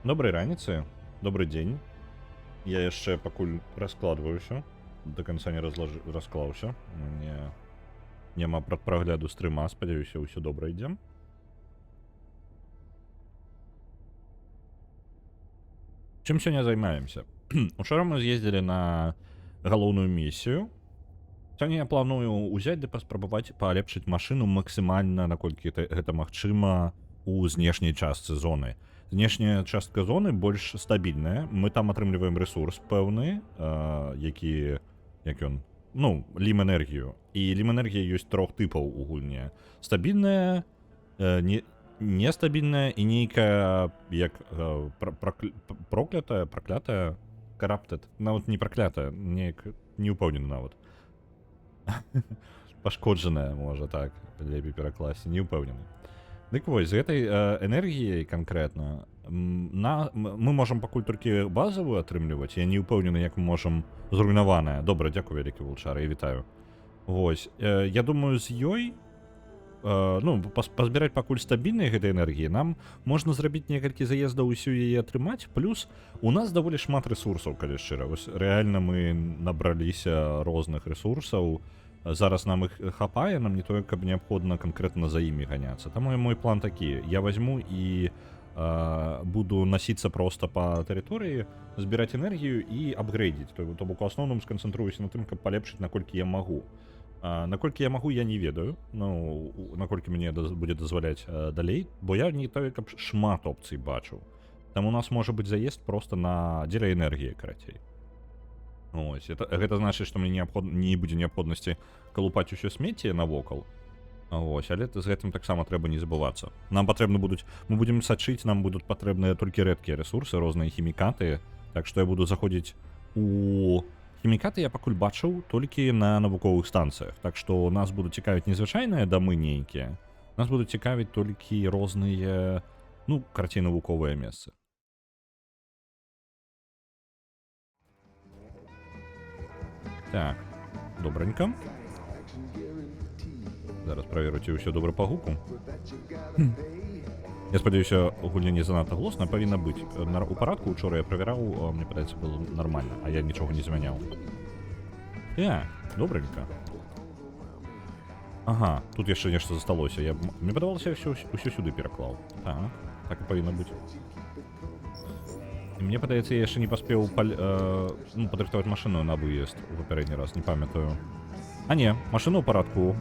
Добрай раніцы, добры дзень. Я яшчэ пакуль раскладваюся, да канца не расклаўся. Мне няма прагляду стрыма, спадзяюся, ўсё добра ідзе. Чым сёння займаемся? Учора мы з'ездзілі на галоўную місію. Сёння я планую ўзяць ды паспрабаваць палепшыць машыну максімальна, наколькі гэта магчыма, у знешняй частцы зоны. Знешняя частка зоны больш стабільная. Мы там атрымліваем рэсурс пэўны, які, як ён, ну, лім-энергію. І лім-энергія ёсць трох тыпаў у гульне. Стабільная, нестабільная і нейкая, як проклятая, караптед. Нават не праклятая, неяк не ўпэўнены нават. Пашкоджаная, можа так, лепей перакласці, не ўпэўнены. Дык вось, з гэтай энергіяй канкрэтна мы можам пакуль толькі базавую атрымліваць. Я не ўпэўнены, як мы можам зруйнаваная. Добра, дзякую вялікі вулчар, я вітаю. Вось, я думаю, з ёй, ну, пазбіраць пакуль стабільнай гэтай энергіі, нам можна зрабіць некалькі заездаў усю яе атрымаць, плюс у нас даволі шмат рэсурсаў, калі шчыра. Вось рэальна мы набраліся розных рэсурсаў. Зараз нам іх хапае, нам не тое, каб неабходна канкрэтна за імі ганяцца. Таму мой план такі: я возьму і буду насіцца проста па тэрыторыі, збіраць энергію і апгрэйдзіць. То бок у асноўным сканцэнтруюся на тым, каб палепшыць, наколькі я магу. Наколькі я магу, я не ведаю. Ну, наколькі мне будзе дазваляць далей, бо я не тое, каб шмат опцый бачыў. Там у нас можа быць заезд проста на дзеля энергіі, карацей. Ось, гэта значыць, што мне не будзе неабходнасці калупаць усё смецце навокал. Ось, але з гэтым таксама трэба не забывацца. Нам патрэбны будуць, мы будзем сачыць, нам будуць патрэбныя толькі рэдкія рэсурсы, розныя хімікаты. Так што я буду заходзіць у хімікаты, я пакуль бачыў толькі на навуковых станцыях. Так што нас будуць цікавіць незвычайныя дамы нейкія. Нас будуць цікавіць толькі розныя, ну, карацей, навуковыя месцы. Так, добренько. Зараз праверу, ці ўсё добра па гуку. Я спадзяюся, гульня не занадта голосна, павінна быць. У парадку учора я правяраў, мне падаецца, было нармальна, а я нічога не змяняў. Так, добренько. Ага, тут яшчэ нешта засталося. Мне падавалася, усё сюды пераклаў. Так і павінна быць. Мне падаецца, я яшчэ не паспеў падрыхтаваць машыну на выезд у папярэдні раз, не памятаю. А не, машыну ў парадку.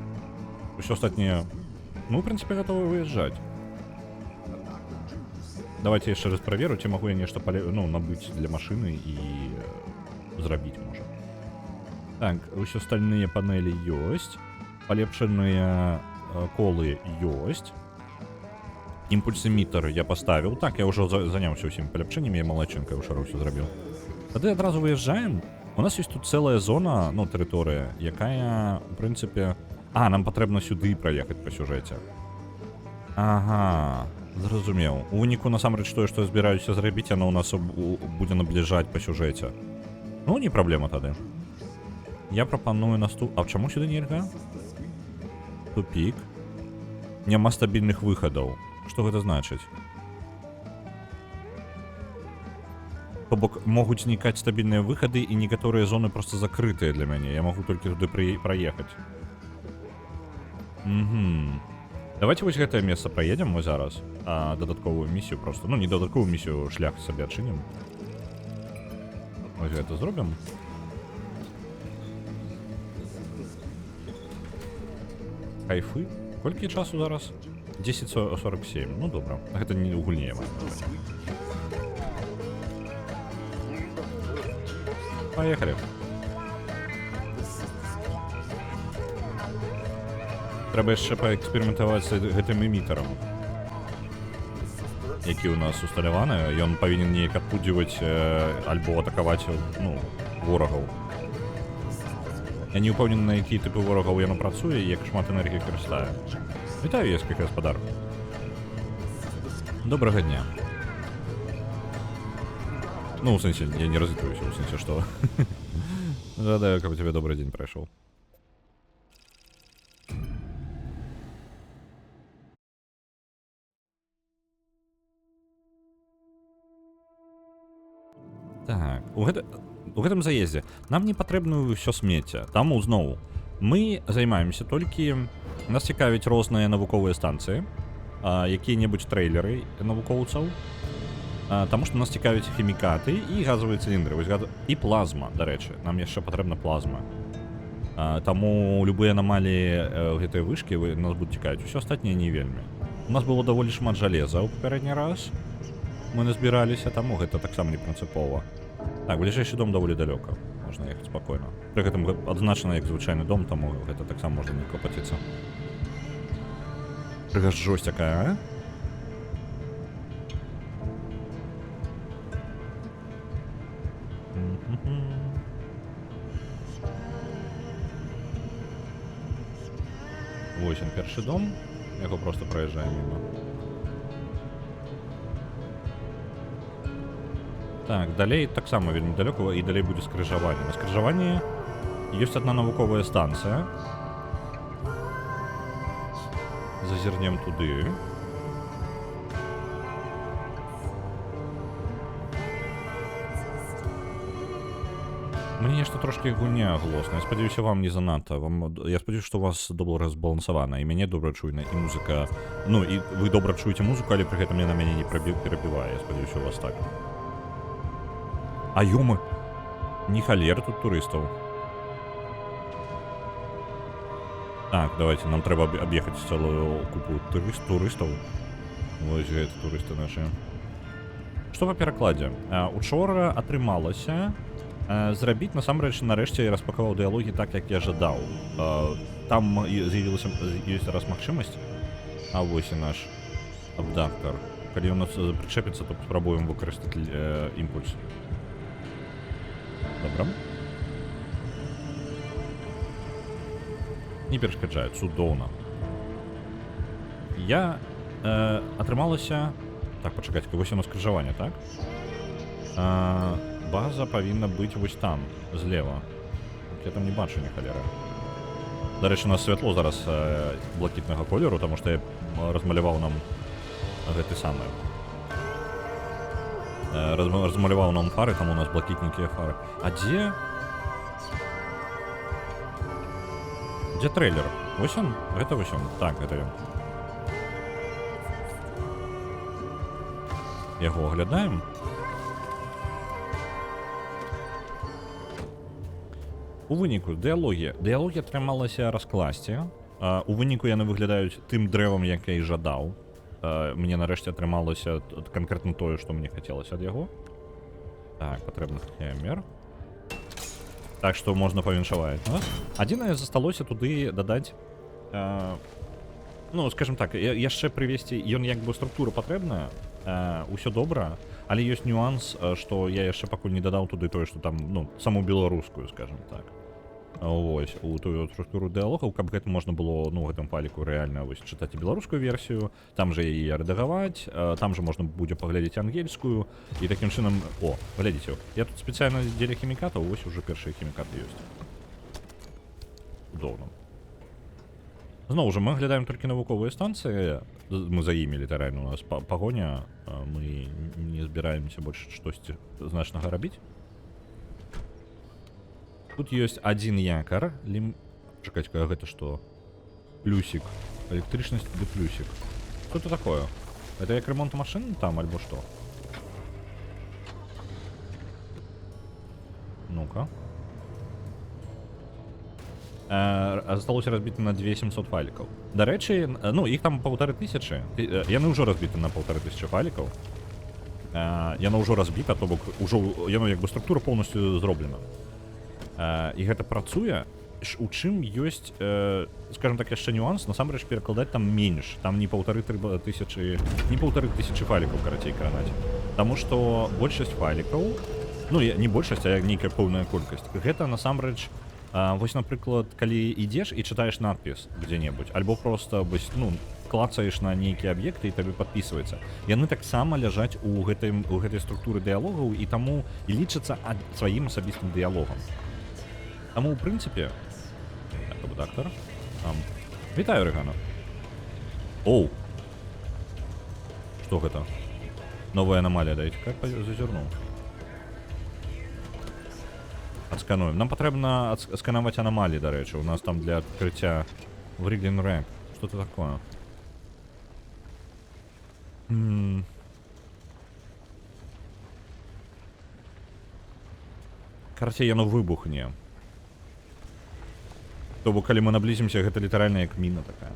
Усё астатняе, ну, у прынцыпе, гатовы выязджаць. Давайте яшчэ раз праверу, ці магу я нешта набыць для машыны і зрабіць, можа. Так, усё астальныя панелі ёсць. Палепшаныя колы ёсць. Імпульсімітар я паставіў. Так, я ўжо заняўся ўсім паляпчэннямі, я малайчынка, я ўшара ўсё зрабіў. Тады адразу выязджаем. У нас ёсць тут цэлая зона, ну, тэрыторыя, якая, у прынцыпе... нам патрэбна сюды праехаць па сюжэце. Ага, зразумеў. У выніку, насамрэч, тое, што я збіраюся зрабіць, яно ў нас будзе набліжаць па сюжэце. Ну, не праблема тады. Я прапаную А чаму сюды нельга? Тупік. Няма стабільных выхадаў. Што гэта значыць? То бок могуць знікаць стабільныя выхады, і некаторыя зоны проста закрытыя для мяне. Я магу толькі туды праехаць. Давайте вось гэтае месца праедзем мы зараз. Дадатковую місію проста. Ну, не дадатковую місію, шлях сабе адчынім. Вось гэта зробім. Кайфы. Колькі часу зараз? 10:47. Ну, добра. Гэта не ў гульне. Поехали. Трэба яшчэ паэксперыментаваць з гэтым эмітарам, які ў нас усталяваны. Ён павінен неяк адпудзіваць альбо атакаваць, ну, ворагаў. Я не ўпэўнены, на якія тыпы ворагаў яно працуе і як шмат энергіі карыстае. Вітаю, ескіх гаспадар. Добрага дня. Ну, у сэнсе, я не разлітваюся, у сэнсе, што... Жадаю, каб у цябе добры дзень прайшоў. Так, у гэтым заездзе нам не патрэбна ўсё смецце. Таму зноў мы займаемся толькі, нас цікавяць розныя навуковыя станцыі, якія-небудзь трэйлеры навукоўцаў, таму што нас цікавяць хімікаты і газавыя цыліндры. І плазма, дарэчы, нам яшчэ патрэбна плазма. Таму любыя анамаліі гэтай вышкі нас будуць цікавіць. Усё астатняе не вельмі. У нас было даволі шмат жалеза ў папярэдні раз. Мы назбіраліся, таму гэта таксама не прынцыпова. Так, бліжэйшы дом даволі далёка. Можна ехаць спакойна. Пры гэтым адзначана як звычайны дом, таму гэта таксама можна не клапаціцца. Жосць якая, а? Вось ён, першы дом. Яго просто праязджаем мимо. Так, далей таксама вельмі далёка, і далей будзе скрыжаванне. На скрыжаванні ёсць адна навуковая станцыя. Зазірнем туды. Мне нешта трошки гульня глосна. Я спадзяюся, вам не занадта. Я спадзяюся, што у вас добра разбалансавана, і мяне добра чуйна, і музыка... Ну, і вы добра чуеце музыку, але пры гэтым яна мяне не перабівае. Я спадзяюся, у вас так. А ёмы! Не халера тут турыстаў. Так, давайте, нам трэба аб'ехаць цэлую купу турыстаў. Вось гэта турысты нашы. Што па перакладзе? Учора атрымалася зрабіць, насамрэч, нарэшце я распакаваў дыялогі так, як я жадаў. Там з'явілася ёсць раз магчымасць. А вось і наш абдактар. Калі у нас прычэпіцца, то спрабуем выкарыстаць імпульс. Добра. Не перашкаджае, цудоўна. Я атрымалася... Так, пачакайце, вось яно скрыжаванне, так? База павінна быць вось там, злева. Я там не бачу ні халеры. Дарэчы, у нас святло зараз блакітнага колеру, таму што я размаляваў нам гэты самы. Размаляваў нам фары, там у нас блакітненькія фары. А дзе? Дзе трэйлер? Вось он? Гэта вось он. Так, гэта ён. Яго аглядаем. У выніку дыялогі атрымалася раскласці. У выніку яны выглядаюць тым дрэвам, як я і жадаў. Мне нарэшце атрымалася канкрэтна тое, што мне хацелася ад яго. Так, патрэбны хэмер. Так што можна павіншаваць нас. Адзінае засталося туды дадаць, ну, скажем так, яшчэ прывесці, ён як бы структура патрэбная, усё добра, але ёсць нюанс, што я яшчэ пакуль не дадаў туды тое, што там, ну, саму беларускую, скажем так. Вось, у тую структуру дыялогаў, каб гэта можна было, ну, гэтым паліку рэальна вось чытаць і беларускую версію, там жа яе рэдагаваць, там жа можна будзе паглядзець ангельскую, і такім чынам, о, глядзіце, я тут спецыяльна дзеля хімікатаў, вось ужо першыя хімікаты ёсць. Удобна. Зноў жа, мы аглядаем толькі навуковыя станцыі, мы за імі літаральна, у нас пагоня, мы не збіраемся больш штосьці значнага рабіць. Тут ёсць адзін якар, чакайце, гэта што? Плюсик. Электрычнасць ды плюсик. Што это такое? Это як ремонт машын там, альбо што? Ну-ка. Засталося разбіта на 2700 файлікаў. Дарэчы, ну, іх там 1500. Яны ўжо разбіты на 1500 файлікаў. Яно ўжо разбіта, то бок, яно як бы структура поўнасцю зроблена. І гэта працуе, у чым ёсць, скажем так, яшчэ нюанс, насамрэч перакладаць там менш, там не 1500 файлікаў, карацей, кранаць. Таму што большасць файлікаў, ну, не большасць, а нейкая поўная колькасць, гэта насамрэч, вось, напрыклад, калі ідзеш і чытаеш надпіс дзе-небудзь, альбо проста, ну, клацаеш на нейкія аб'екты і табе падпісваецца. Яны таксама ляжаць у гэтай структуры дыялогаў і таму і лічацца сваім асабістым дыялогам. Таму, ў прынцыпе... Так, абдактар. Вітаю, Рэгана. Оу! Што гэта? Новая анамалія, дайце, как зазірнуў. Адскануем. Нам патрэбна сканаваць анамаліі, дарэчы. У нас там для адкрыцця Врыглін Рэк. Что это такое? Карце яно выбухне. То бок, калі мы наблізімся, гэта літаральна як міна такая.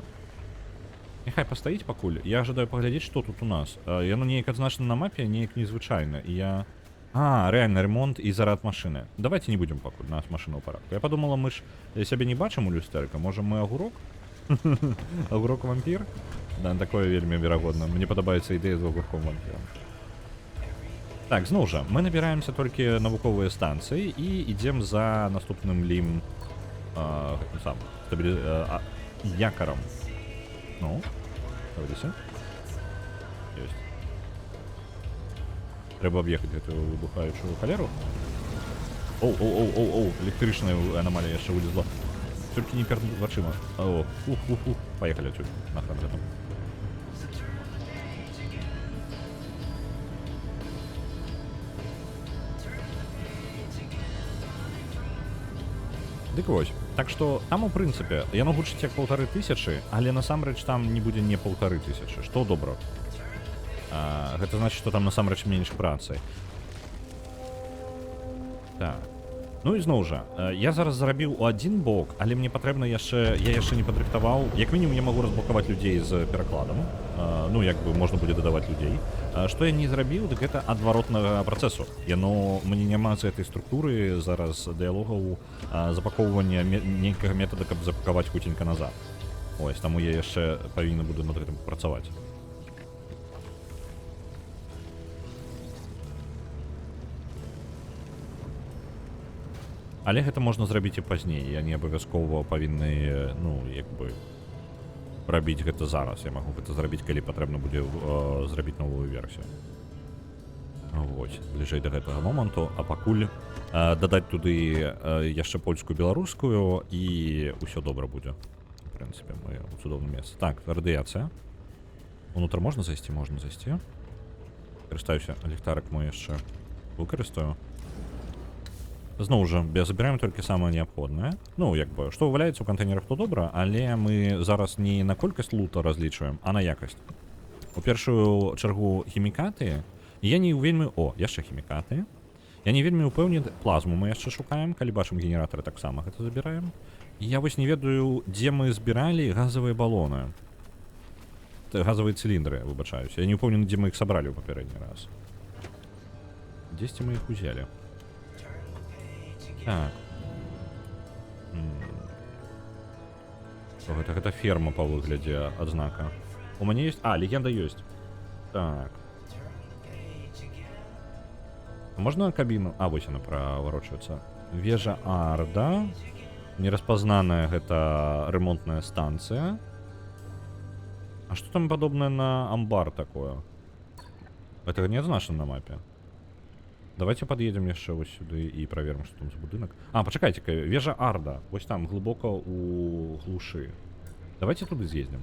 Няхай пастаіць пакуль. Я жадаю паглядзець, што тут у нас. Яно неяк адзначана на мапе, неяк незвычайна. І я... реально ремонт і зарад машыны. Давайте не будзем пакуль, у нас машына ў парадку. Я подумала, мы ж сябе не бачым у люстэрка. Можа, мы агурок? Агурок-вампір? Да, такое вельмі верагодна. Мне падабаецца ідэя з агурком-вампіром. Так, зноў жа, мы набіраемся толькі навуковыя станцыі і ідзем за наступным лім... сам, якором. Ну, давайте. Есть. Треба объехать эту выбухающую холеру. Оу, электричная аномалия яшчэ вылезла. Только не пернуть вачыма. О, поехали отсюда. Нахрен это. Дык вось. Так што там у прынцыпе яно гучыць як 1500, але насамрэч там не будзе не 1500, што добра. Гэта значыць, што там насамрэч менш працы. Так. Ну і зноў жа, я зараз зарабіў у адзін бок, але мне патрэбна яшчэ, я яшчэ не падрыхтаваў. Як мінімум я магу разблокаваць людзей з перакладам. Ну, як бы можна будзе дадаваць людзей. Што я не зрабіў, дык гэта адваротнага працэсу. Яно, мне няма з гэтай структуры зараз дыялогаў запакоўвання нейкага метада, каб запакаваць хуценька назад. Ось, таму я яшчэ павінен буду над гэтым працаваць. Але гэта можна зрабіць і пазней. Я не абавязкова павінны, ну, як бы, рабіць гэта зараз. Я магу гэта зрабіць, калі патрэбна будзе зрабіць новую версію. Вось, бліжэй да гэтага моманту. А пакуль дадаць туды яшчэ польскую-беларускую, і ўсё добра будзе. В прынцыпе, мы ў цудоўным месцы. Так, радыяцыя. Унутр можна зайсці? Можна зайсці. Карыстаюся, ліхтарык мой яшчэ выкарыстаю. Зноў жа, забіраем толькі самае неабходнае. Ну, як бы, што валяецца ў кантэйнерах, то добра, але мы зараз не на колькасць лута разлічваем, а на якасць. У першую чаргу хімікаты, я не вельмі... О, яшчэ хімікаты. Я не вельмі ўпэўнены, плазму мы яшчэ шукаем, калі бачым генератары, таксама гэта забіраем. І я вось не ведаю, дзе мы збіралі газавыя балоны. Газавыя цыліндры, выбачаюся. Я не ўпэўнены, дзе мы іх сабралі ў папярэдні раз. Дзесьці мы іх узялі. Так. Гэта ферма па выглядзе адзнака. У мяне ёсць... легенда ёсць. Так. Можна кабіну? Вось яна праварочваецца. Вежа Арда. Нераспазнаная гэта ремонтная станцыя. А што там падобнае на амбар такое? Гэтага не адзначана на мапе. Давайте пад'едзем яшчэ вось сюды і праверым, што там за будынак. Пачакайце-ка, вежа Арда. Вось там, глыбока у глушы. Давайте туды з'ездзім.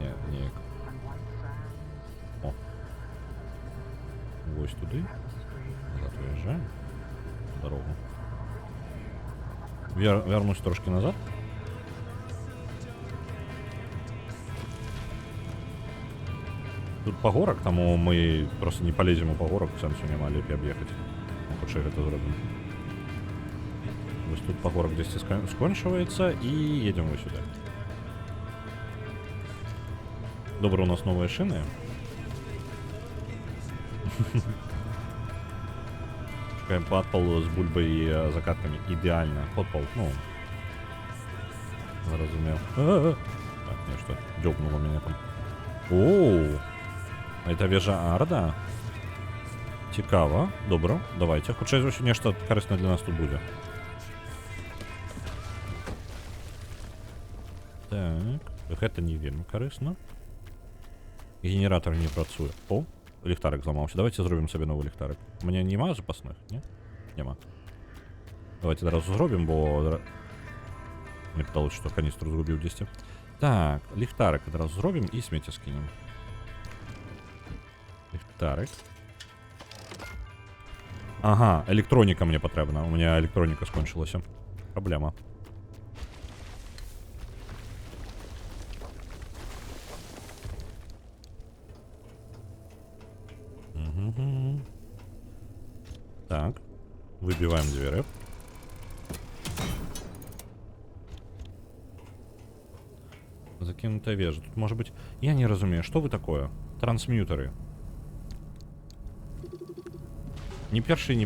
Неяк. О. Вось туды. Назад выязджаем. Дарогу. Вернусь трошки назад. Тут пагорак, таму мы просто не полезем у пагорак, сэнсу няма, лепей аб'ехаць. Хутчэй гэта зробім. Вось тут пагорак дзесьці скончваецца і едзем вось сюды. Добра, у нас новыя шыны. Чакаем падпал з бульбай і закаткамі. Ідэальна. Падпал, ну. Зразумеў. Так, нешта дзёбнуло мяне там. Оу! Это вежа Арда. Цікава. Добра, давайте. Хутчэй зусім нешта карыснае для нас тут будзе. Так, гэта не вельмі карысна. Генератор не працуе. О, ліхтарык зламаўся. Давайте зробім сабе новы ліхтарык. У мяне няма запасных, не? Няма. Давайте адразу зробім, бо... Мне пыталось, што каністру згубіў дзесьці. Так, ліхтарык адразу зробім і смецце скінем. Ліхтарык. Ага, электроніка мне патрэбна. У меня электроніка скончылася. Праблема. Так. Выбиваем двери. Закинутая вежа. Тут может быть... Я не разумею, что вы такое? Трансмьютеры. Не перший,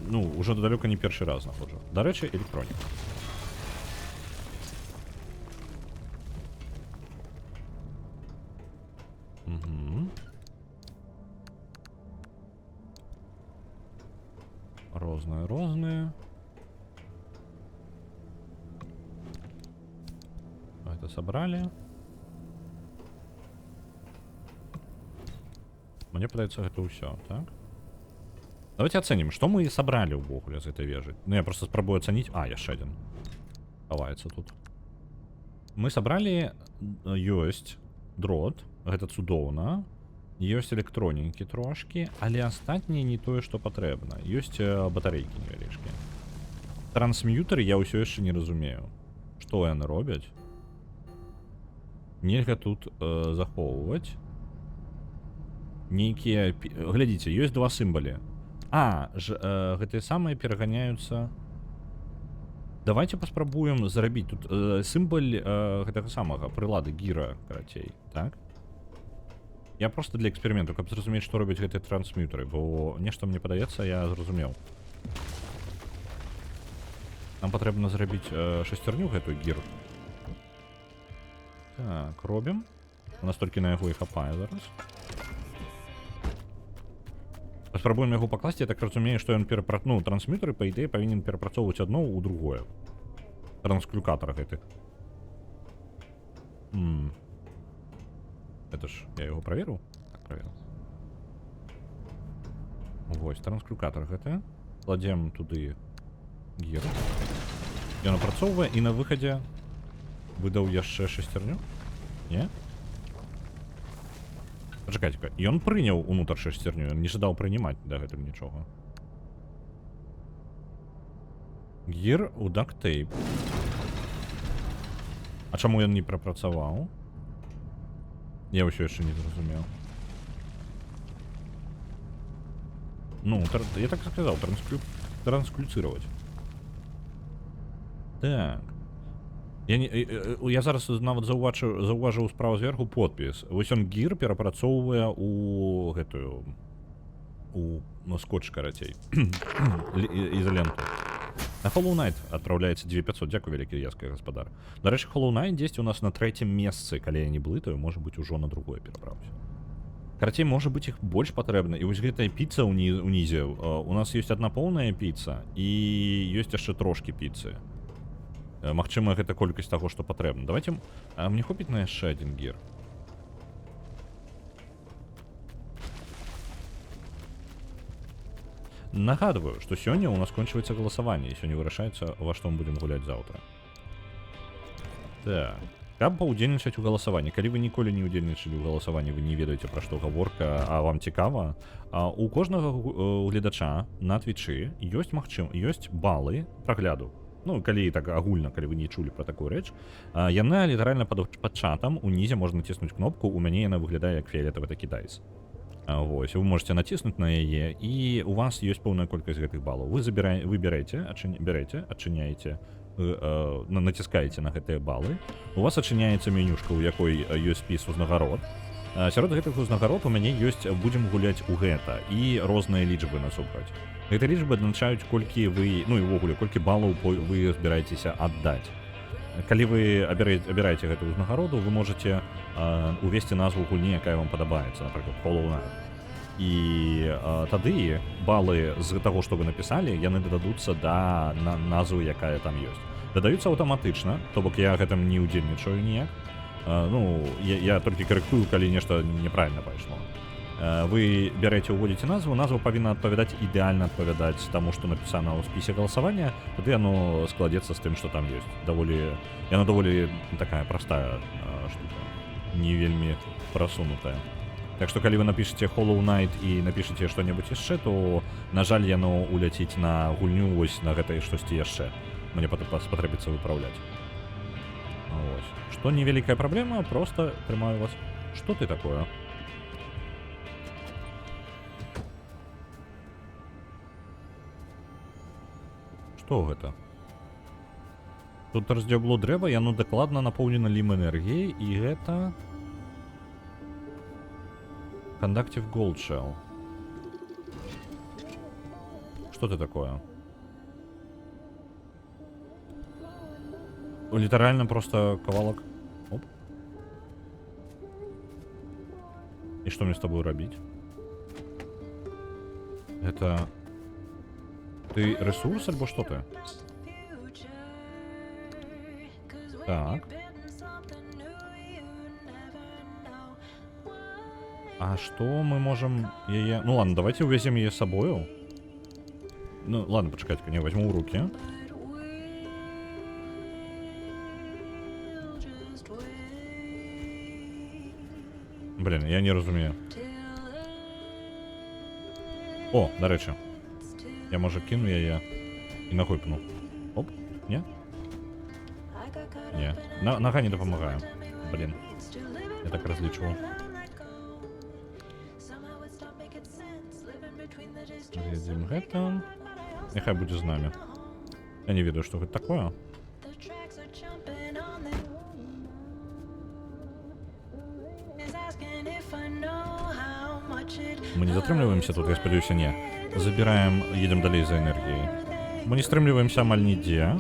ну, уже далеко не перший раз находжу. До речі, електроніка. Угу. Розные. Это собрали. Мне подается это все, так? Давайте оценим, что мы собрали увогуле з этой вежи. Ну, я просто спробую оценить. А, яшчэ один. Хаваецца тут. Мы собрали... Ёсць дрот. Гэта цудоўна. Ёсць электронікі трошки, але астатняе не тое, што патрэбна. Ёсць батарэйкі невялічкія. Трансмьютер я ўсё яшчэ не разумею. Што яны робяць? Нельга тут захоўваць. Нейкія... Глядзіце, ёсць два сімбалі. Гэтыя самыя пераганяюцца. Давайте паспрабуем зарабіць тут сімбаль гэтага самага прылады гіра, карацей, так? Я просто для эксперименту, каб зразумець, што робяць гэтыя трансмьютеры, бо нешта мне падаецца, я зразумеў. Нам патрэбна зрабіць шасцярню гэтую гір. Так, робім. У нас толькі на яго і хапае зараз. Спрабуем яго пакласці, я так разумею, што ён ну, трансмьютеры, па ідэі, павінен перапрацоўваць адно ў другое. Трансклюкатар гэтых. Это ж я его проверил? Так, проверил. Вось, трансклюкатор гэты. Кладзем туды гір. Ён апрацоўвае і на выхадзе выдаў яшчэ шасцярню? Не? Пачакайце-ка, ён прыняў унутр шасцярню, ён не жадаў прынимаць дагэтуль нічога. Гір у дактейп. А чаму ён не прапрацаваў? Я ўсё яшчэ не зразумеў. Ну, я так сказаў, трансклюцировать. Так. Я зараз нават заўважыў справа зверху подпіс. Вось он гір перапрацоўвае у гэтую... у скотч, карацей. Ізаленту. На Hollow Knight адпраўляецца 2500. Дзякуй вялікі, яскай гаспадар. Дарэчы, Hollow Knight дзесьці у нас на трэцім месцы, калі я не блытаю, можа быць ужо на другое пераправіць. Карацей, можа быць іх больш патрэбна. І вось гэтая піца ўнізе. У нас ёсць адна поўная піца і ёсць яшчэ трошкі піцы. Магчыма, гэта колькасць таго, што патрэбна. Давайте... мне хопіць на яшчэ адзін гір. Нагадываю, что сегодня у нас кончивается голосование, и сегодня вырашается, во что мы будем гулять завтра. Так. Каб паўдзельнічаць у галасаванні. Калі вы ніколі не ўдзельнічалі ў галасаванні, вы не ведаеце, пра што гаворка, а вам цікава, у кожнага гледача на твічы ёсць балы прагляду. Ну, калі так агульна, калі вы не чулі пра такую рэч, яна літаральна пад чатам унізе можна ціснуць кнопку, у мяне яна выглядае як фіолетавы такі дайс. Вось, вы можете націснуць на яе, і у вас ёсць поўная колькасць гэтых балаў. Вы береце, адчыняеце, націскаеце на гэтыя балы. У вас адчыняецца менюшка, у якой ёсць спіс узнагарод. Сярод гэтых узнагарод у мяне ёсць будзем гуляць у гэта і розныя лічбы насупраць. Гэтыя лічбы адзначаюць, колькі вы, ну і ўвогуле, колькі балаў вы збіраецеся аддаць. Калі вы абіраеце гэтую узнагароду, вы можете увесці назву гульні, якая вам падабаецца, напрыклад, Hollow Knight. І тады балы з таго, што вы напісалі, яны дададуцца да назвы, якая там ёсць. Дадаюцца аўтаматычна, то бок я гэтым не ўдзельнічаю ніяк. Ну, я толькі карэктую, калі нешта няправільна пайшло. Вы бярэце, уводзіце назву, назва павінна адпавядаць, ідэальна адпавядаць таму, што напісана ў спісе галасавання, тады яно складзецца з тым, што там ёсць. Яна даволі такая простая штука, не вельмі прасунутая. Так што калі вы напішаце Hollow Knight і напішаце што-небудзь яшчэ, то, на жаль, яно уляціць на гульню вось на гэтай штосьці яшчэ. Мне спатрэбіцца выпраўляць. Вось. Што невялікая праблема, проста трымаю вас. Што ты такое? Што гэта? Тут раздзябло дрэва, яно дакладна напоўнена лім энергіяй, і гэта... Conductive Gold Shell. Что это такое? Литерально просто кавалок. Оп. И что мне с тобой робить? Это... Ты ресурс, альбо что ты? Так. А что мы можем ее... Ну ладно, давайте увезем ее с собой. Ну ладно, почекайте, я возьму в руки. Блин, я не разумею. О, до речі. Я, може, кину її і ногою пну. Оп, ні? Ні. Нога не допомагає. Блін. Я так розлічував. Видим гэта. Нехай буде з нами. Я не ведаю, что это такое. Мы не затрымліваемся тут, я спадзяюся, не. Забираем, едем далей за энергией. Мы не стрымліваемся амаль нідзе.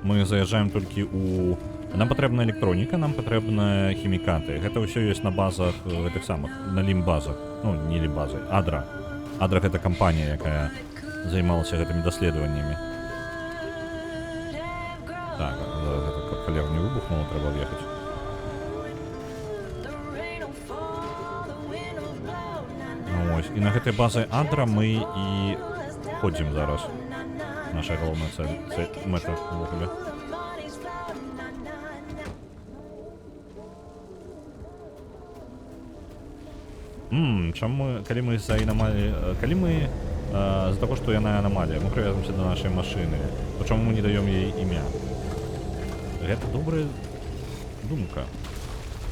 Мы заязджаем толькі у... Нам патрэбна электроніка, нам патрэбна хімікаты. Гэта ўсё ёсць на базах гэтых самых, на лімбазах. Ну, не лімбазы, Адра. Адра гэта кампанія, якая займалася гэтымі даследаваннямі. Так, гэта калер не выбухнула, трэба в'ехаць. Ну, ось. І на гэтай базы Адра мы і ходзім зараз. Наша галоўная цель, мэта ўвогуле. Чаму, калі мы за аномаліі... Калі мы з-за таго, што яна аномалія, мы прывязываемся да нашай машыны, то чаму мы не даём ей імя? Гэта добрая думка.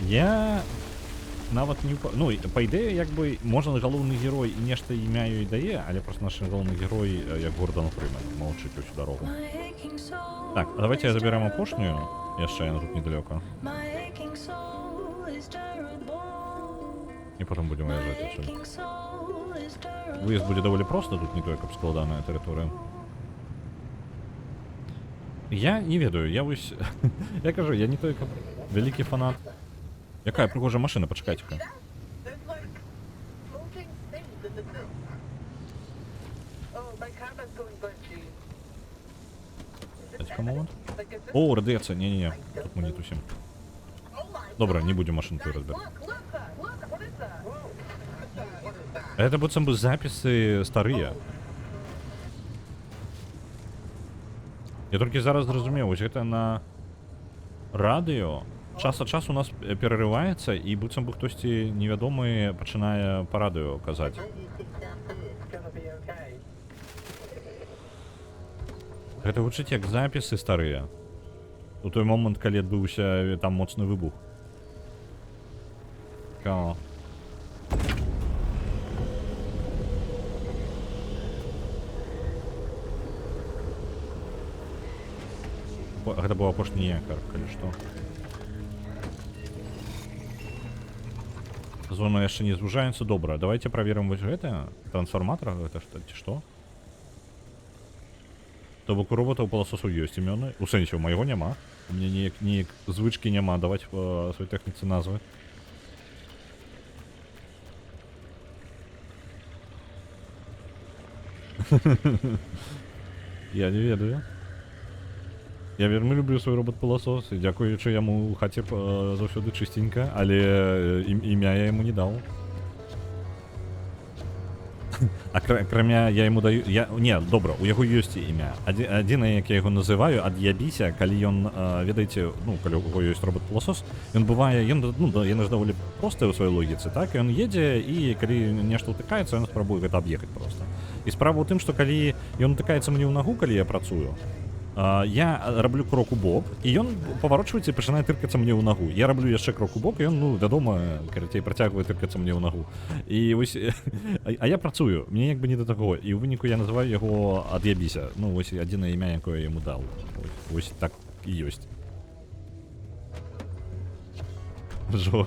Я нават не... Ну, па ідэі, як бы, можна галоўны герой і нешта імя ёй дае, але проста наш галоўны герой, як Гордон Фрыман, маўчыць усю дарогу. Так, а давайте я заберем апошнюю. Яшчэ яна тут недалёка. И потом будем уезжать отсюда. Выезд будет довольно просто, тут не только складаная территория. Я не ведаю, я вось... Я кажу, я не только великий фанат. Якая пригожая машина, почекайте-ка. Дайте-ка момент. О, радиация, не-не-не, тут мы не тусим. Добре, не будем машинку разбирать. Это будут бы записи старые. Я тільки зараз зрозумів, ось це на радіо. Час ад часу у нас перерываецца, і быццам бы хтосьці невядомы пачынае па радыё казаць. Гэта гучыць як запісы старыя. У той момант, калі адбыўся там моцны выбух. Цікаво. Гэта быў апошні якар, калі што. Зона яшчэ не звужаецца, добра. Давайте праверым вось гэта. Трансфарматор, гэта ці што? То бок у роботаў пыласосаў ёсць імёны. У сэнсе, у майго няма. У мяне неяк звычкі няма даваць сваёй тэхніцы назвы. Я не ведаю. Я вельмі люблю свой робот-пыласос, і дзякуючы яму ў хаце заўсёды чыстенька, але імя я яму не даў. акрамя я яму даю не добра, у яго ёсць імя. Адзінае, як я яго называю, ад'ябіся, калі ён ведаеце, ну калі у яго ёсць робот-пыласос, ён бывае яны ж даволі простыя ў сваёй логіцы, так ён едзе і калі нешта ўтыкаецца, ён спрабуе гэта аб'ехаць проста. І справа ў тым, што калі ён утыкаецца мне ў нагу, калі я працую, я раблю крок у бок, і ён паварочваецца і пачынае тыркацца мне ў нагу. Я раблю яшчэ крок у бок, і ён, ну, вядома, карацей, працягвае тыркацца мне ў нагу. І вось, а я працую, мне як бы не да таго, і ў выніку я называю яго ад'ябіся. Ну, вось адзінае імя, якое я яму даў. Вось так і ёсць.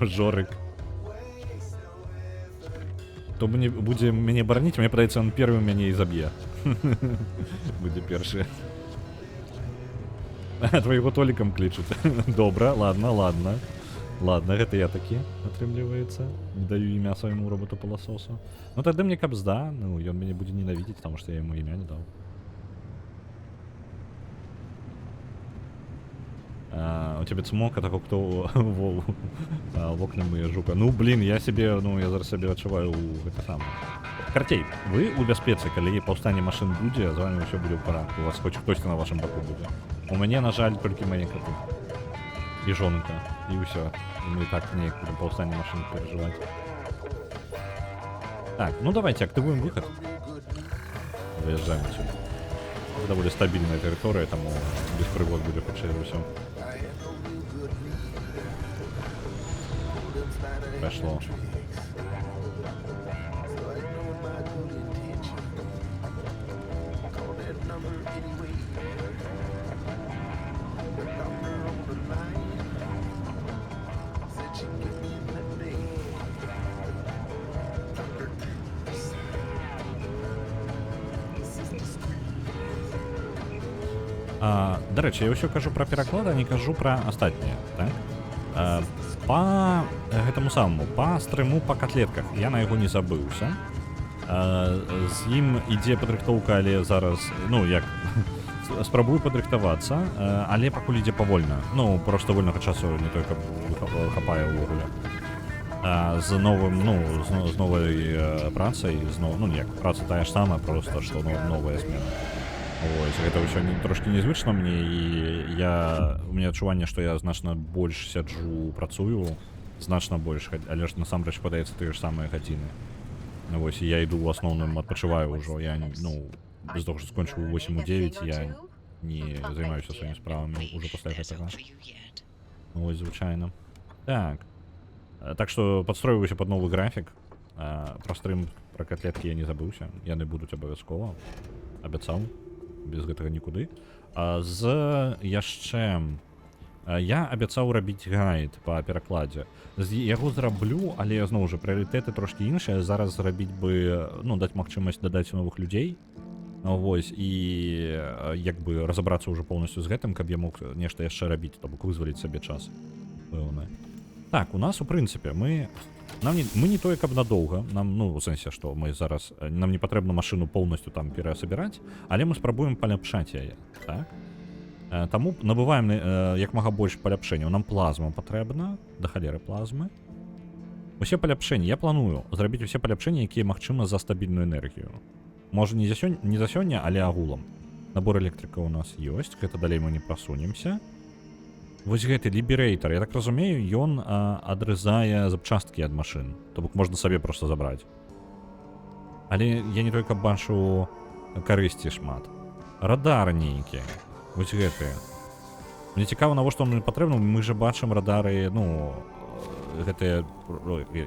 Жорык. То будзе мяне бараніць, мне падаецца, ён первым мяне і заб'е. Будзе першы. Твоего Толікам клічуць. Добра, ладно. Ладно, гэта я такі, атрымліваецца. Не даю імя свайму роботу-пыласосу. Ну тады мне кабзда, ну ён мяне будзе ненавідзець, таму што я яму імя не даў. У тебе цмока таго, хто вокна мые жука. Ну блин, я зараз сябе адчуваю гэта самае. Карцей, вы у бяспецы, калі паўстанне машын будзе, з вами ўсё будзе ў парадку. У вас хоць хтосьці на вашым баку будзе. У мяне, на жаль, толькі мае каты. І жонка, і ўсё. І мы так неяк будем паўстанне машын перажываць. Так, ну давайте актывуем выход. Выязджаем отсюда. Это даволі стабільная тэрыторыя, таму без прыгод будзе хутчэй за ўсё. Пошло. Дарэчы, я ўсё кажу пра пераклад, а не кажу пра астатнія, так? Па гэтаму самому, па стрыму па котлетках, я на яго не забыўся. З ім ідзе падрыхтоўка, але зараз, ну як, спрабую падрыхтавацца, але пакуль ідзе павольна. Ну, проста вольнага часу не той, каб хапае ўвогуле. З новым, ну, з новай працай, ну як, праца тая ж самая, проста, што новая змена. Ось, гэта ўсё трошкі незвычна мне, і у меня адчуванне, што я значна больш сяджу, працую, значна больш, але ж насамрэч падаецца тыя ж самыя гадзіны. Вось, і я іду ў асноўным адпачываю ўжо, я, ну, без таго, што скончыў 8-9, я не займаюся сваімі справамі ўжо пасля гэтага. Ось, звычайна. Так што падстройваюся пад новы графік. Пра стрым, пра котлеткі я не забыўся, яны будуць абавязкова, абяцаў. Без гэтага нікуды. Яшчэ я абяцаў рабіць гайд па перакладзе. Яго зраблю, але зноў жа прыярытэты трошкі іншыя. Зараз зрабіць бы, ну, даць магчымасць дадаць новых людзей. Вось, і як бы разабрацца ўжо поўнасцю з гэтым, каб я мог нешта яшчэ рабіць, то бок вызваліць сабе час. Пэўна. Так, у нас у прынцыпе мы не тое, каб надоўга, нам, ну, у сэнсе, што мы зараз, нам не патрэбна машыну поўнасцю там перасабіраць, але мы спрабуем паляпшаць яе, так? Таму набываем як мага больш паляпшэнняў. Нам плазма патрэбна, да халеры плазмы. Усе паляпшэнні, я планую зрабіць усе паляпшэнні, якія магчыма за стабільную энергію. Можа не за сёння, але агулам. Набор электрыка у нас ёсць, гэта далей мы не прасунемся. Вось гэты ліберейтар, я так разумею, ён адрызае запчасткі ад машын. То бок можна сабе проста забраць. Але я не толькі бачу карысці шмат. Радар нейкі. Вось гэтыя. Мне цікава, навошта нам патрэбна, мы же бачым радары, ну, гэтыя,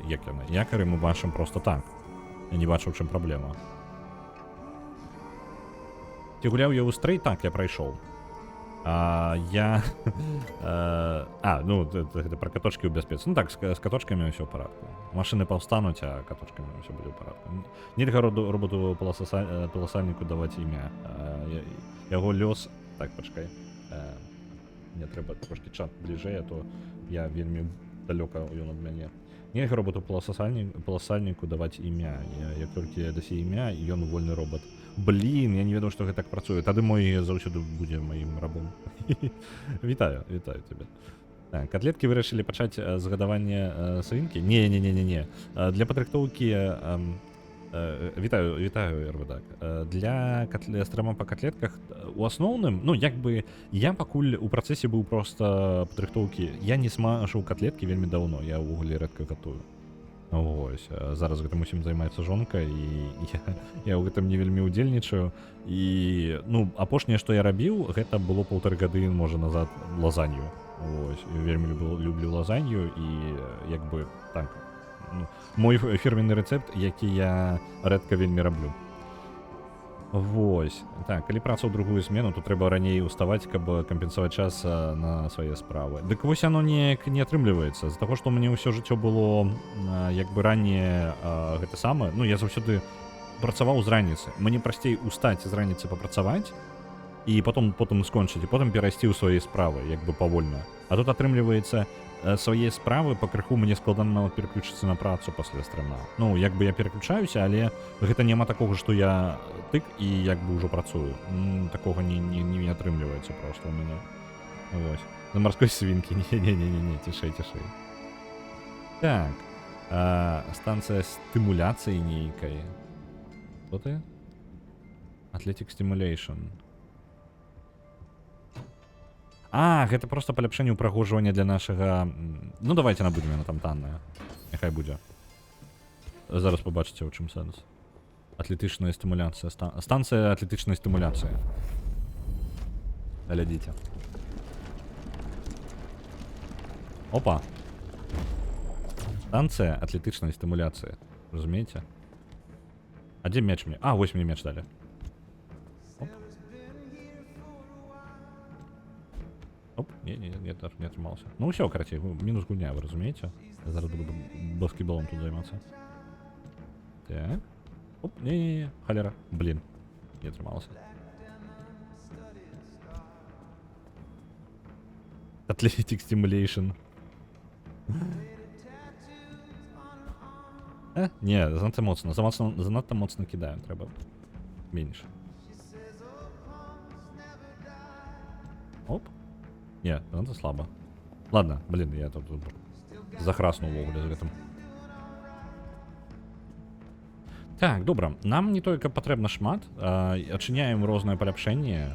як яны, якары мы бачым проста так. Я не бачу, у чым праблема. Ці гуляў я ў стрэй? Так, я прайшоў. Ну, гэта пра каточкі ў бяспецы. Ну так, з каточкамі ўсё ў парадку. Машыны паўстануць, а каточкамі ўсё будзе ў парадку. Нельга роботу-паласальніку даваць імя. Яго лёс... Так, пачакай. Мне трэба трошкі чат бліжэй, а то я вельмі далёка ён ад мяне. Нельга роботу-паласальніку даваць імя. Як толькі дасе імя, ён вольны робот. Блин, я не ведаў, што гэта так працуе. Тады мой заўсёды будзе маім рабом. Вітаю цябе. Так, котлеткі вырашылі пачаць з гадавання свінкі? Не. Для падрыхтоўкі Вітаю, РВДак. Для стрыма па котлетках у асноўным, ну як бы я пакуль у працэсе быў проста падрыхтоўкі, я не смажыў котлеткі вельмі даўно, я ўвогуле рэдка гатую. Вось, зараз гэтым усім займаецца жонка, і я ў гэтым не вельмі удзельнічаю. І ну апошняе, што я рабіў, гэта было 1,5 гады можа назад лазанью. Вось, вельмі люблю лазанью, і як бы так. Ну, мой фірменны рэцэпт, які я рэдка вельмі раблю. Вось. Так, калі праца ў другую змену, то трэба раней уставаць, каб кампенсаваць час на свае справы. Дык вось яно неяк не атрымліваецца. З таго, што мне ўсё жыццё было як бы ранее гэта самае, ну я заўсёды працаваў з раніцы. Мне прасцей устаць з раніцы папрацаваць, і потым скончыць, і потым перайсці ў свае справы, як бы павольна. А тут атрымліваецца, свае справы пакрыху мне складана нават пераключыцца на працу пасля стрыма. Ну, як бы я пераключаюся, але гэта няма такога, што я тык і як бы ўжо працую. Такога не атрымліваецца проста ў мяне. Вось. На марской свінкі. Не, цішэй. Так. Станцыя стымуляцыі нейкай. Што ты? Athletic Stimulation. Гэта проста паляпшэнне ўпрыгожвання для нашага... Ну, давайте набудзем яна там танная. Няхай будзе. Зараз пабачыце, у чым сэнс. Атлетычная стымуляцыя. Станцыя атлетычнай стымуляцыі. Глядзіце. Опа. Станцыя атлетычнай стымуляцыі. Разумееце? А дзе мяч мне? Вось мне мяч далі. Оп, не атрымалася. Ну ўсё, карацей, мінус гульня, вы разумееце? Я зараз буду баскетболом тут займацца. Так. Оп, не, халера. Блин, не атрымалася. Athletic Stimulation. Не, занадта моцна. Занадта моцна кідаю, трэба менш. Оп. Не, это слабо. Ладно, блин, я тут захраснул увогуле з гэтым. Так, добра. Нам не толькі патрэбна шмат. Адчыняем рознае паляпшэнне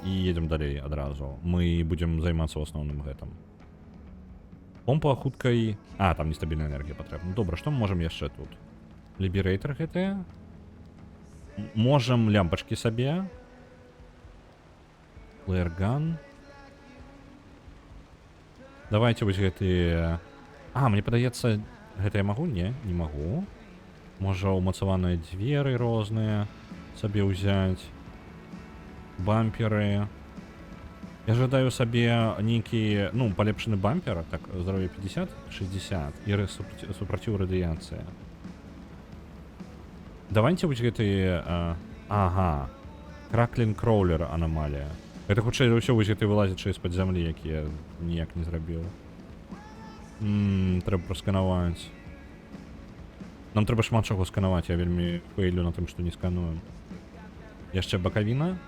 і едзем далей адразу. Мы будзем займацца ў асноўным гэтым. Помпа хуткай... там нестабільная энергія патрэбна. Добра, што мы можам яшчэ тут? Ліберейтар гэтыя. Можам лямпачкі сабе. Флэйрган. Давайте вось гэтыя... мне падаецца, гэта я магу? Не магу. Можа ўмацаваныя дзверы розныя сабе ўзяць. Бамперы. Я жадаю сабе нейкі, палепшаны бампер. Так, здароўе 50, 60. І супраціў радыяцыя. Давайте вось гэтыя... Краклін кроулер анамалія. Гэта хутчэй за ўсё вось гэты вылазячы з-пад зямлі, які я ніяк не зрабіў. Трэба прасканаваць. Нам трэба шмат чаго сканаваць, я вельмі фейлю на тым, што не скануем. Яшчэ бакавіна.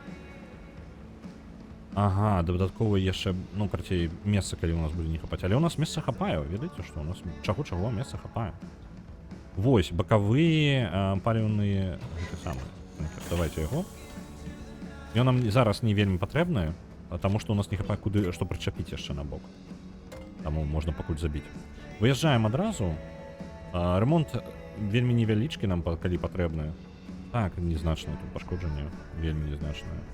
Дадатковы яшчэ, карацей, месца, калі у нас будзе не хапаць. Але у нас месца хапае, ведаеце, што у нас чаго месца хапае. Вось, бакавыя паліўныя... Гэта самае. Давайте яго. Ён нам зараз не вельмі патрэбны, таму што у нас не хапае куды, што прычапіць яшчэ на бок. Таму можна пакуль забіць. Выязджаем адразу. Ремонт вельмі невялічкі нам, калі патрэбны. Так, незначнае тут пашкоджанне. Вельмі незначнае.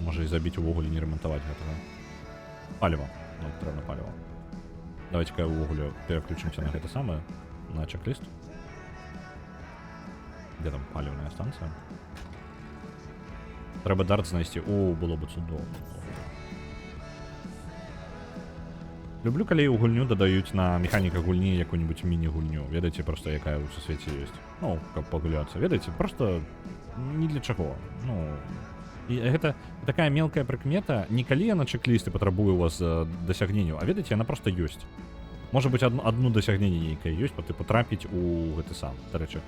Можа і забіць увогуле, не ремонтаваць гэтага. Паліва. Трэбна паліва. Давайте-ка увогуле пераключымся на гэта самае. На чек-ліст. Где там паліўная станцыя? Трэба дарт знайсці. Было бы цудоўна. Люблю, калі ў гульню дадаюць на механіка гульні якую-нибудь міні-гульню. Ведаеце, проста якая ў сусвеце ёсць. Каб пагуляцца. Ведаеце, проста ні для чаго. І гэта такая мелкая прыкмета, не калі я на чек-лісты патрабую у вас дасягненняў, а ведаеце, яна проста ёсць. Можа быць, адну дасягненне нейкае ёсць, патрапіць у гэты сам. Дарэчы,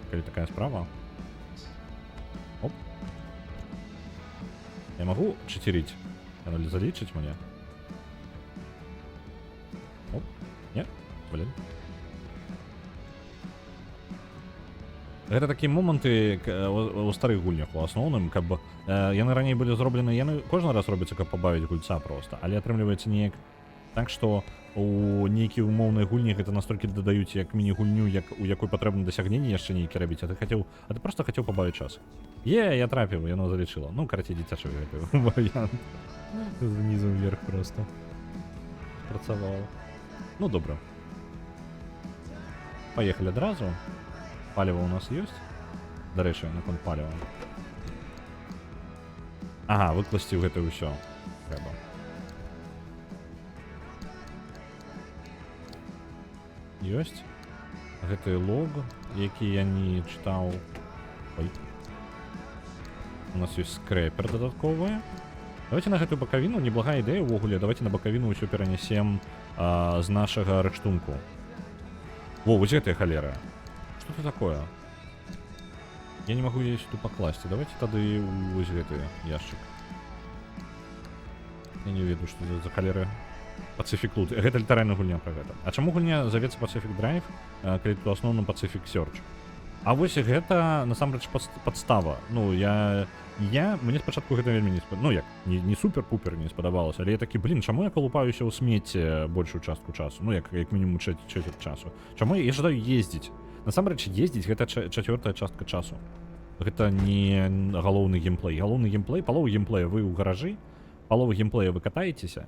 калі такая справа. Оп. Я магу чыцеріць? Яно залічыць мне? Оп. Не? Блин. Гэта такія моманты у старых гульнях у асноўным, каб яны раней былі зроблены, яны кожны раз робяцца, каб пабавіць гульца проста, але атрымліваецца неяк так, што у нейкія умоўныя гульні гэта настолькі дадаюць як міні-гульню, у якой патрібна дасягненні яшчэ нейкі рабіць, а ты просто хацеў пабавіць час. Я трапіў, яно залічыла. Ну, карацей, дзіцячы гэты варыянт. Знізу вверх просто. Працаваў. Ну, добра. Паехалі адразу. Паліва у нас ёсць? Дарэчы, наконт паліва. Ага, выкласці ў гэта ўсё. Трэба. Ёсць. Гэты лог, які я не чытаў. Ой. У нас ёсць скрэпер дадатковы. Давайте на гэтую бакавіну, неблагая ідэя ўвогуле, давайте на бакавіну ўсё перанесем з нашага рэштунку. Во, вось гэтая халера. Что это такое? Я не могу ее сюда покласть. Давайте тады вось гэты яшчык. Я не ведаю, что за халеры. Pacific Loot. Гэта літаральна гульня пра гэта. А чаму гульня завецца Pacific Drive, калі тут у асноўным Pacific Search? А вось гэта насамрэч падстава. Ну, мне спачатку гэта вельмі не спадабалася. Ну як, не супер-пупер не спадабалася, але я такі, чаму я калупаюся ў смецце большую частку часу? Ну як мінімум чвэрць часу. Чаму я жадаю ездзіць? Насамрэч ездзіць гэта чацвёртая частка часу. Гэта не галоўны геймплей. Галоўны геймплей, палову геймплея вы ў гаражы, палову геймплея вы катаецеся.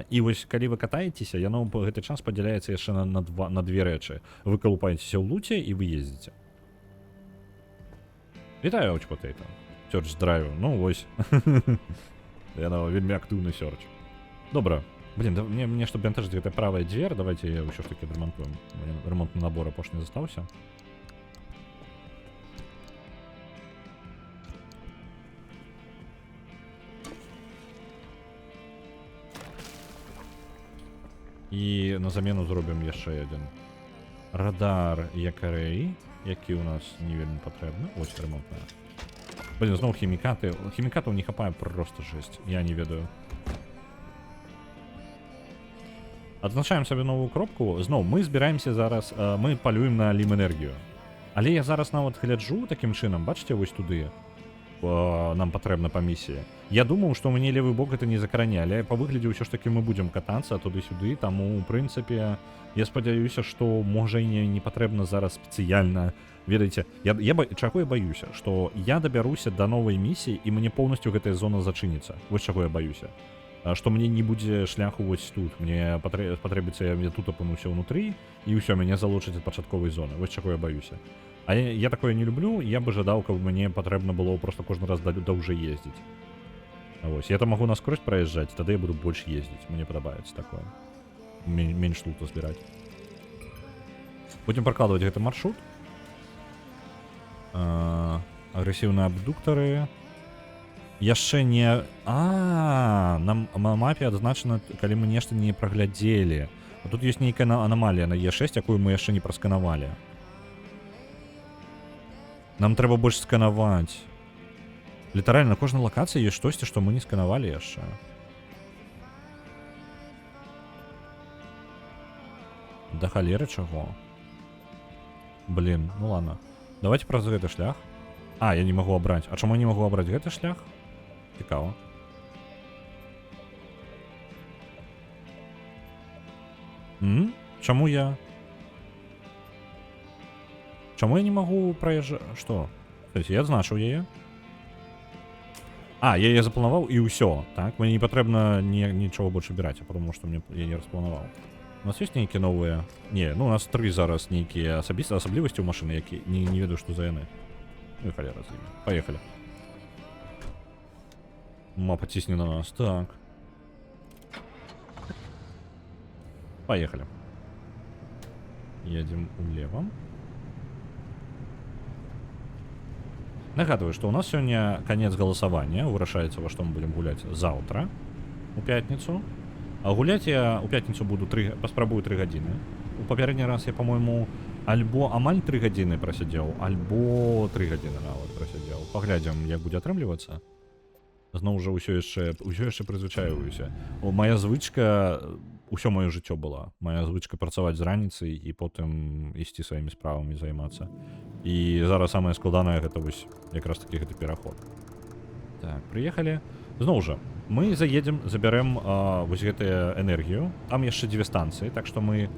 І вось калі вы катаецеся, яно гэты час падзяляецца яшчэ на две рэчы. Вы калупаецеся ў луце і вы ездзіце. Вітаю, Ouch Potato. Search Drive, ну вось. Яна вельмі актыўны search. Добра. Мне чтобы бянтэжыць гэта правая дзвер, давайте я ўсё ж таки адрамантуем. Ремонтны набор апошні застаўся. І на замену зробім яшчэ адзін радар якарэй, які ў нас не вельмі патрэбны. Ось ремонтная. Зноў хімікаты. Хімікатаў не хапае просто жесть. Я не ведаю. Адзначаем сабе новую кропку. Зноў, мы збіраемся зараз, мы палюем на лім-энергію. Але я зараз нават гляджу такім чынам, бачыце, вось туды нам патрэбна па місіі. Я думаў, што мне левы бок гэта не закране, але па выглядзе ўсё ж такі мы будзем катацца туды-сюды, таму, у прынцыпе, я спадзяюся, што можа і не патрэбна зараз спецыяльна. Ведаеце, чаго я баюся? Што я дабяруся да новай місіі, і мне поўнасцю гэтая зона зачыніцца. Вось чаго я баюся. Што мне не будзе шляху вось тут. Мне патрэбіцца, я тут апынуся ўнутры, і ўсё, мяне залучаць ад пачатковай зоны. Вось чаго я баюся. А я такое не люблю, я бы жадаў, каб мне патрэбна было просто кожны раз даўжэй ездзіць. Вось, я там магу наскрозь праязджаць, тады я буду больш ездзіць. Мне падабаецца такое. Менш лута збіраць. Будзем пракладваць гэты маршрут. Агрэсіўныя абдуктары. Яшчэ не... на мапе адзначана, калі мы нешта не праглядзелі. А тут ёсць нейкая анамалія на Е6, якую мы яшчэ не прасканавалі. Нам трэба больш сканаваць. Літаральна, на кожнай лакацыі ёсць штосьці, што мы не сканавалі яшчэ. Да халеры чаго? Блин, ну ладно. Давайте праз гэты шлях. Я не магу абраць. А чаму я не магу абраць гэты шлях? Цікава. Чаму я не магу праязджаць? Што? Я адзначыў яе. Я яе запланаваў і ўсё, так? Мне не патрэбна нічого больш абіраць, потому што я не распланаваў. У нас ёсць нейкія новыя? Не, ну у нас 3 зараз нейкія асаблівасці ў машыны, які не ведаю, што за яны. Ну і халера з імі. Паехалі. Мапа цісне на нас. Так. Поехали. Едем улево. Нагадываю, что у нас сегодня конец голосования. Вырашается, во что мы будем гулять завтра, у пятницу. А гулять я у пятницу буду паспрабую 3 гадзіны. У папярэдні раз я, по-моему, альбо амаль 3 гадзіны прасядзеў, альбо 3 гадзіны нават прасядзеў. Паглядзім, як будзе атрымлівацца. Зноў жа ўсё яшчэ прызвычаіваюся. Моя звычка усё маё жыццё была. Мая звычка працаваць з раніцы і потым ісці сваімі справамі займацца. І зараз самае складанае гэта вось якраз такі гэты пераход. Так, прыехалі. Зноў жа, мы заедзем, забярэм вось гэтыя энергію. Там яшчэ 2 станцыі, так што мы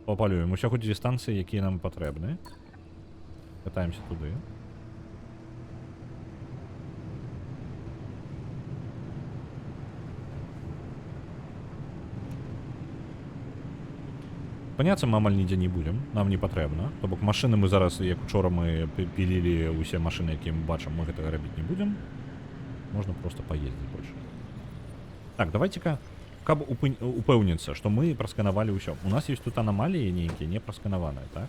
папалюем усяго 2 станцыі, якія нам патрэбны. Катаемся туды. Спыняцца мы амаль нідзе не будзем, нам не патрэбна. То бок машыны мы зараз, як учора мы пілілі ўсе машыны, якія мы бачым, мы гэтага рабіць не будзем. Можна проста паездзіць больш. Так, давайте-ка, каб упэўніцца, што мы прасканавалі ўсё. У нас ёсць тут анамаліі нейкія не прасканаваныя, так?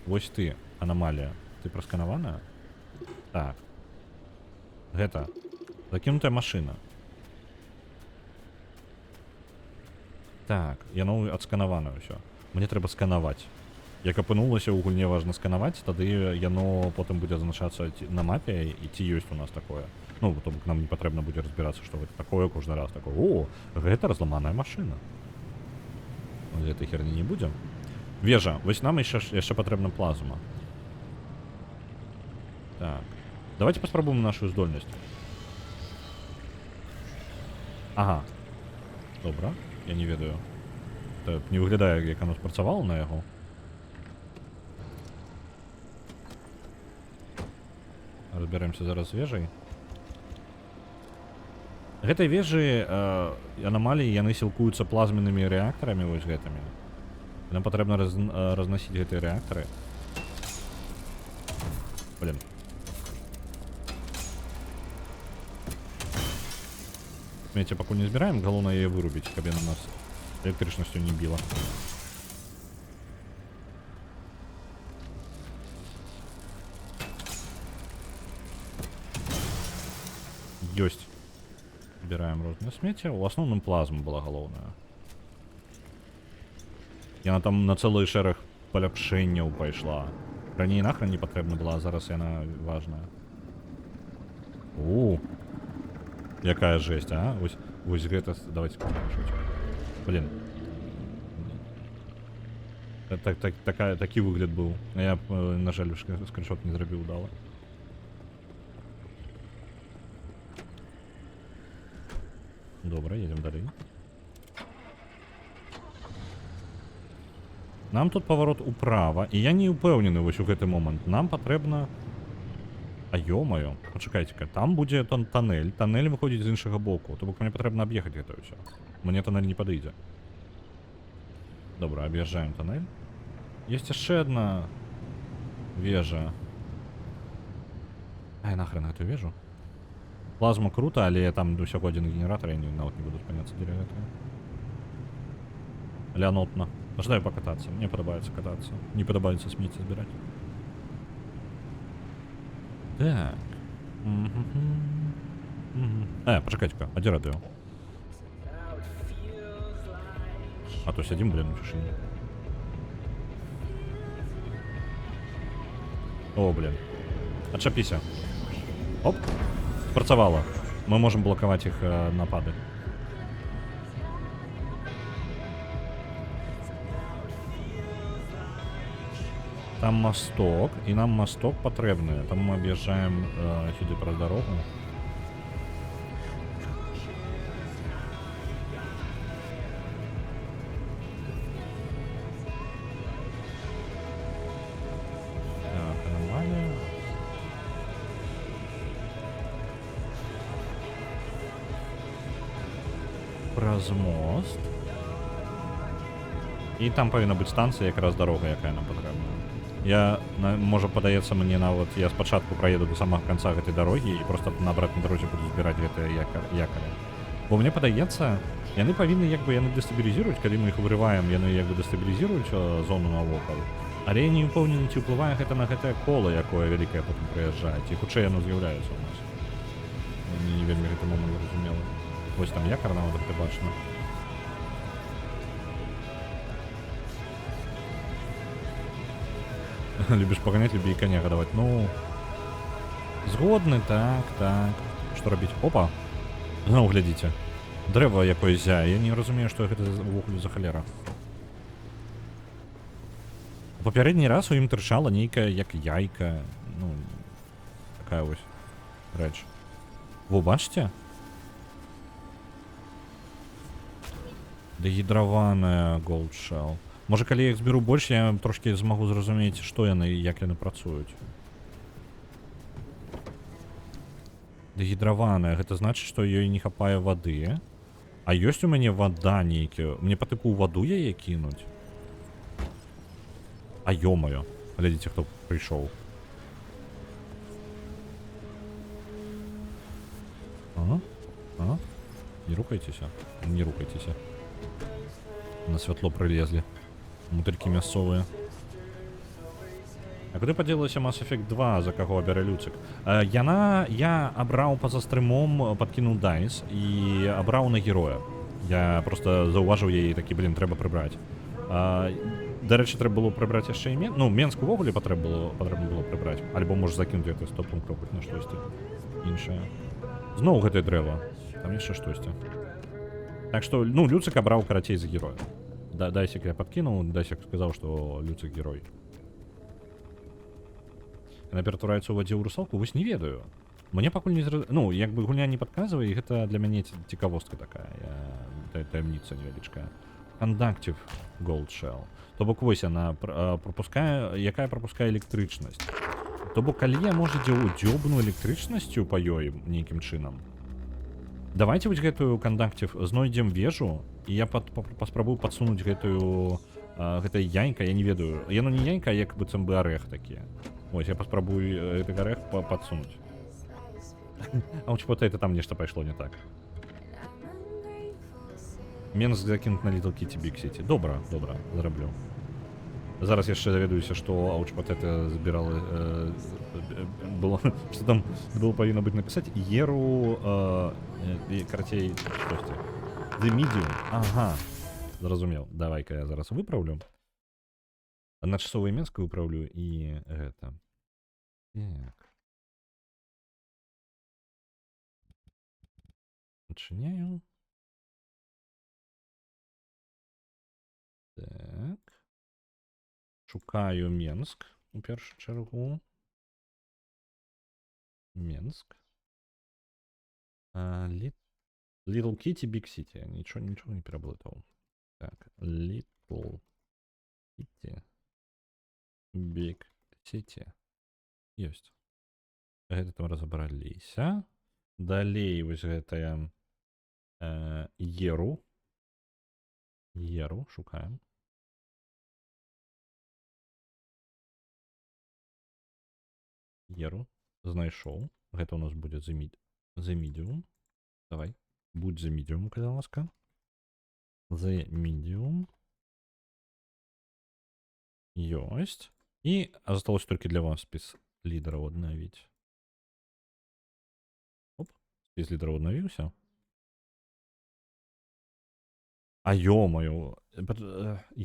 Вось ты, анамалія. Ты прасканаваная? Так. Гэта закінутая машына. Так, яно адсканавана ўсё. Мне трэба сканаваць. Як апынулася ў гульне важна сканаваць, тады яно потым будзе азначацца на мапе і ці ёсць у нас такое. Ну, то бок нам не патрэбна будзе разбірацца, што гэта такое кожны раз. Такое, о, гэта разламаная машына. Гэтай херні не будзем. Вежа, вось нам яшчэ патрэбна плазма. Так. Давайте паспрабуем нашу здольнасць. Ага. Добра. Я не ведаю. Так, не выглядае, як оно спрацавала на яго. Разбярэмся зараз з вежай. Гэтай вежы анамаліі, яны сілкуюцца плазменнымі рэактарамі вось гэтымі. Нам патрэбна разносіць гэтыя рэактары. Блин. Смецце пакуль не збіраем, галоўнае яе вырубіць, каб яна нас электрычнасцю не біла. Ёсць. Збіраем рознае смецце. У асноўным плазма была галоўная. Яна там на цэлы шэраг паляпшэнняў пайшла. Раней нахрен не патрэбна была, а зараз яна важная. Якая жесть, а? Вось гэта... Давайте покажу. Блин. Такі выгляд быў. Я, на жаль, скриншот не зрабіў удала. Добра, едем далей. Нам тут поворот управа, і я не упэўнены вось у гэты момант. Нам патрэбна... А ё-маё, пачакайце-ка, там будзе тоннель. Тоннель выходзіць з іншага боку. То бок мне патрэбна аб'ехаць гэта ўсё. Мне тоннель не падыдзе. Добра, аб'язджаем тоннель. Ёсць яшчэ адна вежа. Ай, нахрен гэтую вежу. Плазма круто, але там усяго один генератор, я нават не буду спыняцца дзеля гэтага. Лянотна. Жадаю покататься. Мне падабаецца кататься. Не падабаецца смецце збіраць. Так. Пачакайце-ка, а дзе радыё? А то сядзім, блин, у цішыні. О, блин. Адчапіся. Оп. Спрацавала. Мы можем блокаваць іх напады. Там мосток, і нам мосток патрэбны. Там мы аб'язджаем сюды праз дарогу. Так, аномалія. Праз мост. І там павінна быць станцыя, якраз дарога, якая нам патрэбна. Я, можа, падаецца мне нават, я спачатку праеду до самага канца гэтай дарогі і просто на абратнай дарозе буду збіраць гэтыя якары. Бо мне падаецца, яны павінны, як бы, яны дэстабілізіруюць, калі мы іх вырываем, яны, як бы, дэстабілізіруюць зону навокал. Але я не ўпэўнены, ці ўплывае гэта на гэтае кола, якое вялікае потым прыязджае, ці хутчэй яно з'яўляецца ў нас. Не вельмі гэты момант зразумела. Вось там якар нават гэта бачна. Любишь погонять, люби и коня гадаваць. Ну, згодны, так. Што рабіць? Опа! Зноў глядзіце. Дрэва якое зяе, я не разумею, што гэта ўвогуле за халера. Папярэдні раз у ім тырчала нейкая як яйка, ну, такая вось рэч. Во, бачыце? Дэгідраваная Gold Shell. Можа, калі я іх зберу больш, я трошкі змагу зразумець, што яны і як яны працуюць. Дэгідраваная, гэта значыць, што ёй не хапае вады. А ёсць у мяне вада нейкая. Мне па тыпу ў ваду яе кінуць? А ё-маё, глядзіце, хто прыйшоў. Не рухайцеся. Не рухайцеся. На святло прылезлі. Мутыркі мясцовыя. А куды падзелася Mass Effect 2, за каго абярэ Люцик? Я абраў па-за стрымом, падкінуў дайс і абраў на героя. Я просто заўважыў яе такі, блин, трэба прыбраць. Дарэчы, трэба было прыбраць яшчэ і Ну, Менск увогуле патрэбна было прыбраць. Альбо можа закінуць гэта 100 пунктаў хоць на штосьці іншае. Зноў гэтае дрэва. Там яшчэ штосьці. Так што, ну, Люцик абраў карацей за героя. Дайсик я падкінуў, Дайсик сказаў, што Люцик герой. Яна ператвараецца ў вадзе ў русалку, вось не ведаю. Мне пакуль не зразумела. Ну, як бы гульня не падказвае, і гэта для мяне цікавостка такая, таямніца невялічкая. Conductive Gold Shell. То бок вось яна пропускае, якая пропускае электрычнасць. То бок калі я, можа, дзёбну электрычнасцю па ёй нейкім чынам. Давайте вось гэтую Conductive знойдзем вежу, і я паспрабую падсунуць гэтай яйка, я не ведаю. Яно не яйка, а як быццам бы арэх такі. Ось, я паспрабую гэты арэх падсунуць. А у чпота там нешта пайшло не так. Менск закінут на Little Kitty Big City. Добра, зраблю. Зараз яшчэ даведаюся, што Аучпатэта збірала... было... Што там было павінна быць напісаць? Еру... карацей... штосьці. The Medium. Ага. Зразумеў. Давай-ка я зараз выпраўлю. Адначасовы Менск выпраўлю і гэта. Так. Начиняю. Так. Шукаю Менск у першую чаргу. Менск. Little Kitty, Big City. Ничего не переблытал. Так, Little Kitty, Big City. Есть. Гэта там разобраліся. Далей вось гэтая Еру. Еру шукаем. Еру знайшоў. Гэта у нас будзе The Medium. Давай. Будь The Medium, калі ласка. The Medium. Ёсць. І осталось толькі для вас спіс лідараў аднавіць. Оп. Спіс лідараў аднавіўся. А ё-маё.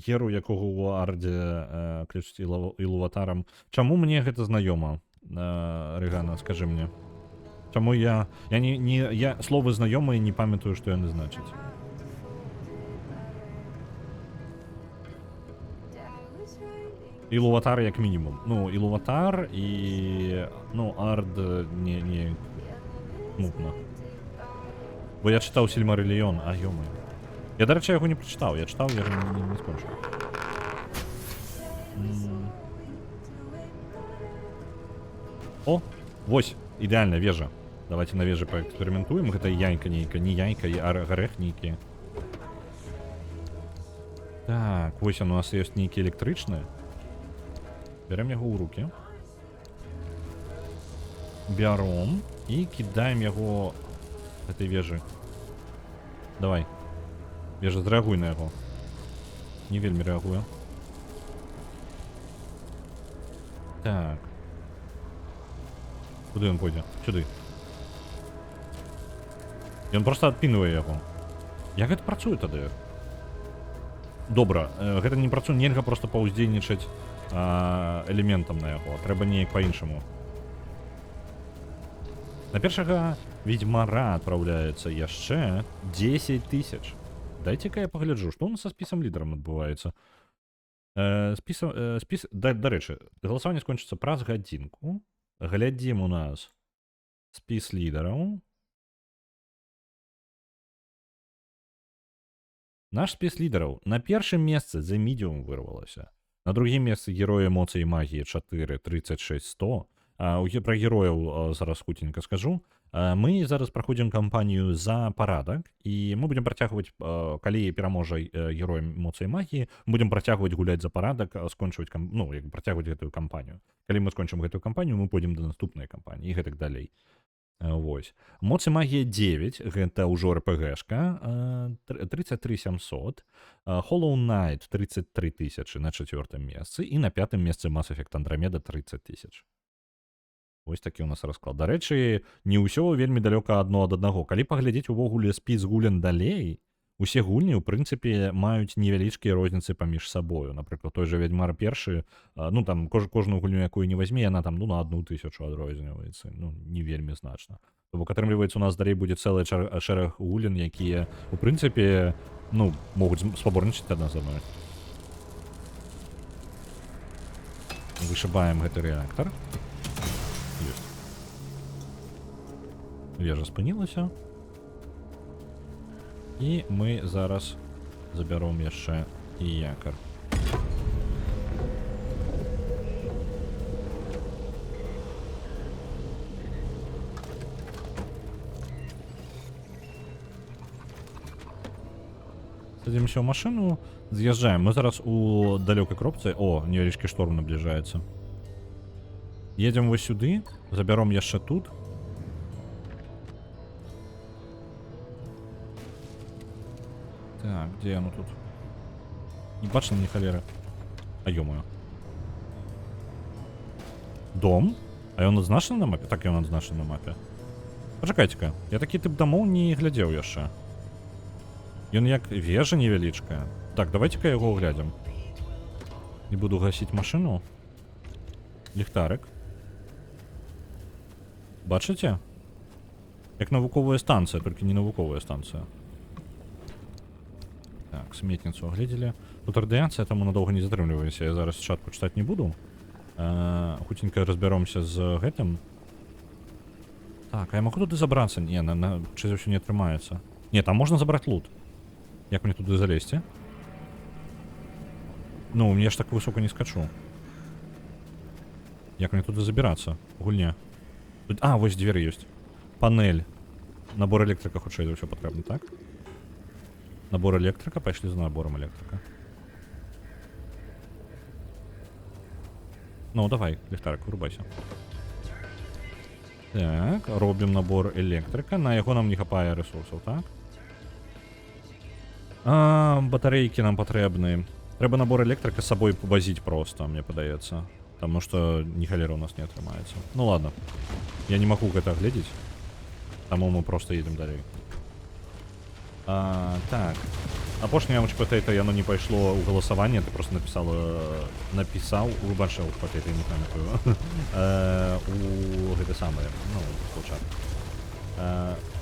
Еру, якога ў Ардзе клічуць Ілуватарам. Чаму мне гэта знаёма? Рэгана, скажы мне. Чаму я словы знаёмыя не памятаю, што яны значаць. Ілуватар як мінімум. Ну, Ілуватар і... Ну, Ард не смутна. Бо я чытаў Сільмарилліон, а ё-моё. Я, дарэчы, яго не прачытаў. Я чытаў, я не скончыў. О, вось, ідэальная вежа. Давайте на вежы паэксперыментуем. Гэта яйка нейка, не яйка, а гарэх нейкі. Так, вось у нас ёсць нейкі электрычныя. Бярем яго ў рукі. Бяром і кідаем яго гэтай вежы. Давай. Вежа, зрэагуй на яго. Не вельмі рэагуе. Так. Куды ён пойдзе? Сюды. Ён проста адпінвае яго. Як гэта працуе тады? Добра, гэта не працуе, нельга проста паўздзейнічаць элементам на яго. Трэба неяк па-іншаму. На першага Ведьмара отправляецца яшчэ 10 тысяч. Дайце-ка я пагляджу, што у нас са спісам лідарам адбываецца. Дарэчы, галасаванне скончыцца праз гадзінку. Глядзім у нас спіс лідараў. Наш спіс лідараў на першым месцы The Medium вырвалася. На другім месцы героі эмоцыі і магіі 4, 36, 100. Пра герояў зараз хутенька скажу. Мы зараз праходзім кампанію за парадак, і мы будзем працягваць, калі пераможа герой эмоцыі і магіі, будзем працягваць гуляць за парадак, скончваць, працягваць гэтую кампанію. Калі мы скончым гэтую кампанію, мы пойдзем да наступнай кампаніі, і гэтак далей. Вось. Эмоцыі магія 9, гэта ўжо РПГшка, 33 700. Hollow Knight 33 тысячы на 4-м месцы, і на 5-м месцы Mass Effect Andromeda 30 тысяч. Вось такі ў нас расклад. Дарэчы, не ўсё вельмі далёка адно ад аднаго. Калі паглядзець увогуле спіс гульнян далей, усе гульні, у прынцыпе, маюць невялічкія розніцы паміж сабою. Напрыклад, той жа Ведьмар першы, ну, там, кожную гульню, якую не вазьме, яна там, ну, на 1000 адрозніваецца. Ну, не вельмі значна. То бок, атрымліваецца, у нас далей будзе цэлы шэраг гульнян, якія, у прынцыпе, ну, могуць спаборнічаць адна з адной. Вышыбаем гэты рэактар. Ёсць. Вежа спынілася. І мы зараз забяром яшчэ і якар. Садимся ў машину, з'язджаем. Мы зараз у далёкай кропцы. О, невялічкі шторм набліжаецца. Едем вось сюды, забяром яшчэ тут. Так, где оно тут? Не бачно ни холеры. А ё-моё. Дом? А ён адзначаны на мапе? Так, ён адзначаны на мапе. Пачакайце-ка, я такі тып дамоў не глядзеў яшчэ. Ён як вежа невялічкая. Так, давайте-ка яго глядзім. Не буду гасіць машину. Ліхтарык. Бачыце? Як навуковая станцыя, толькі не навуковая станцыя. Так, сметніцу оглядзелі. Тут радыяцыя, таму надоўга не затрымліваюся. Я зараз чатку чытаць не буду. Хутенька разбяромся з гэтым. Так, а я магу туды забрацца? Не, чызе ўсё не атрымаецца. Не, там можна забраць лут. Як мне туды залезці? Ну, мне ж так высока не скачу. Як мне туды забірацца? Гульня. Тут... А, вось дзверы ёсць. Панель. Набор электрыка хутчэй за ўсё патрэбны, так? Набор электрика, пошли за набором электрика. Ну, давай, ліхтарик, вырубайся. Так, робім набор электрика. На яго нам не хапае ресурсаў, так? Батарейкі нам патрэбны. Трэба набор электрика з сабой павазіць просто, мне падаецца. Таму што ні халера у нас не атрымаецца. Ну ладно. Я не магу гэта глядзець. Таму мы просто едем далей. Так. Апошняе Мучпатэйта, яно не пайшло ў галасаванне, ты просто напісаў, выбачыў Патэйта, не памятаю, у гэта самае, ну, спачатку.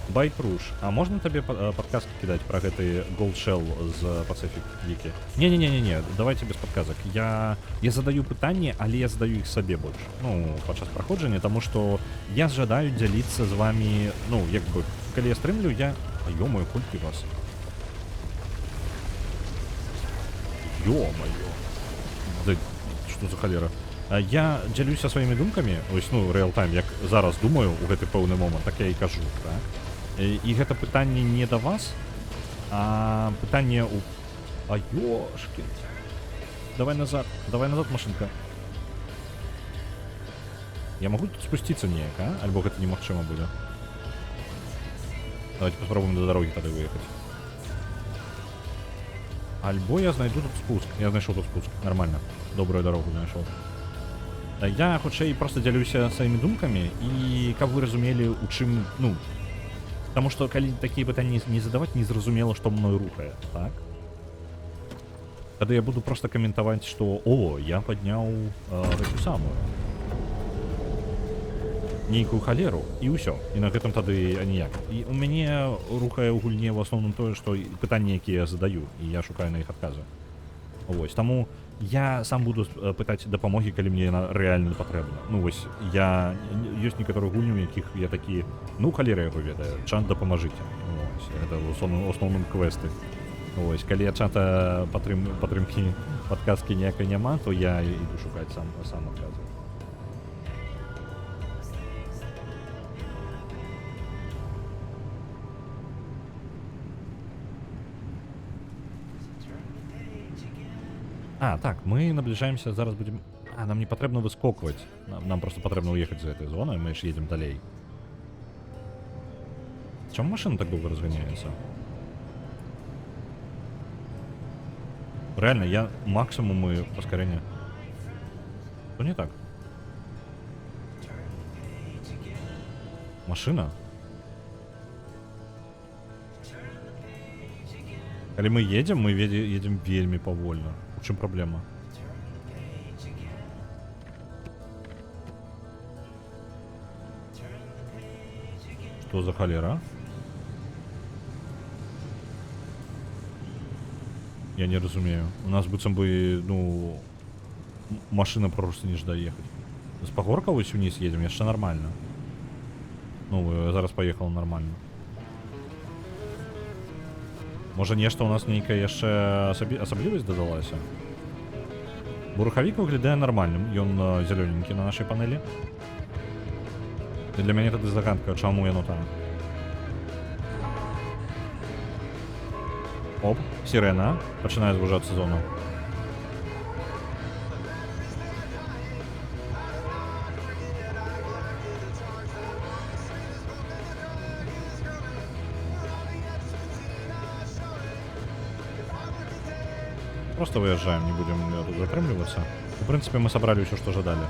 Байтруш, а можна табе падказкі кідаць пра гэты Gold Shell з Pacific Wiki? Не, давайте без падказак. Я задаю пытанні, але я задаю іх сабе больш. Ну, падчас праходжання, таму што я жадаю дзяліцца з вами, ну, як бы, калі я стрымлю, я... Ё-моё, колькі вас? Ё-моё. Да, што за халера? Я дзялюся сваімі думкамі, ось, ну, реал-тайм, як зараз думаю у гэты пэўны момант, так я і кажу, так? І гэта пытанне не да вас, а пытанне у... А ёшкі. Давай назад, машинка. Я магу тут спусціцца неяк, а? Альбо гэта немагчыма будзе? Давайте попробуем до дороги тогда выехать. Альбо я знайду тут спуск. Я знайшоў тут спуск. Нормально. Добрую дорогу знайшоў. Я хутчэй просто дзялюся сваімі думкамі і каб вы разумелі, у чым, ну, таму што калі такія пытанні не задаваць, не зразумела, што мною рухае, так? Тады я буду просто каментаваць, што о, я падняў гэту самую. нейкую халеру і ўсё, і на гэтым тады аніяк. І у мяне рухае ў гульне ў асноўным тое, што пытанні, якія я задаю, і я шукаю на іх адказы. Вось, таму я сам буду пытаць дапамогі, калі мне яна рэальна патрэбна. Ну вось, ёсць некаторыя гульні, у якіх я такі, ну халера яго ведае, чат дапамажыце. Вось, гэта ў асноўным квесты. Вось, калі я чата падтрымкі падказкі ніякай няма, то я іду шукаць сам адказы. А, так, мы наближаемся, зараз будем... А, нам не патрэбна выскокваць. Нам просто патрэбна уехаць за этой зоной, мы ж едем далей. Чаму машина так долго разгоняется? Реально, я максимум и ускорение. Что не так? Машина? Калі мы едем вельмі павольна. У чым праблема? Что за холера? Я не разумею. У нас быццам бы, ну, машина просто не жда ехать. С пагорка вось вниз едем, яшчэ нормально. Ну, зараз поехал нормально. Можа нешта у нас нейкая яшчэ асаблівасць дадалася? Бурахавік выглядае нармальным, ён зялёненькі на нашай панелі. І для мяне тады загадка, чаму яно там. Оп, сирена, пачынае звужацца зона. Просто выезжаем, не будем тут затрымливаться. В принципе, мы собрали все, что ожидали.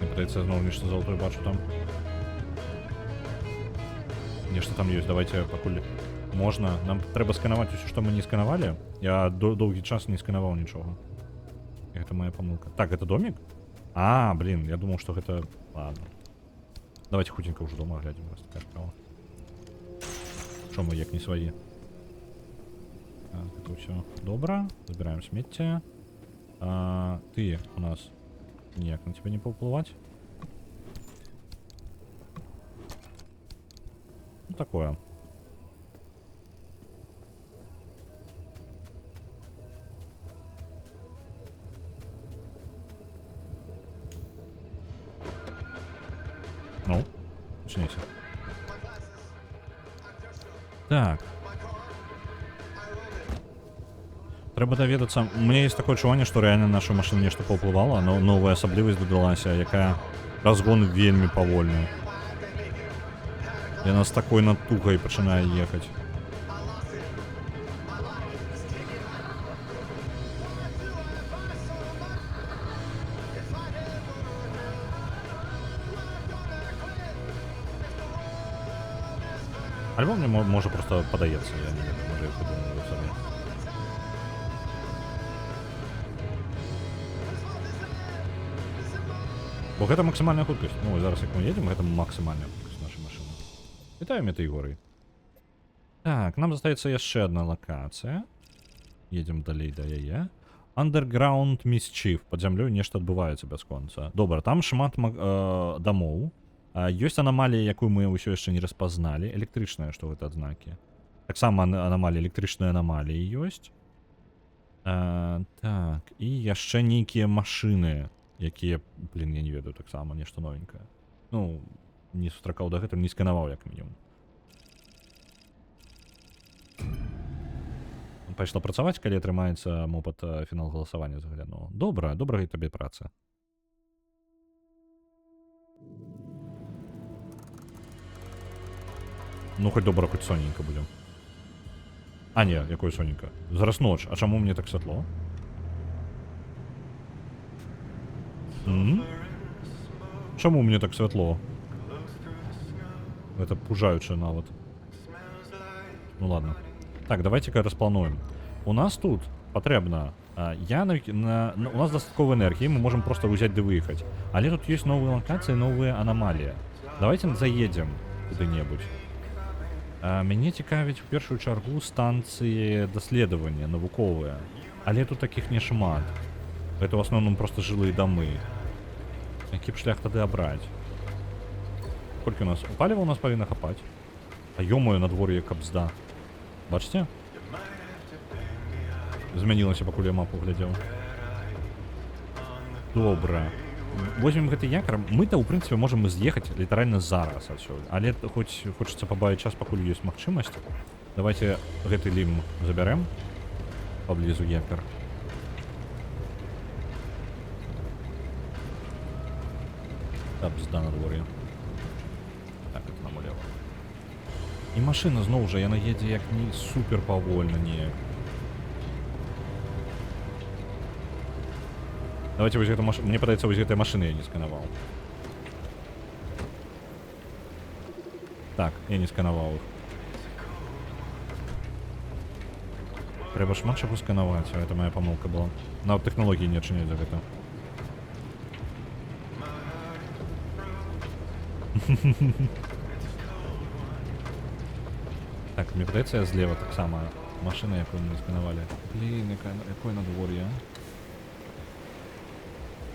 Мне придется снова нечто золотое бачу там. Нечто там есть, давайте покуль. Можно. Нам трэба сканаваць усё, што мы не сканавалі. Я доўгі час не сканаваў нічога. Это моя помылка. Так, это домик? А, блин, я думал, что это... Ладно. Давайте худенько уже дома глядим. Что мы, як не свои? Так, это все добро. Забираем смецце. Ты у нас... Ніяк на тебя не поуплывать. Ну, такое. Ну, начинайся. Так. Трэба даведацца. У меня есть такое адчуванне, што рэальна наша машына нешта паўплывала, но новая асаблівасць дадалася, якая разгон вельмі павольны. Яна з такой натугай пачынае ехаць. Альбо мне може просто подається, я не знаю, може я придумаю собі. Бо гэта максимальная хуткасць. Ну, зараз як мы едем, гэта максимальная хуткасць нашай машыны. Вітаю, Метэйгоры. Так, нам застаецца яшчэ одна лакацыя. Едем далей да яе. Underground Mischief. Пад зямлёй нешта адбываецца бясконца. Добра, там шмат дамоў. Ёсць анамалія, якую мы ўсё яшчэ не распазналі. Электрычная, што гэта адзнакі. Таксама анамалія, электрычныя анамаліі ёсць. Так, і яшчэ нейкія машыны, якія, блин, я не ведаю, таксама нешта новенькае. Ну, не сустракаў дагэтуль, не сканаваў як мінімум. Пайшла працаваць, калі атрымаецца мопат фінал галасавання загляну. Добра, добрага і табе праца. Ну, хоть добра, хоть соненька будем. А, не, якое соненька? Зараз ноч, а чаму мне так святло? Чому мені так світло? Это пужаюче навод. Ну ладно. Так, давайте-ка розплануємо. У нас тут потрібно... у нас достатково енергії, ми можемо просто взяти де виїхати. Але тут є нові локації, нові аномалії. Давайте заїдемо куди-небудь. Мене цікавить в першу чергу станції дослідження, наукові. Але тут таких не шмат. Это в основному просто жилі доми. Який б шлях тоді обрати? Скільки у нас? Палива у нас повинно хапати. А йомою на дворі є кабзда. Бачите? Змінилося, поки я мапу глядів. Добре. Возьмем гэты якор. Мы-то, в принципе, можем з'їхати літерально зараз отсюда. Але хоч хочеться побавити час, поки є можливість. Давайте гэты лім заберем. Поблизу якор. Кабзда на дворі. Так, это нам улево. І машина знову ж, яна їде як не супер повольно, ніяк. Давайте возьмем эту машину. Мне подается, возле этой машины я не скановал. Так, я не скановал их. Треба шмат, щоб скановать, а это моя помилка была. На технологии не отчиняют за это. Так, мне подается, я слева так само. Машина, яку не скановали. Блин, якое надворье, а?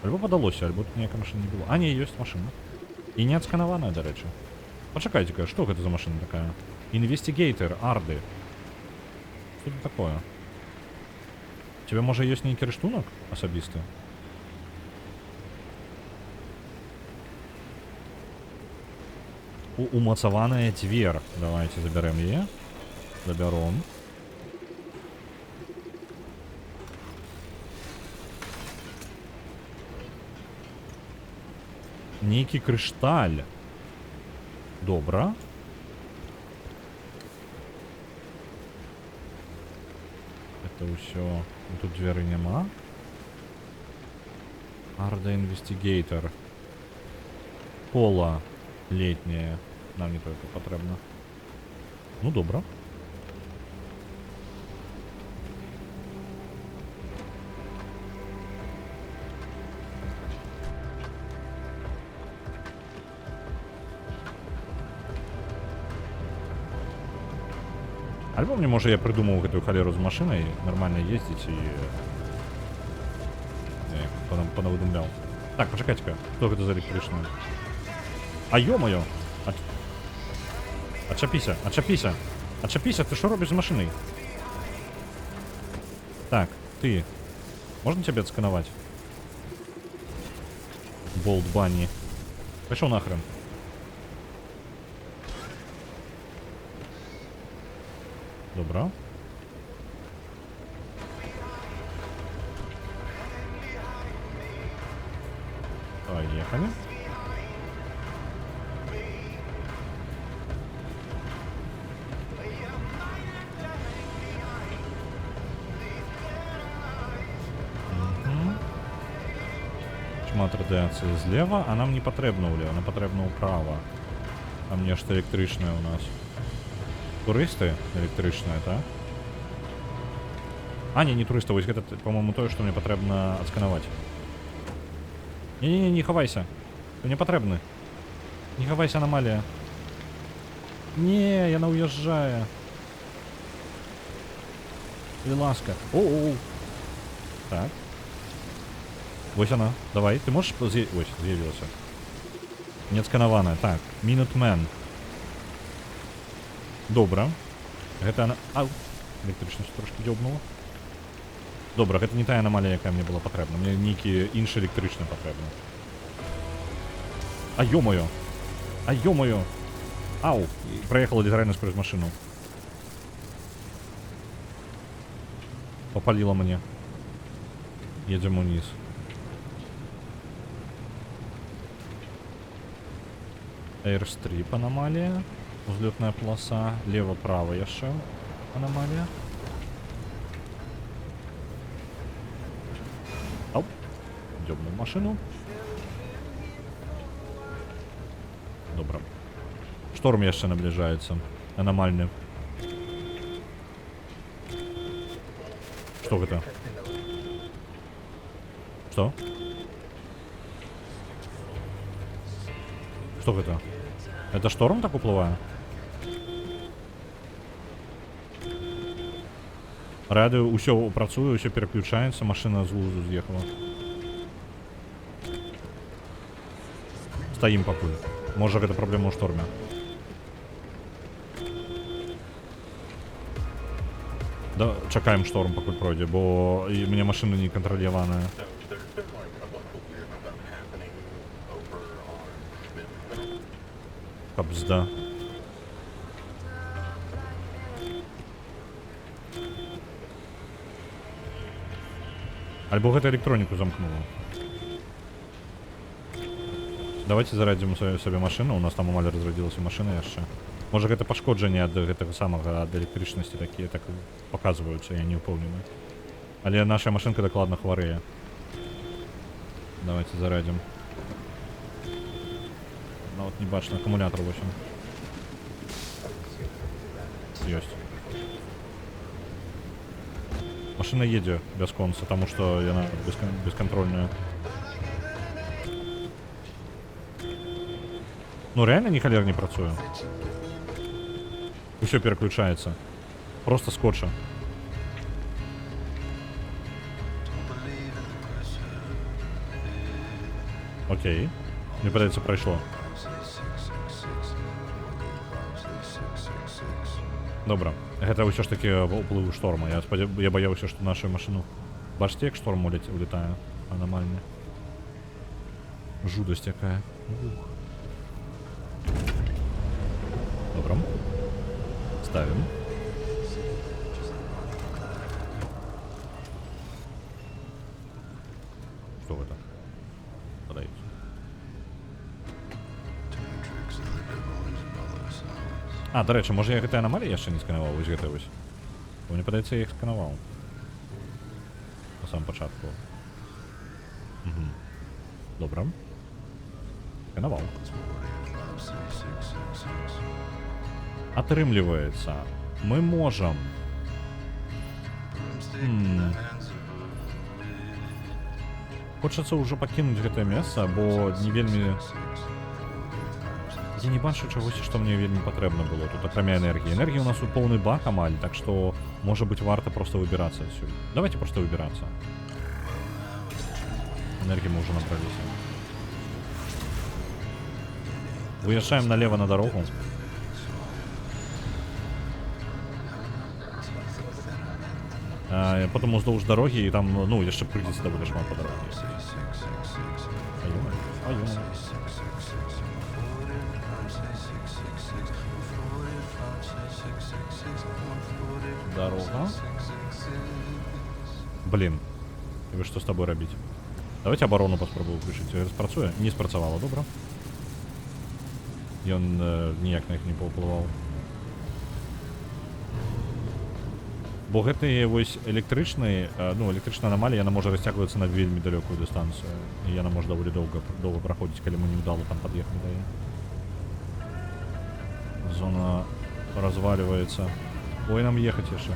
Альбо подалося, альбо тут ніяка машина не було. А, ні, є машина. І не отсканована, до речі. Почекайте-ка, що це за машина така? Інвестигейтор, Арди. Що це таке? У тебе, може, є некий рештунок особистий? Умацованная дверь. Давайте заберем ее. Заберем. Некий кришталь. Добре. Это все. Тут двери нема. Арда Инвестигейтор. Кола летняя. Нам не только потрібно. Ну, добре. Альбо мне, може, я придумал эту холеру с машиной, нормально ездить и... понавыдумлял. Так, почекайте-ка, что это за электричная? А ё-моё! Отчепися, отчепися! Отчепися, ты что робишь с машиной? Так, ты. Можно тебя отскановать? Болт Банни. Пошел нахрен. Добро. Поехали. Шмат радиации злева, а нам не потрібно влево, нам потрібно вправо. Там не что электричное у нас. Туристы электричные, да? А, не туристы, вот это, по-моему, то, что мне потрібно отскановать. Не-не-не, не ховайся. Ты мне потрібны. Не ховайся, аномалия. Не, я уезжаю. Ласка. Оу. Так. Вот она. Давай, ты можешь... Ой, заявился. Нет сканованная. Так, Minuteman. Добре. Гэта она... Ау. Электричность трошки дёбнула. Добре, гэта не та аномалія, яка мне была патрэбна. Мне нейкі іншы электрычны патрэбны. А ё-моё. А ё-моё. Ау. Проехала літеральна сквозь машину. Попалила мне. Едем вниз. Airstrip аномалия. Взлетная полоса. Лево-право яшчэ аномалия. Ау. Дёбнул машину. Добра. Шторм яшчэ набліжаецца. Анамальны. Што гэта? Што? Што гэта? Это шторм так уплывае? Радыё ўсё працуе, ўсё пераключаецца, машына з глузду з'ехала. Стаім пакуль. Можа гэта праблема ў шторме. Да, чакаем шторм пакуль пройдзе, бо і мне машына не кантраляваная. Кабзда. Альбо гэта электроніку замкнула. Давайте зарадзім сабе машыну, у нас там амаль разрадзілася машына яшчэ. Можа гэта пашкоджанне ад гэтага самага, ад электрычнасці такія так паказваюцца, я не ўпэўнены. Але наша машынка дакладна хварэе. Давайте зарадзім. Нават не бачна, акумулятор 8. Ёсць. Машина едзе бясконца, таму што яна бескантрольная. Ну реально ні халер не працуе. Усё пераключаецца. Просто скотча. Окей. Мне падаецца, прайшло. Добра. Гэта ўсё ж такі ўплыву шторма. Я баяўся, што нашу машыну... Бачыце, як шторм улетае? Анамальна. Жудасць якая. Добра. Ставім. Што гэта? Падаюць. А, до речі, може я гэтай аномалії яшчэ не сканаваў, вось гэтай вось. Бо мне падаецца, я іх сканаваў. На самом пачатку. Угу. Добра. Сканаваў. Атрымліваецца, мы можам... Хочацца ўжо пакінуць гэтае месца, бо не вельмі... Я не бачу чагосьці, што мне вельмі патрэбна было тут, акрамя энергіі. Энергія у нас тут поўны бак амаль, так што, можа быць, варта проста выбірацца адсюль. Давайте проста выбірацца. Энергії мы ўжо набраліся. Выязджаем налево на дорогу. Потом уздоўж дорогі, і там, ну, яшчэ прыйдзецца даволі шмат па дарогі. Дорога. Блин. І вы што з табой рабіць? Давайте абарону паспрабую включыць. Спрацуе? Не спрацавала, добра. Ён ніяк на іх не паўплываў. Бо гэтыя вось электрычныя, ну, электрычная аномалія, яна можа расцягвацца на вельмі далёкую дыстанцыю. І яна можа даволі доўга праходзіць, калі мы не ўдала там пад'ехаць да яе. Зона разваливается. Ой, нам ехаць яшчэ.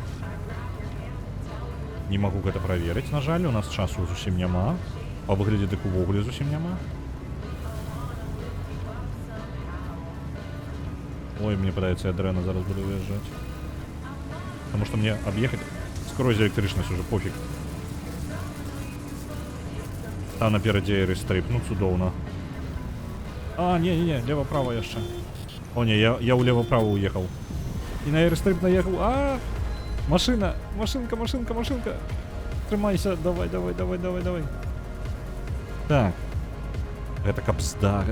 Не магу гэта праверыць, на жаль, у нас часу зусім няма. Па выглядзе дык увогуле зусім няма. Ой, мне падаецца, я дрэнна зараз буду выязджаць. Потому что мне объехать скорость электричность уже пофиг. Там напереди эйрстрип, ну цудоўна. А, не, лево-право яшчэ. О, не, я улево-право уехал. И на эйрстрип наехал. А, машина, машинка. Трымайся, давай. Так. Гэта кабзда.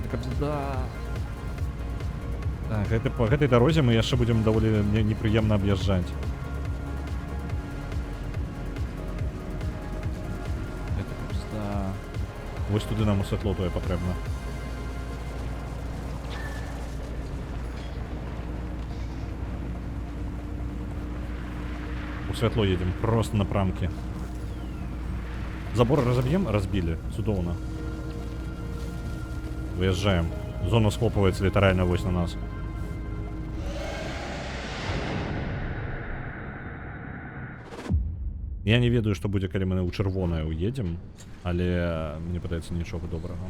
Так, по гэтай дарозе мы яшчэ будем даволі непрыемна аб'язджаць. Вось туды нам у святло тое патрэбна. У святло едем, просто на прамкі. Забор разобьем? Разбили. Цудоўна. Выязджаем. Зона схлопывается літаральна вось на нас. Я не ведаю, што будзе, калі мы ў чырвонае ўедзем, але мне падаецца нічога добрага.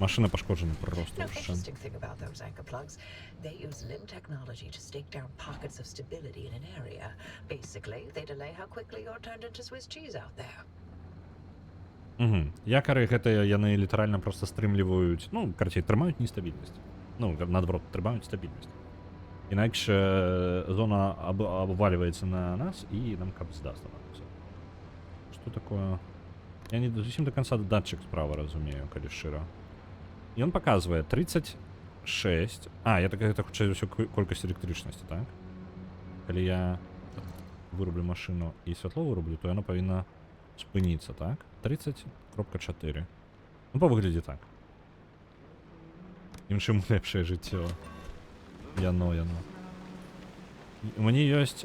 Машина пошкоджена просто No, ўшчэнт. interesting thing about those anchor plugs, they use limb technology to stake down pockets of stability in an area. Basically, they delay how quickly you're turned into Swiss cheese out there. Якары гэтыя яны літаральна просто стрымліваюць, ну, карацей, трымаюць нестабільнасць. Ну, наадварот, трымаюць стабільнасць. Інакш зона абваливаецца на нас і нам капзда становіцца. Што такое? Я не зусім до конца датчик справа разумею, калі шчыра. І ён паказвае 36. А, я так гэта хутчэй ўсё колькасць электрычнасці, так? Калі я вырублю машыну і святло вырублю, то яно павінна спыніцца, так? 30.4. Ну, па выглядзе так. Іншым лепшае жыццё. Яно. Мне ёсць...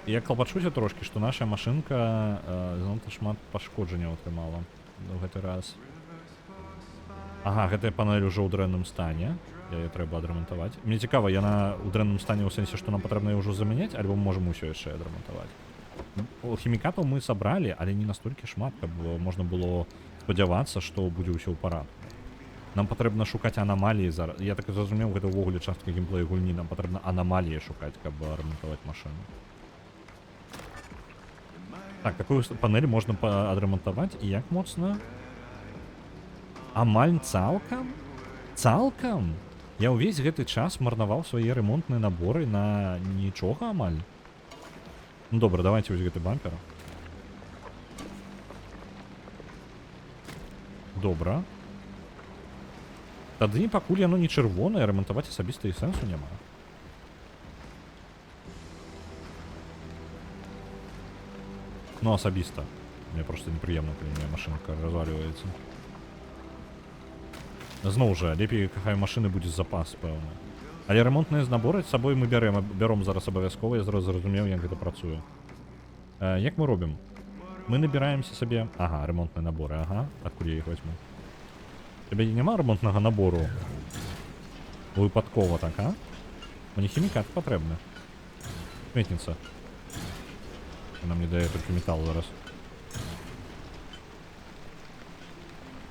Я клапачуся трошкі, што наша машынка занадта шмат пашкоджанняў атрымала ў гэты раз. Ага, гэтая панель ужо ў дрэнным стане. Яе трэба адрамантаваць. Мне цікава, яна ў дрэнным стане ў сэнсе, што нам патрэбна яе ўжо замяняць, альбо мы можам усё яшчэ адрамантаваць. Хімікатаў мы сабралі, але не настолькі шмат, каб можна было спадзявацца, што будзе ўсё ў парадку. Нам патрэбна шукаць анамаліі зараз. Я так і зразумеў, гэта ўвогуле частка геймплея гульні. Нам патрэбна анамаліі шукаць, каб рамантаваць машыну. Так, такую панель можна адрамантаваць. І як моцна? Амаль цалкам? Цалкам? Я ўвесь гэты час марнаваў свае ремонтныя наборы на нічога амаль. Ну добра, давайте вось гэты бампер. Добра. Тады пакуль яно не чырвонае, ремонтаваць асабіста і сэнсу няма. Ну, асабіста. Мне просто непрыемна, калі моя машынка разваливаецца. Зноў жа, лепей хай машыны будзе запас, пэўна. Але ремонтныя наборы з сабой мы бяром зараз абавязкова, я зараз зразумеў, як гэта працуе. Як мы робім? Мы набіраемся сабе... Ага, ремонтныя наборы, ага. Адкуль я іх возьму? Тебе няма ремонтнага набору? Выпадкова так, а? Мне хімікат патрэбны. Сметніца. Она мне дае толькі метал зараз.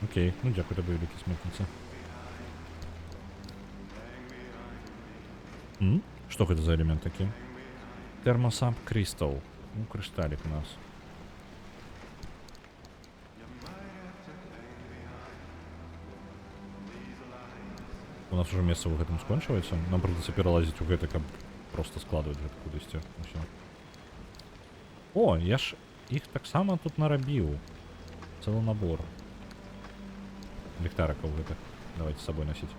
Окей, ну дзякуй табе вялікі сметніца. Што гэта за элемент такі? Thermosap Crystal. Ну, крышталік у нас. У нас уже месца ў гэтым скончваецца. Нам прыйдзецца пералазіць у гэта, каб просто складваць гэта кудысьці. О, я ж іх таксама тут нарабіў. Цэлы набор. Ліхтарыкаў гэтых. Давайте з сабой насіць.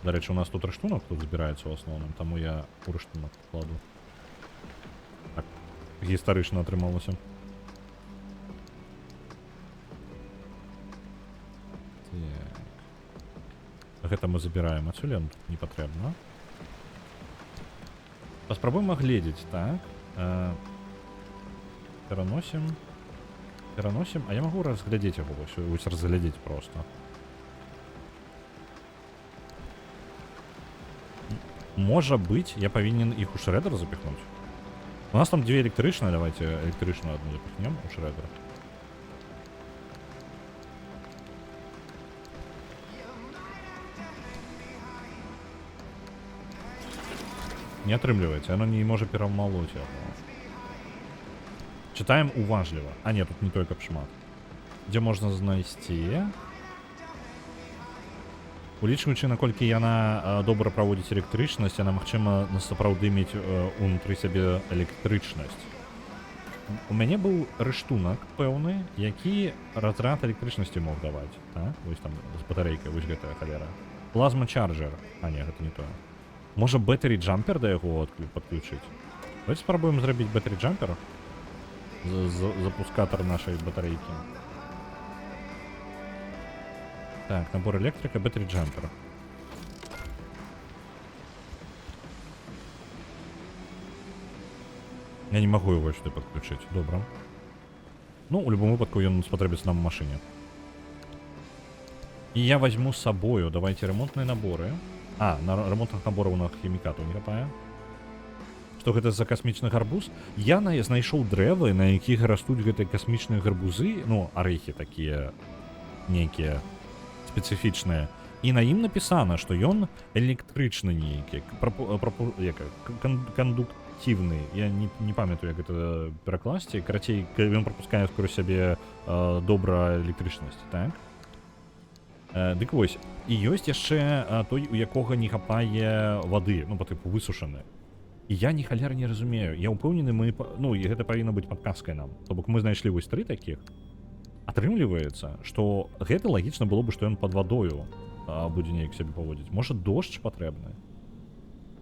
Дарэчы, у нас тут рыштунак тут збіраецца ў асноўным, таму я у рыштунак кладу. Так, гістарычна атрымалася. Гэта мы забіраем адсюль, тут не патрэбна. Паспрабуем агледзець, так. Пераносім. А я магу разглядзець яго, вось разглядзець проста. Можа быць, я павінен іх у шрэдер запіхнуць. У нас там дзве электрычныя, давайте электрычную одну запіхнем у шрэдер. Не атрымліваецца, яно не можа перамалоць яго. Чытаем уважліва. А не, тут не той, каб шмат. Дзе можна знайсці? Улічваючы, наколькі яна добра праводзіць электрычнасць, яна, магчыма, сапраўды мець унутры сябе электрычнасць. У мяне быў рыштунак пэўны, які разрад электрычнасці мог даваць. Так? Вось там з батарэйкай, вось гэтая халера. Плазма чарджер. А не, гэта не тое. Можа бэтэрі джампер да яго падключыць? Давайте спрабуем зрабіць бэтэрі джампер. Запускатор нашай батарэйкі. Так, набор электрыка, бэтэрі джампер. Я не магу яго сюды падключыць. Добра. Ну, у любым выпадку ён спатрэбіцца нам у машыне. И я возьму с собою, давайте, ремонтные наборы. А, на ремонтных наборах у нас хімікату не хапае. Што гэта за касмічны гарбуз? Я знайшоў дрэвы, на якіх растуць гэтыя касмічныя гарбузы, ну, арэхі такія нейкія спецыфічныя. І на ім напісана, што ён электрычны нейкі, кандуктивны. Я не памятаю, як гэта перакласці. Карацей, ён прапускае скрозь сябе добра электрычнасць, так? Дык вось, і ёсць яшчэ той, у якога не хапае вады, ну, па тыпу высушаны. І я ні халера не разумею. Я ўпэўнены, ну, і гэта павінна быць падказкай нам. То бок мы знайшлі вось 3 такіх. Атрымліваецца, што гэта лагічна было бы, што ён пад вадою будзе неяк сябе паводзіць. Можа, дождж патрэбны?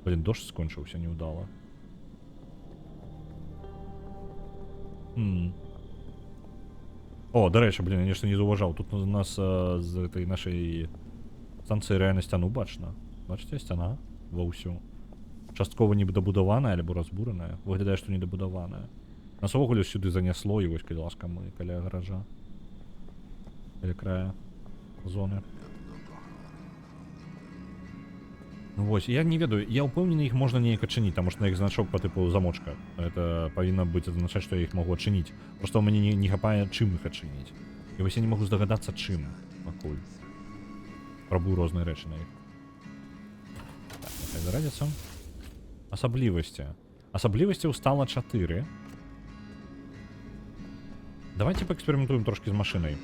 Блін, дождж скончыўся неўдала. О, дарэчы, блин, я нешта не заўважаў. Тут у нас з этой нашай станцыі рэальна сцяну бачна. Бачыце, сцяна ва ўсю. Часткова недабудаваная альбо разбураная. Выглядае, што недабудаваная. Нас увогуле сюды занясло, і вось, калі ласка, мы каля гаража. Каля края зоны. Ну вось, я не ведаю, я ўпэўнены, іх можна неяк адчыніць, таму што на іх значок па тыпу замочка. Это павінна быць азначаць, што я іх магу адчыніць. Проста ў мяне не хапае, чым іх адчыніць. І вось я не магу здагадацца, чым пакуль. Пробую розныя рэчы на іх. Так, няхай зарадзіцца. Асаблівасці. Асаблівасцяў стала 4. Давайте паэксперыментуем трошкі з машынай.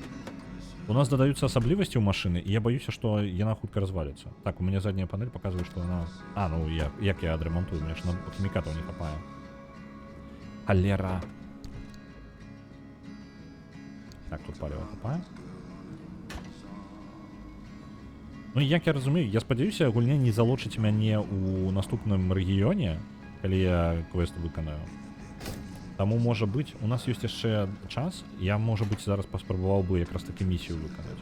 У нас дадаюцца асаблівасці ў машыны, і я баюся, што яна хутка разваліцца. Так, у мяне задняя панель паказвае, што яна... А, ну як я адрамантую, мне ж хімікатаў не хапае. Халера. Так, тут паліва хапае. Ну, як я разумею, я спадзяюся, гульня не залочыць мяне ў наступным рэгіёне, калі я квест выканаю. Таму, можа быць, у нас ёсць яшчэ час, я, можа быць, зараз паспрабаваў бы якраз такі місію выканаць.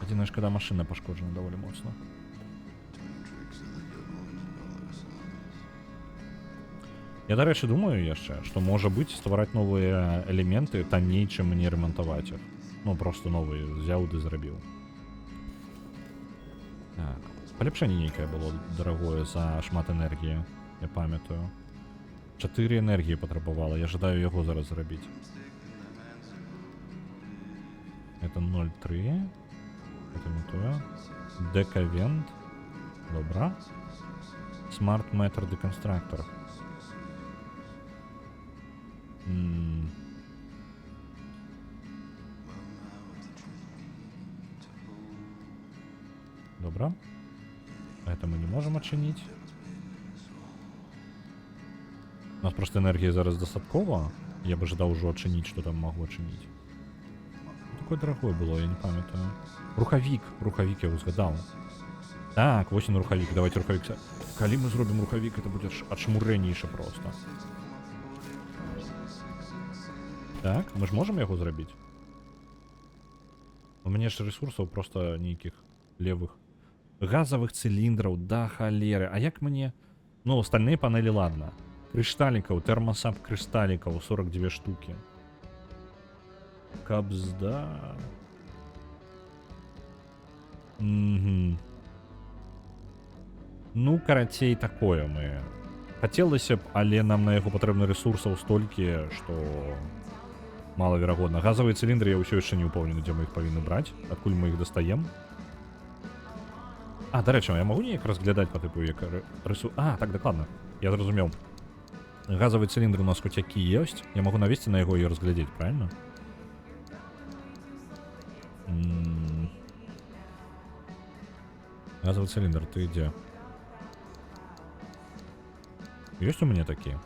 Адзіная шкада, машына пашкоджана даволі моцна. Я, дарэчы, думаю яшчэ, што, можа быць, ствараць новыя элементы танней, чым мне рамантаваць іх. Ну, проста новыя взяў ды зрабіў. Так, паляпшэнне нейкае было дарагое за шмат энергіі, я памятаю. 4 энергіі патрабавала, я жадаю яго зараз зрабіць. Это 0,3. Это не тое. Декавент. Добра. Smart Matter Deconstructor. Добра. Это мы не можем отчинить. У нас просто энергии зараз достаткова. Я бы ждал уже отчинить, что там могу отчинить. Такое дорогое было, я не памятаю. Рухавик. Рухавик я узгадал. Так, 8 рухавик. Давайте рухавик. Калі мы зробим рухавик, это будет отшмурэнейше просто. Так, мы ж можем яго зрабіць? У мяне ж ресурсаў просто нейкіх левых. Газовых цилиндров, да холеры. А як мне... Ну, остальные панели, ладно. Кришталиков, термосап кристалликов, 42 штуки. Кабзда. Угу. Ну, карацей, такое мы. Хацелася б, але нам на яго патрэбна ресурсаў столькі, што малаверагодна. Газовые цилиндры я ўсё яшчэ не ўпэўнены, дзе мы іх павінны браць, адкуль мы іх дастаем. А, дарэчы, я могу неяк разглядаць по тыпу як ресурс... А, так, дакладна. Я зразумеў. Газовый цилиндр у нас хоць які ёсць. Я могу навесці на яго і разглядзець, правильно? Газовый цилиндр, ты где? Ёсць у мяне такія?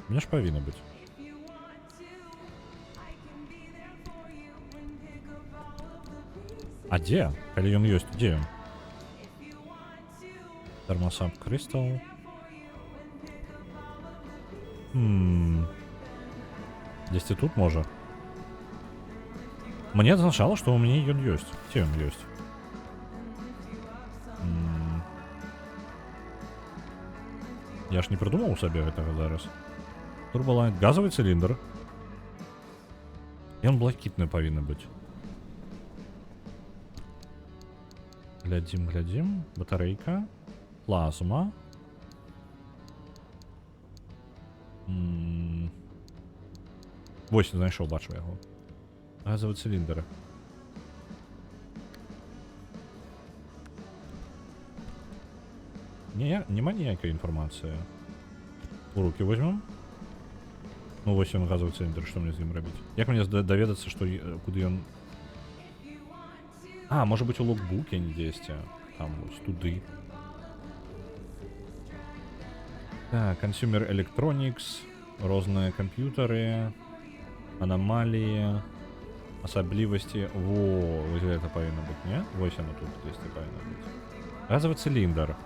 У меня ж павінна быць. А дзе? Калі ён ёсць, дзе ён? Термосап Crystal. Дзесьці тут можа. Мне азначала, што ў мяне ён ёсць. Ці ён ёсць? Я ж не прыдумаў сабе гэтага зараз. Турболайт. Газовый цилиндр. Ён блакітны павінны быць. Глядзім. Батарейка. Плазма. Вось, знайшоў, бачу яго. Газовый цилиндр. Нема ніякай інфармацыі. У руки возьмем. Ну, вось ён газовый цилиндр, што мне з ім рабіць? Як мне даведацца, што куды ён... А, можа быць у логбуке недзесьці. Там вось туды. Так, Consumer Electronics, розныя камп'ютары, анамаліі, асаблівасці. Во, вось гэта павінна быць, не? Вось яно тут дзесьці павінна быць. Газовый цилиндр.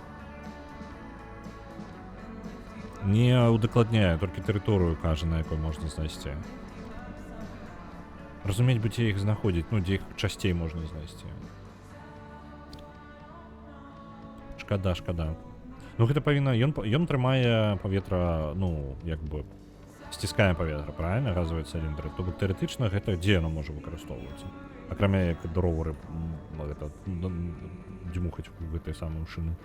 Не удакладняе, толькі тэрыторыю кажа, на якой можна знайсці. Разумець бы, дзе іх знаходзіць, ну, дзе іх часцей можна знайсці. Шкада. Ну, гэта павінна... Ён трымае паветра, ну, як бы... Сціскае паветра, правильно? Газовый цилиндр. То бок, тэарэтычна, гэта дзе яно можа выкарыстоўвацца? Акрамя як дровары, гэта... Дзьмухаць у гэтай самай шыны.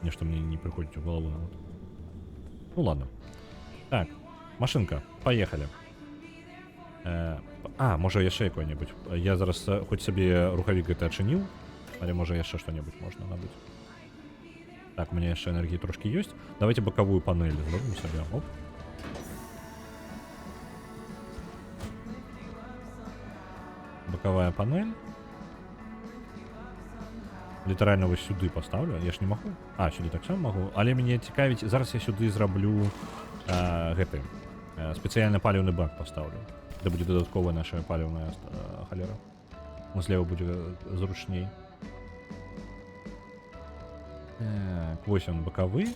Нешта мне не прыходзіць у галаву нават. Ну ладно. Так, машинка, поехали. Можа яшчэ якой-небудзь. Я зараз хоць сабе рухавік гэта адчыніў, але можа яшчэ што-небудзь можна набыць. Так, у меня яшчэ энергіі трошки ёсць. Давайте бакавую панель зробім сабе. Оп. Бакавая панель. Літаральна вось сюды паставлю. Я ж не магу. Сюды таксама магу. Але мяне цікавіць, зараз я сюды зраблю гэты спецыяльны паліўны бак паставлю. Гэта будзе дадатковая наша паліўная халера. Злева будзе зручней. Так, вось он бакавы.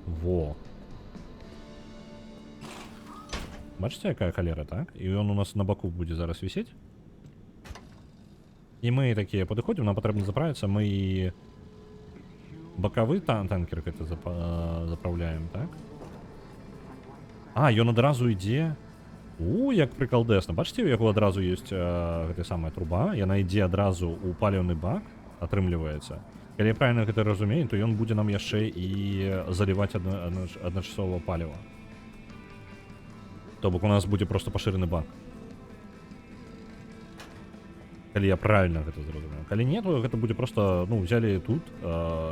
Во. Бачыце, якая халера, так? І ён у нас на баку будзе зараз вісець. І мы такія падыходзім, нам патрэбна заправіцца, мы і бакавы танкер гэта заправляем, так? Ён адразу ідзе. Як прыкалдэсна. Бачыце, у яго адразу ёсць гэтая самая труба, яна ідзе адразу ў паліўны бак, атрымліваецца. Калі я правільна гэта разумею, то ён будзе нам яшчэ і заліваць адначасова паліва. То бок у нас будзе проста пашыраны бак. Калі я правильно гэта зразумеў. Калі не, то гэта будзе просто, ну, взяли тут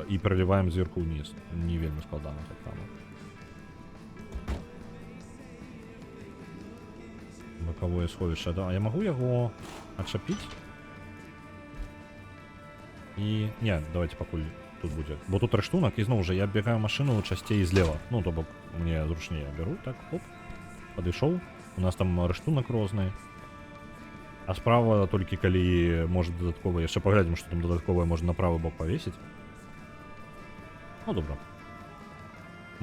і пераліваем зверху ўниз. Не вельмі складана таксама. Бакавое сховішча. Да, я магу яго адчапіць? І... Не, давайте пакуль тут будзе. Бо тут рыштунак, і зноў жа, я бегаю машыну часцей злева. Ну, то бок, мне зручнее беру. Так, оп, падышоў. У нас там рыштунак розны. А справа толькі калі можа дадаткова, яшчэ паглядзім, што там дадатковае можна на правы бок павесіць. Ну, добра.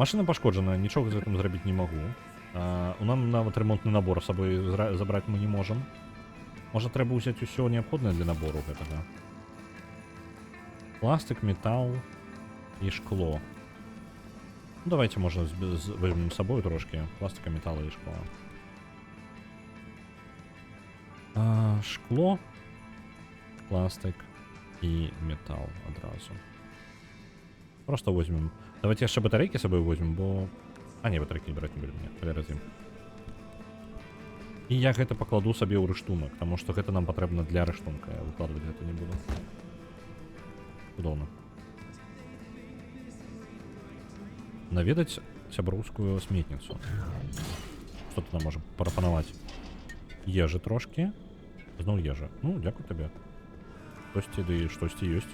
Машына пашкоджаная, нічога з гэтым зрабіць не магу. У нам нават ремонтны набор з сабой забраць мы не можам. Можа, трэба ўзяць усё неабходнае для набору гэтага. Пластик, метал і шкло. Ну, давайте, можна, возьмем з сабой трошки пластика, металла і шкла. Шкло, пластик і метал адразу. Просто возьмем. Давайте яшчэ батарейкі з сабой возьмем, бо... Не, батарейкі браць не будем, не, калі разім. І я гэта пакладу сабе ў рыштунак, таму што гэта нам патрэбна для рыштунка. Я выкладваць гэта не буду. Удобно. Наведаць сяброўскую сметніцу. Што тут нам можа прапанаваць? Ежы трошки. Зноў ежа. Ну, дзякуй табе. Штосьці, ды штосьці ёсць.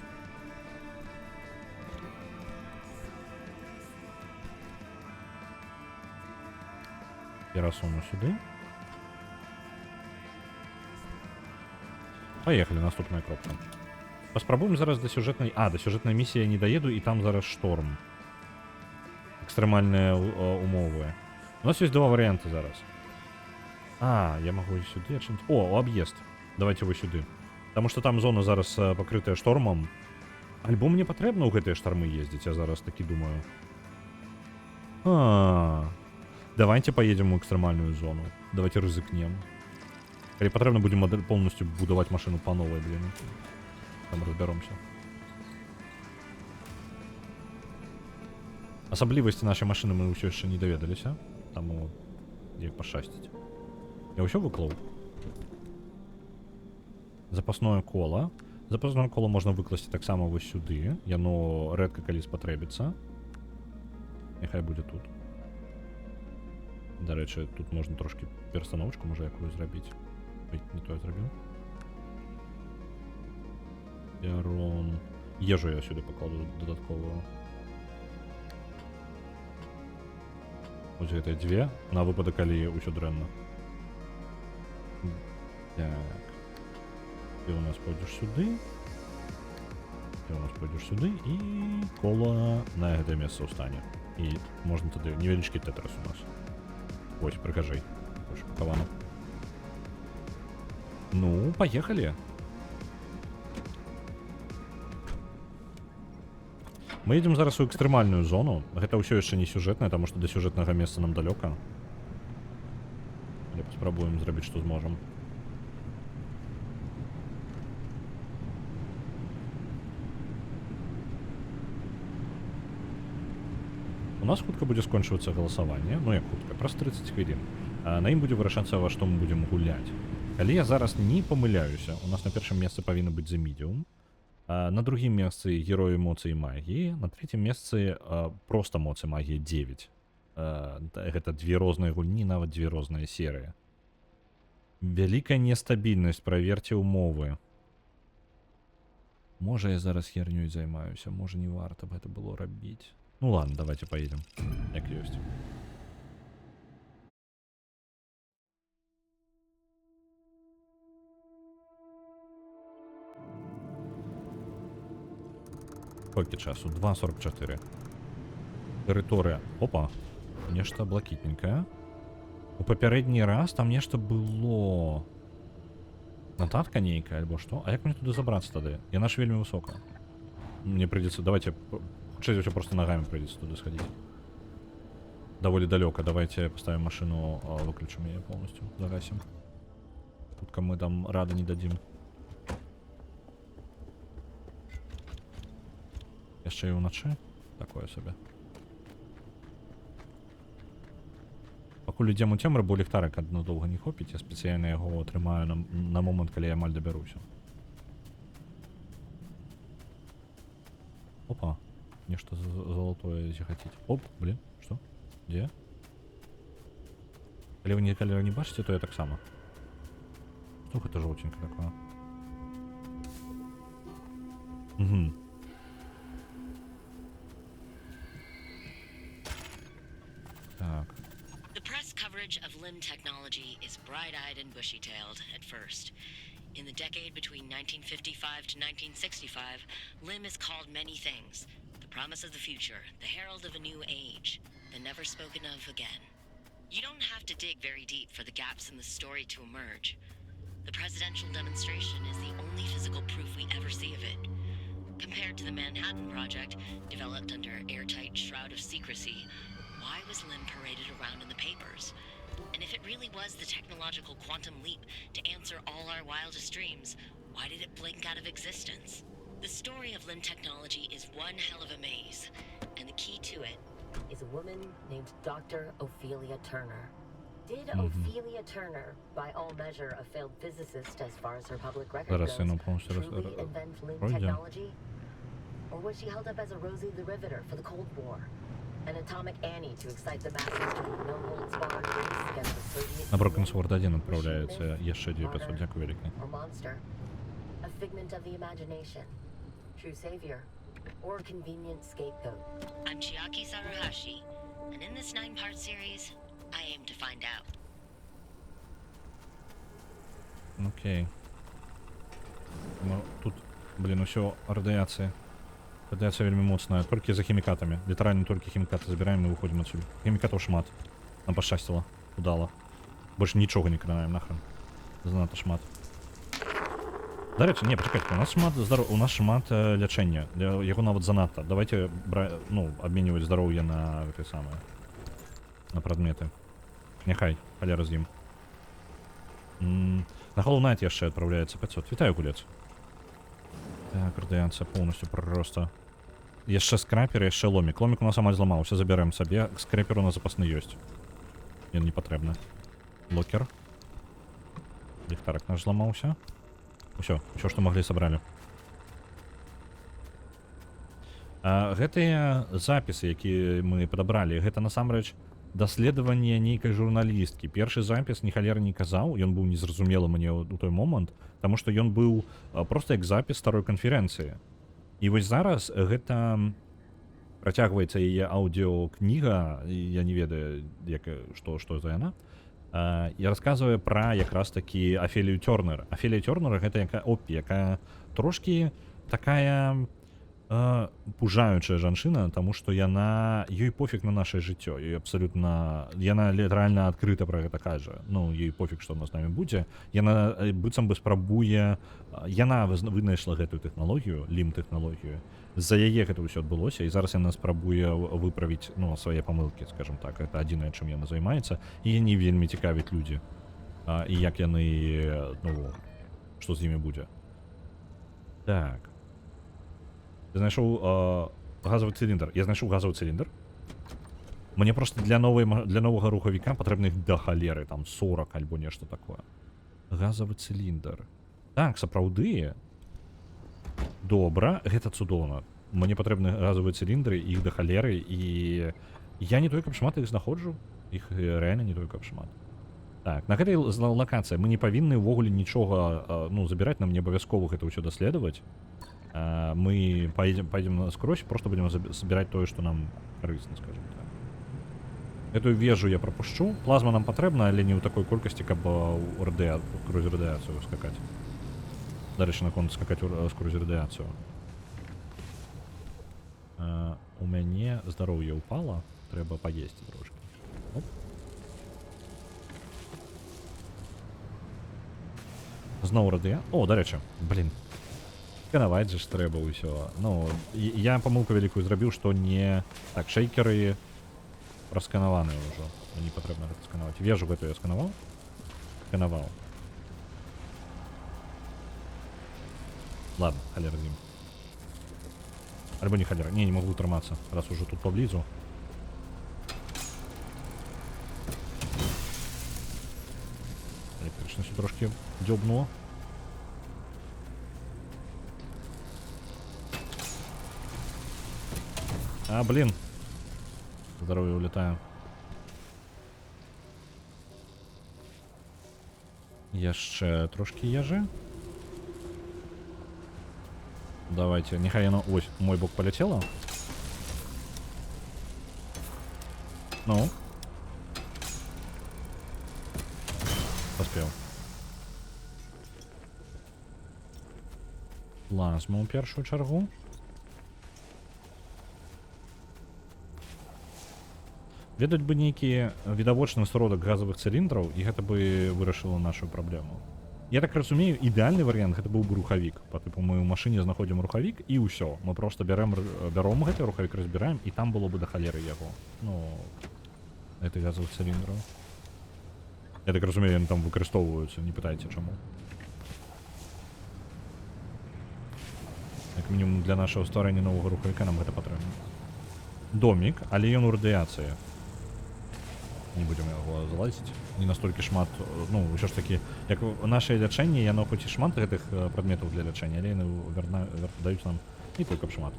Перасуну сюды. Поехали, наступная кропка. Паспрабуем зараз да сюжэтнай... да сюжэтнай місіі я не даеду, і там зараз шторм. Экстрэмальныя умовы. У нас ёсць два варыянты зараз. Я могу сюды адчыніць. Аб'езд. Давайте вы сюды. Таму што там зона зараз пакрытая штормам. Альбо мне патрэбна ў гэтыя штормы ездзіць, я зараз такі думаю. Давайте поедем в экстремальную зону. Давайте рызыкнем. Калі патрэбна будзем полностью будаваць машыну па новай, блін. Там разбяромся. Асаблівасці нашай машыны мы ўсё яшчэ не даведаліся, таму як пашчасціць. Я ўсё выклаў. Запасное кола. Запасное кола можна выкласці таксама вось сюды. Яно рэдка калі спатрэбіцца. Няхай будзе тут. Дарэчы, тут можна трошки перастановачку, можа, якую зрабіць. Ой, не то я зрабіў. Ярон. Ежу я сюды пакладу дадатковую. Вось гэтыя дзве, на выпадак, калі ўсё дрэнна. Так. Ты у нас пойдзеш сюды. Ты у нас пойдзеш сюды, і кола на гэтае месца ўстане. І можна тады невялічкі тэтрас у нас. Вось, прыгажэй. Больш пакавана. Ну, паехалі. Мы едем зараз у экстрэмальную зону. Гэта ўсё яшчэ не сюжэтнае, таму што да сюжэтнага месца нам далёка. Але паспрабуем зрабіць, што зможам. У нас хутка будзе скончвацца галасаванне, ну як хутка, праз 30 хвілін. На ім будзе вырашацца, ва што мы будзем гуляць. Калі я зараз не памыляюся, у нас на першым месцы павінна быць The Medium. На другім месцы герой эмоцыі магіі, на трэцім месцы проста эмоцыі магіі 9. Гэта две розныя гульні, нават две розныя серыі. Вялікая нестабільнасць, праверце ўмовы. Можа я зараз хернёй займаюся, можа не варта б гэта было рабіць. Ну ладно, давайте поедем, як ёсць. Колькі часу? 2:44. Тэрыторыя. Опа, нешта блакітненькае. У папярэдні раз там нешта было. Нататка нейкая альбо што? А як мне туды забрацца тады? Яна ж вельмі высока. Мне придется, давайте, хутчэй за ўсё просто ногами придется туда сходить. Довольно далеко. Давайте поставим машину, выключим ее полностью, загасим. Хутка мы там рады не дадим. Яшчэ і ўначы такое сабе. Пакуль ідзем у цемру, бо ліхтарик адно доўга не хопіць, я спецыяльна яго трымаю на момант, калі я амаль дабяруся. Опа, нешта золотое захотеть. Оп, блин, что? Где? Калі вы никогда не бачыце, то я так само. Что это желтенькое такое? Угу. Так. The press coverage of LIM technology is bright-eyed and bushy-tailed at first. In the decade between 1955 to 1965, LIM is called many things. The promise of the future, the herald of a new age, the never spoken of again. You don't have to dig very deep for the gaps in the story to emerge. The presidential demonstration is the only physical proof we ever see of it. Compared to the Manhattan Project, developed under airtight shroud of secrecy, why was LIM paraded around in the papers? And if it really was the technological quantum leap to answer all our wildest dreams, why did it blink out of existence? The story of LIM technology is one hell of a maze, and the key to it is a woman named Dr. Ophelia Turner. Did Ophelia Turner, by all measure a failed physicist as far as her public record goes, truly invent LIM technology? Or was she held up as a Rosie the Riveter for the Cold War? An atomic Annie to excite the masses to no holds barred race against the Soviet На Broken Sword 1 отправляется еще 9500, дякую велике. Or monster, a figment of the imagination, true savior, or convenient scapegoat. I'm Chiaki Saruhashi, and in this 9-part series, I aim to find out. Окей. Ну, тут, блин, усё радиация. Радиация вельми моцная. Толькі за хімікатами. Літаральна толькі хімікаты забираем і выходим отсюда. Хімікатаў шмат. Нам пашчасціла. Удала. Больше нічога не кранаем нахрен. Занадта шмат. Дарэчы, не, пачакайце, у нас шмат лячэння. Яго нават занадта. Давайте абменьваць здароўе на гэты самае. На прадметы. Няхай, халера з ім. На Hollow Knight яшчэ адпраўляецца 500. Вітаю, гулец. Так, радыяцыя поўнасцю просто. Яшчэ скрапер, яшчэ ломік. Ломік у нас амаль зламаўся, забярэм сабе. Скрэпер у нас запасны ёсць. Ён не патрэбны. Локер. Ліхтарак наш зламаўся. Усё, што маглі, сабралі. Гэтыя запісы, якія мы падабралі, гэта насамрэч даследаванне нейкай журналісткі. Першы запіс ні халера не казаў, ён быў незразумелы мне ў той момант, таму што ён быў проста як запіс старой канферэнцыі. І вось зараз гэта працягваецца яе аўдыокніга, я не ведаю, што за яна. І расказвае пра якраз такі Афелію Тёрнер. Афелія Тёрнер гэта якая трошкі такая пужаючая жанчына, таму што ёй пофіг на нашае жыццё. Яна літаральна адкрыта пра гэта кажа. Ну, ёй пофіг, што з намі будзе. Яна быццам бы спрабуе, яна вынайшла гэтую тэхналогію, лім-тэхналогію. З-за яе гэта ўсё адбылося, і зараз яна спрабуе выправіць, свае памылкі, скажам так. Гэта адзінае, чым яна займаецца. І яе не вельмі цікавяць людзі. І як яны, што з імі будзе. Так. Я знайшоў газовый цилиндр. Я знайшоў газовый цилиндр. Мне просто для новага рухавіка патрэбных да халеры, там 40 альбо нешта такое. Газовый цилиндр. Так, сапраўды. Добра, гэта цудоўна. Мне патрэбны газовыя цилиндры, іх да халеры, і я не той, каб шмат іх знаходжу. Іх рэальна не той, каб шмат. Так, на гэтай лакацыі мы не павінны ўвогуле нічога забіраць, нам не абавязкова гэта ўсё даследаваць. Мы пойдем насквозь, просто будем собирать то, что нам корыстно, скажем так. Эту вежу я пропущу. Плазма нам потребна, але не у такой колькости, как бы сквозь радиацию скакать. Дальше наконец скакать сквозь радиацию. У меня здоровье упало, треба поесть трошки. Оп. Знову радиацию. О, до речі, блин. Сканаваць же ж трэба ўсё. Я памылку вялікую зрабіў, што не... Так, шейкеры расканаваныя ўжо. Не патрэбна гэта сканаваць. Вежу гэту я сканаваў? Сканаваў. Ладно, халера з ім. Альбо не халера. Не могу трымацца, раз уже тут поблізу. Электрычнасцю трошки дзёбнуло. Блин. Здоровье улетаю. Яшчэ трошки ежи. Давайте, нехай яно... Ой, мой бок полетело. Ну. Поспел. Плазму ў першую чаргу. Ведаць бы нейкі відавочны сродак газовых циліндраў, і гэта бы вырашыла нашу праблему. Я так разумею, ідэальны варыянт гэта быў бы рухавік. Па тыпу мы ў машыне знаходзім рухавік і ўсё. Мы проста бяром гэты рухавік, разбіраем, і там было бы да халеры яго. Гэта газовых циліндраў. Я так разумею, яны там выкарыстоўваюцца, не пытайце чаму. Як мінімум для нашага стварэння новага рухавіка нам гэта патрэбна. Домік, але ён у радыяцыі. Не будем яго залазіць. Не настолькі шмат, ўсё ж такі, як наше лячэнне, яно хоць і шмат гэтых прадметаў для лячэння, але яны даюць нам не толькі шмат.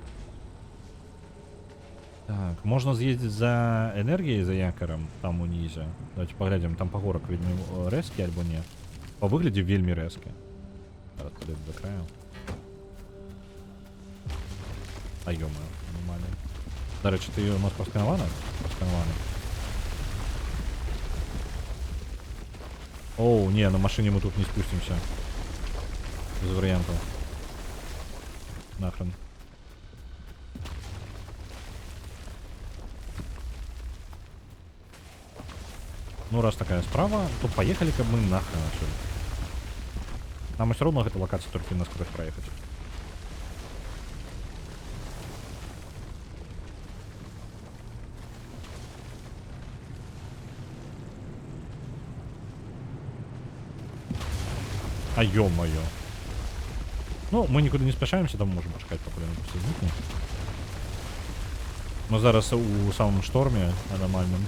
Так, можна з'ездзіць за энергіяй, за якарам, там унізе. Давайте паглядзім, там пагорак вельмі рэзкі альбо не. Па выглядзе вельмі рэзкі. Зараз падойду да краю. Ёмаю, нормально. До речі, ти у нас просканувана? Просканувана. Оу, не, на машине мы тут не спустимся. Без вариантов. Нахрен. Ну, раз такая справа, то поехали, как мы нахрен отсюда. Нам все равно эта локация только насквозь проехать. А ё-моё. Ну, ми нікуди не спішаємося, тому можемо почекати, поки він все зникне. Ми зараз у самому штормі аномальному.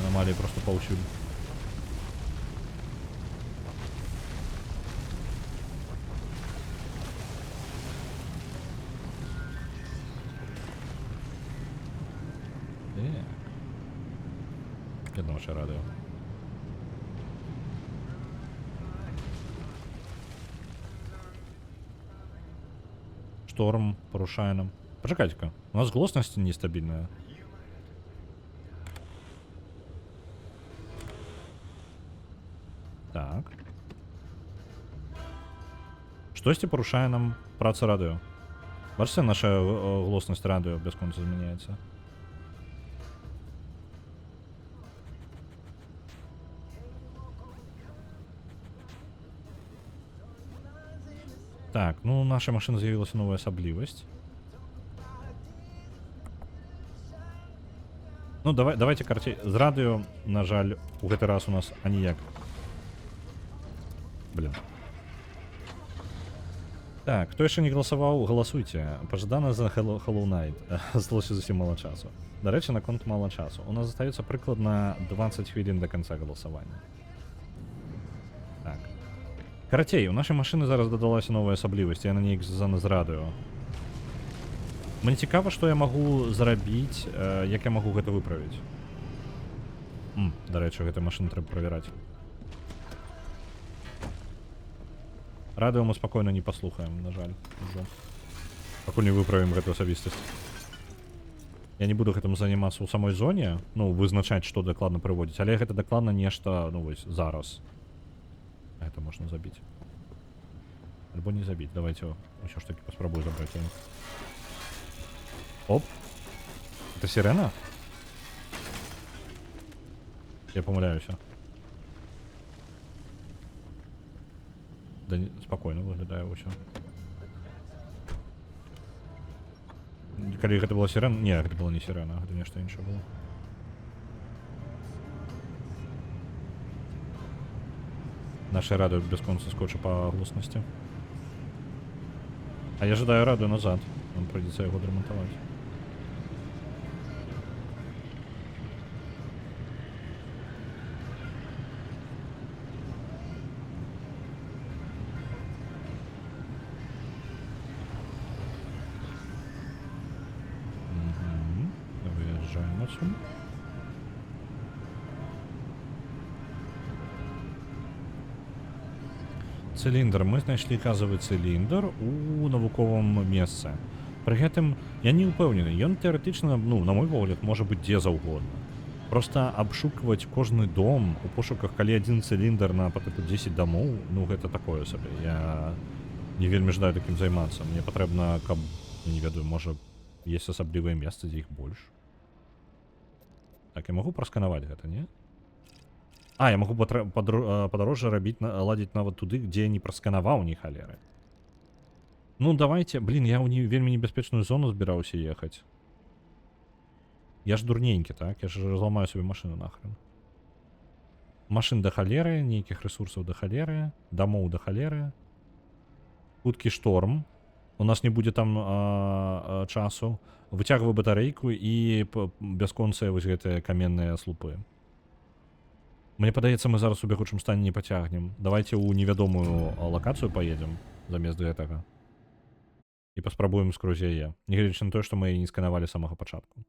Аномалії просто повсюди. Я думаю, що радий. Шторм порушає нам. Почекайте-ка, у нас гласность нестабильная. Так. Штосьці порушає нам працю радіо. Бачите, наша гласность радіо без конца зміняється. Так, ну у нашей машины з'явилася новая особливость. Ну, давайте карте. З радіо, на жаль, у гэты раз у нас аніяк. Блин. Так, хто яшчэ не галасаваў, галасуйце. Пажадана за Hollow Knight. Засталося зусім мало часу. До речі, на конт мало часу. У нас застаецца прыкладна 20 хвілін до конца галасавання. Так. Карацей, у нашай машыны зараз дадалася новая асаблівасць, яна неяк звязана з радыё. Мне цікава, што я магу зрабіць, як я магу гэта выправіць. Дарэчы, гэтай машыны трэба правяраць. Радыё мы спакойна не паслухаем, на жаль, ужо. Пакуль не выправім гэту асабістасць. Я не буду гэтым займацца ў самой зоне, ну, вызначаць, што дакладна прыводзіць, але гэта дакладна нешта, ну, вось, зараз. Это можно забить. Альбо не забить. Давайте еще что-таки попробую забрать. Оп. Это сирена? Я помыляюсь. Да не, спокойно выглядаю все. Коли это была сирена? Не, это была не сирена, это нечто инше было. Наша радио без конца скотча по гласности. А я ожидаю радио назад. Нам придется его демонтовать. Выезжаем отсюда. Циліндр. Мы знайшлі газовый циліндр у навуковым месцы. Пры гэтым я не ўпэўнены. Ён тэарэтычна, ну, на мой погляд, можа быць дзе заўгодна. Просто абшукваць кожны дом у пошуках, калі адзін циліндр на па тыпу 10 домоў, ну гэта такое сабе. Я не вельмі жадаю такім займацца. Мне патрэбна, каб, не ведаю, можа, есть асаблівыя месцы, дзе іх больш. Так, я магу прасканаваць гэта, не? А, я могу подороже робить, ладить нават туды, где я не просканаваў ні халеры. Ну, давайте. Блин, я ў вельмі небяспечную зону збіраўся ехаць. Я ж дурненькі, так? Я ж разламаю себе машину нахрен. Машин да халеры, нейкіх ресурсаў да халеры, домоў да халеры. Хуткі шторм. У нас не будзе там часу. Выцягваю батарэйку і бясконцыя вось гэтыя каменныя слупы. Мне падаецца, мы зараз у бягучым стане не пацягнем. Давайте ў невядомую лакацыю поедем замест гэтага. І паспрабуем скрозь яе. Нягледзячы на тое, што мы яе не сканавалі з самага пачатку.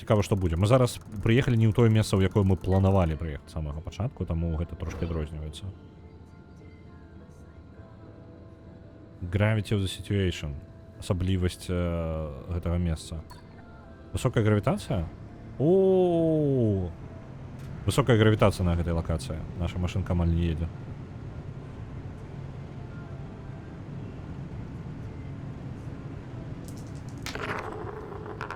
Цікава, што будзе. Мы зараз прыехалі не ў тое месца, ў якое мы планавалі прыехаць з самага пачатку, таму гэта трошки адрозніваецца. Gravity of the situation. Асаблівасць гэтага месца. Высокая гравітацыя? О, высокая гравітацыя на гэтай лакацыі. Наша машинка амаль не едзе.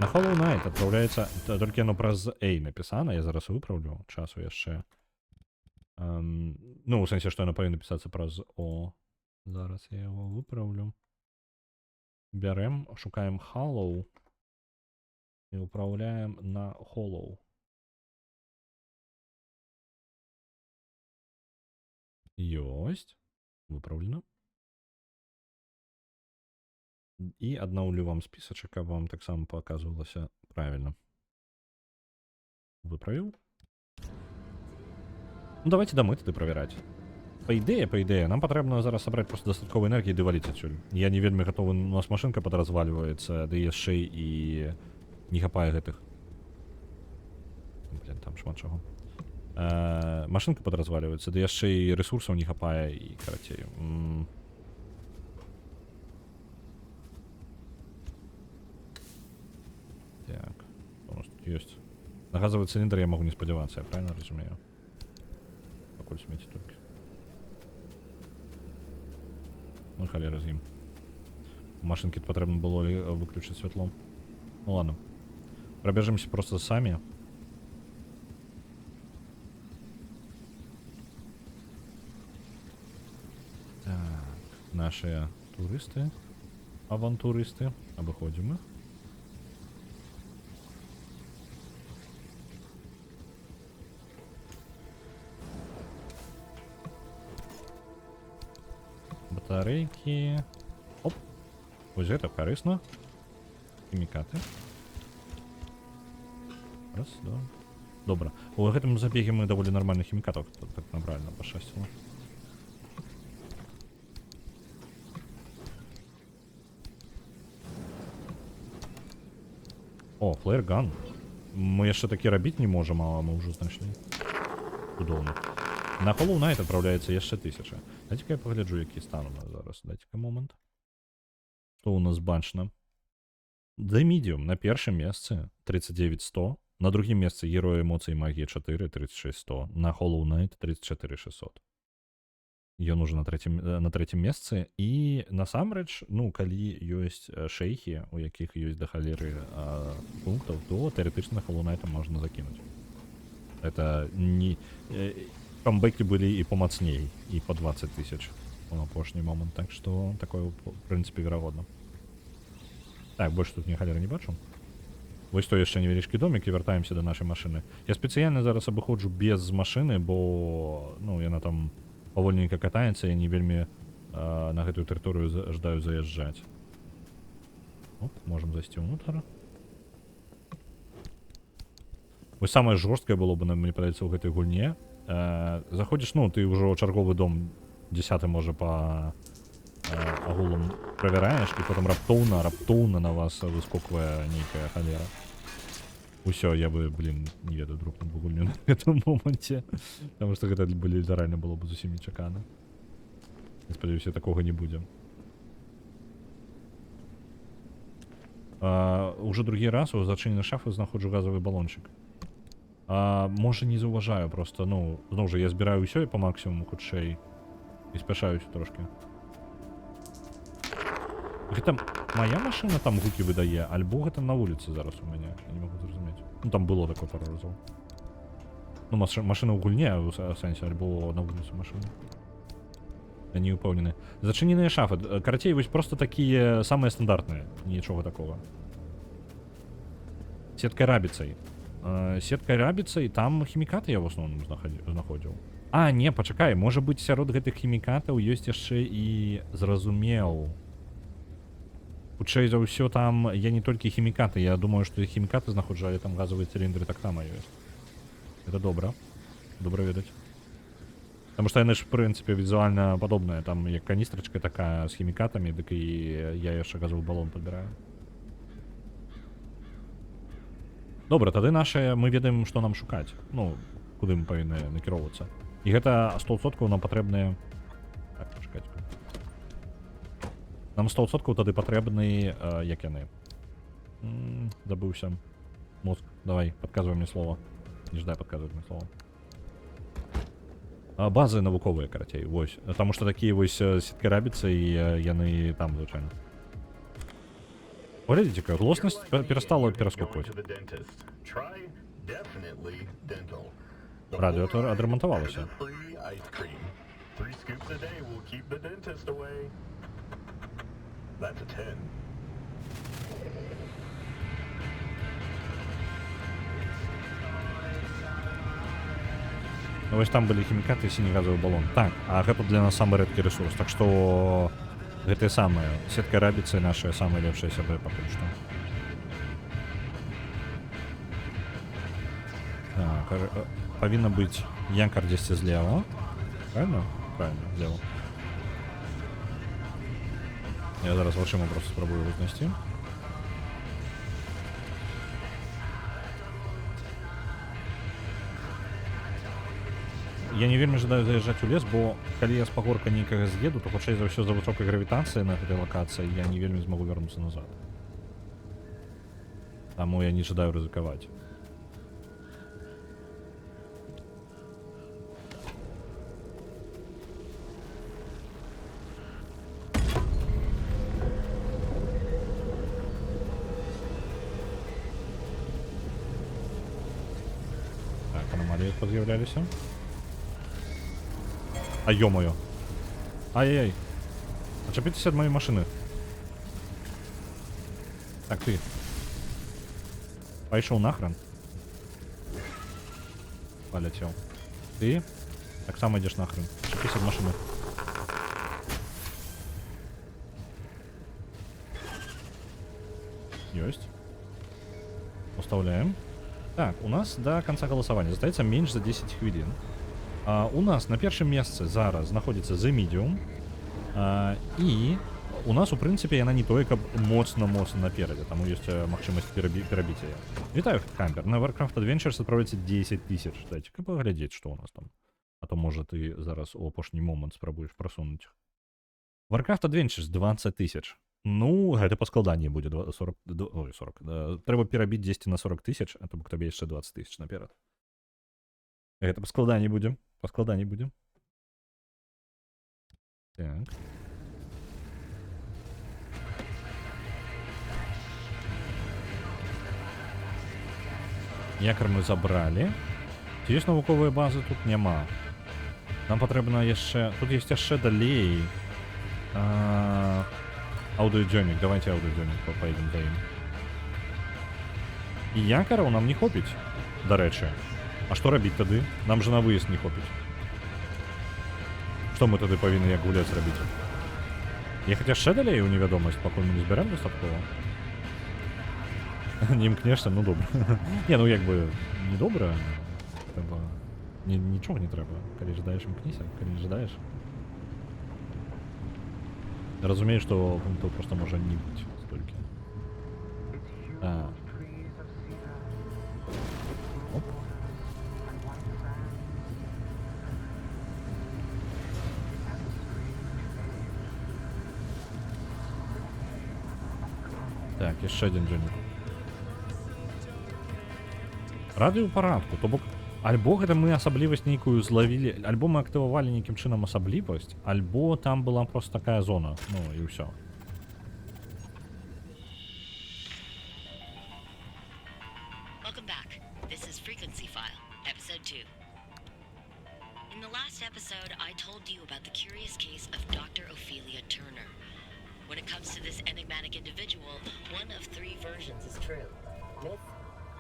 На Hollow Knight адпраўляецца, толькі яно праз A напісана, я зараз выпраўлю часу яшчэ. Ну, у сэнсе, што яно павінна пісацца праз O. Зараз я яго выпраўлю. Бярем, шукаем Hollow. И управляем на Hollow. Есть. Выправлено. І аднаўлю вам спісачак, каб вам таксама паказвалася правільна. Выправіў. Ну, давайте дамы тады правяраць. Па ідэі, нам патрэбна зараз сабраць просто дастатковай энергіі ды валіць адсюль. Я не вельмі гатовы, у нас машынка падразвальваецца, ды яшчэ і не хапае гэтых. Блин, там шмат чаго. Машынка падразвальваецца, ды яшчэ і рэсурсаў не хапае, і карацей. Так, у нас тут ёсць. На газовый цилиндр я могу не спадзявацца, я правильно разумею? Пакуль смеці толькі. Ну, халера з ім. У машинки патрэбна было выключыць святло. Ну ладно. Пробежимся просто самі. Так, наши туристы, авантуристы. Обыходим их. Батарейки. Оп. Ось гэта карысна. Хімікаты. Раз, два. Добра. У гэтым забеге мы даволі нармальных хімікатаў так набральна пашчасціла. О, флеер-ган. Мы яшчэ такі рабіць не можам, а мы ўжо знайшлі. Цудоўна. На Hollow Knight отправляется яшчэ 1000. Дайте-ка я погляджу, які стан у нас зараз. Дайте-ка момент. Что у нас бачна? The Medium на першым месцы 39100. На другім месцы Герой эмоцый магія 4 36100. На Hollow Knight 34600. Ён уже на трэцім месцы. І насамрэч, ну, калі ёсць шэйхі, у якіх ёсць да халеры пунктаў, то тэарэтычна Hollow Knight можна закінуць. Это не... Камбэкі былі і помацней, і по 20 000 у апошні момант, так што такое, в прынцыпе, верагодна. Так, больш тут ні халеры не бачу. Вось то яшчэ невялічкі домик, і вяртаемся да нашай машыны. Я спецыяльна зараз абыходжу без машыны, бо, ну, яна там павольненька катаецца, я не вельмі на гэтую тэрыторыю жадаю заязджаць. Оп, можам зайсці ўнутр. Вось самае жорсткае было б, мне падаецца, ў гэтай гульне. Заходишь, ну, ты уже чарговый дом 10 може по агулам проверяешь, и потом раптоўна на вас выскоквае нейкая халера. Усё, я бы, блин, не ведаю, дропнул бы гульню на этом моменте, потому что это реально было бы зусім нечакана. Я спадзяюся, такого не будзе. Уже другі раз у зачыненай шафы знаходжу газовый баллончик. Може не заўважаю просто, ну, зноў жа, я збіраю ўсё і па максімуму хутчэй і спяшаюся трошки. Гэта моя машина там гукі выдае, альбо гэта на вуліцы зараз у мяне, я не могу зразумець. Ну, там было такое пару разоў. Ну, машина ў гульне, у сэнсе, альбо на вуліцы машины. Я не упэўнены. Зачыненыя шафы, карацей, вось просто такія самыя стандартныя, нічога такого. Сеткай рабіцай. Сеткай рабіцай, там хімікаты я в основном знаходзіў. Не, пачакай, можа быць, сярод гэтых хімікатаў ёсць яшчэ і зразумеў. Хутчэй за ўсё там, я не толькі хімікаты, я думаю, што хімікаты знаходжу, але там газовыя цилиндры таксама ёсць. Это добра. Добра ведаць. Таму што яны ж, в прынцыпе, візуальна падобныя. Там як каністрачка такая з хімікатамі, дык і я яшчэ газовы балон падбіраю. Добра, тады нашае, мы ведаем, што нам шукаць. Ну, куды мы павінны накіроўвацца. І гэта 100% нам патрэбныя... Так, пачакаць. Нам 100% тады патрэбны, як яны. Забыўся. Мозг, давай, падказвай мне слово. Не ждай падказваць мне слово. Базы навуковыя, карацей, вось. Таму што такія вось сеткі рабіцца, і яны там, звычайна. Поглядите-ка, гласность перестала перескакивать. Радио отремонтовалось. вось там былі хімікаты і сіні газовы балон. Так, а гэта для нас самы рэдкі рэсурс. Так што гэтыя самыя сетка рабіцца і нашыя самыя лепшыя сябры пакуль што. Так, павінна быць якар дзесьці злева. Правильно? Правильно, злева. Я зараз вачыма просто спрабую его знайсці. Я не вельмі жадаю заязджаць у лес, бо калі я з пагорка нейкага з'еду, то хутчэй за ўсё за высокай гравітацыяй на гэтай лакацыі я не вельмі змагу вярнуцца назад. Таму я не жадаю рызыкаваць. Так, аномалии поз'являліся. А ё-моё. Ай-яй-яй. Отчепитесь от моей машины. Так, ты. Пошел нахрен. Полетел. Ты. Так само идешь нахрен. Отчепись от машины. Есть. Уставляем. Так, у нас до конца голосования остается меньше за 10 хвилин. У нас на першым месцы зараз знаходзіцца The Medium. І у нас, у прынцыпе, яна не тое, каб моцна-моцна наперадзе, таму ёсць магчымасць перабіць яе. Вітаю, Кампер. На Warcraft Adventures адправляецца 10 000. Дайце-ка паглядзець, што у нас там. А то, можа, ты зараз у апошні момант спрабуеш прасунуць. Warcraft Adventures 20 000. Ну, гэта па складанні будзе 40. Трэба перабіць 10 на 40 000, а то бок табе яшчэ 20 000 наперад. Гэта па складанні будзе. Па складанні будзе. Так. Якар мы забралі. Ці ёсць навуковыя базы? Тут няма. Нам патрэбна яшчэ... Тут ёсць яшчэ далей. Аудыёдзённік. Давайте аудыёдзённік паедзем за ім. І якараў нам не хопіць, дарэчы. А што рабіць тады? Нам же на выезд не хопіць. Што мы тады павінны як гуляць рабіць? Ехаць яшчэ далей у невядомасць, пакуль мы не збярэм дастаткова? Не імкнешся? Ну добра. Не, ну як бы не добра. Трэба... Нічога не трэба. Калі жадаеш, імкніся. Калі не жадаеш. Разумею, што пунктаў проста можа не быць столькі. Оп. Так, яшчэ адзін дзённік. Рады ў парадку, то бок альбо гэта мы асаблівасць нейкую злавілі, альбо мы актывавалі нейкім чынам асаблівасць, альбо там была проста такая зона, ну і ўсё. Welcome back. This is Frequency File, Episode 2. In the last episode, I told you about the curious case of Dr. Ophelia Turner. When it comes to this enigmatic individual, one of three versions is true. Myth,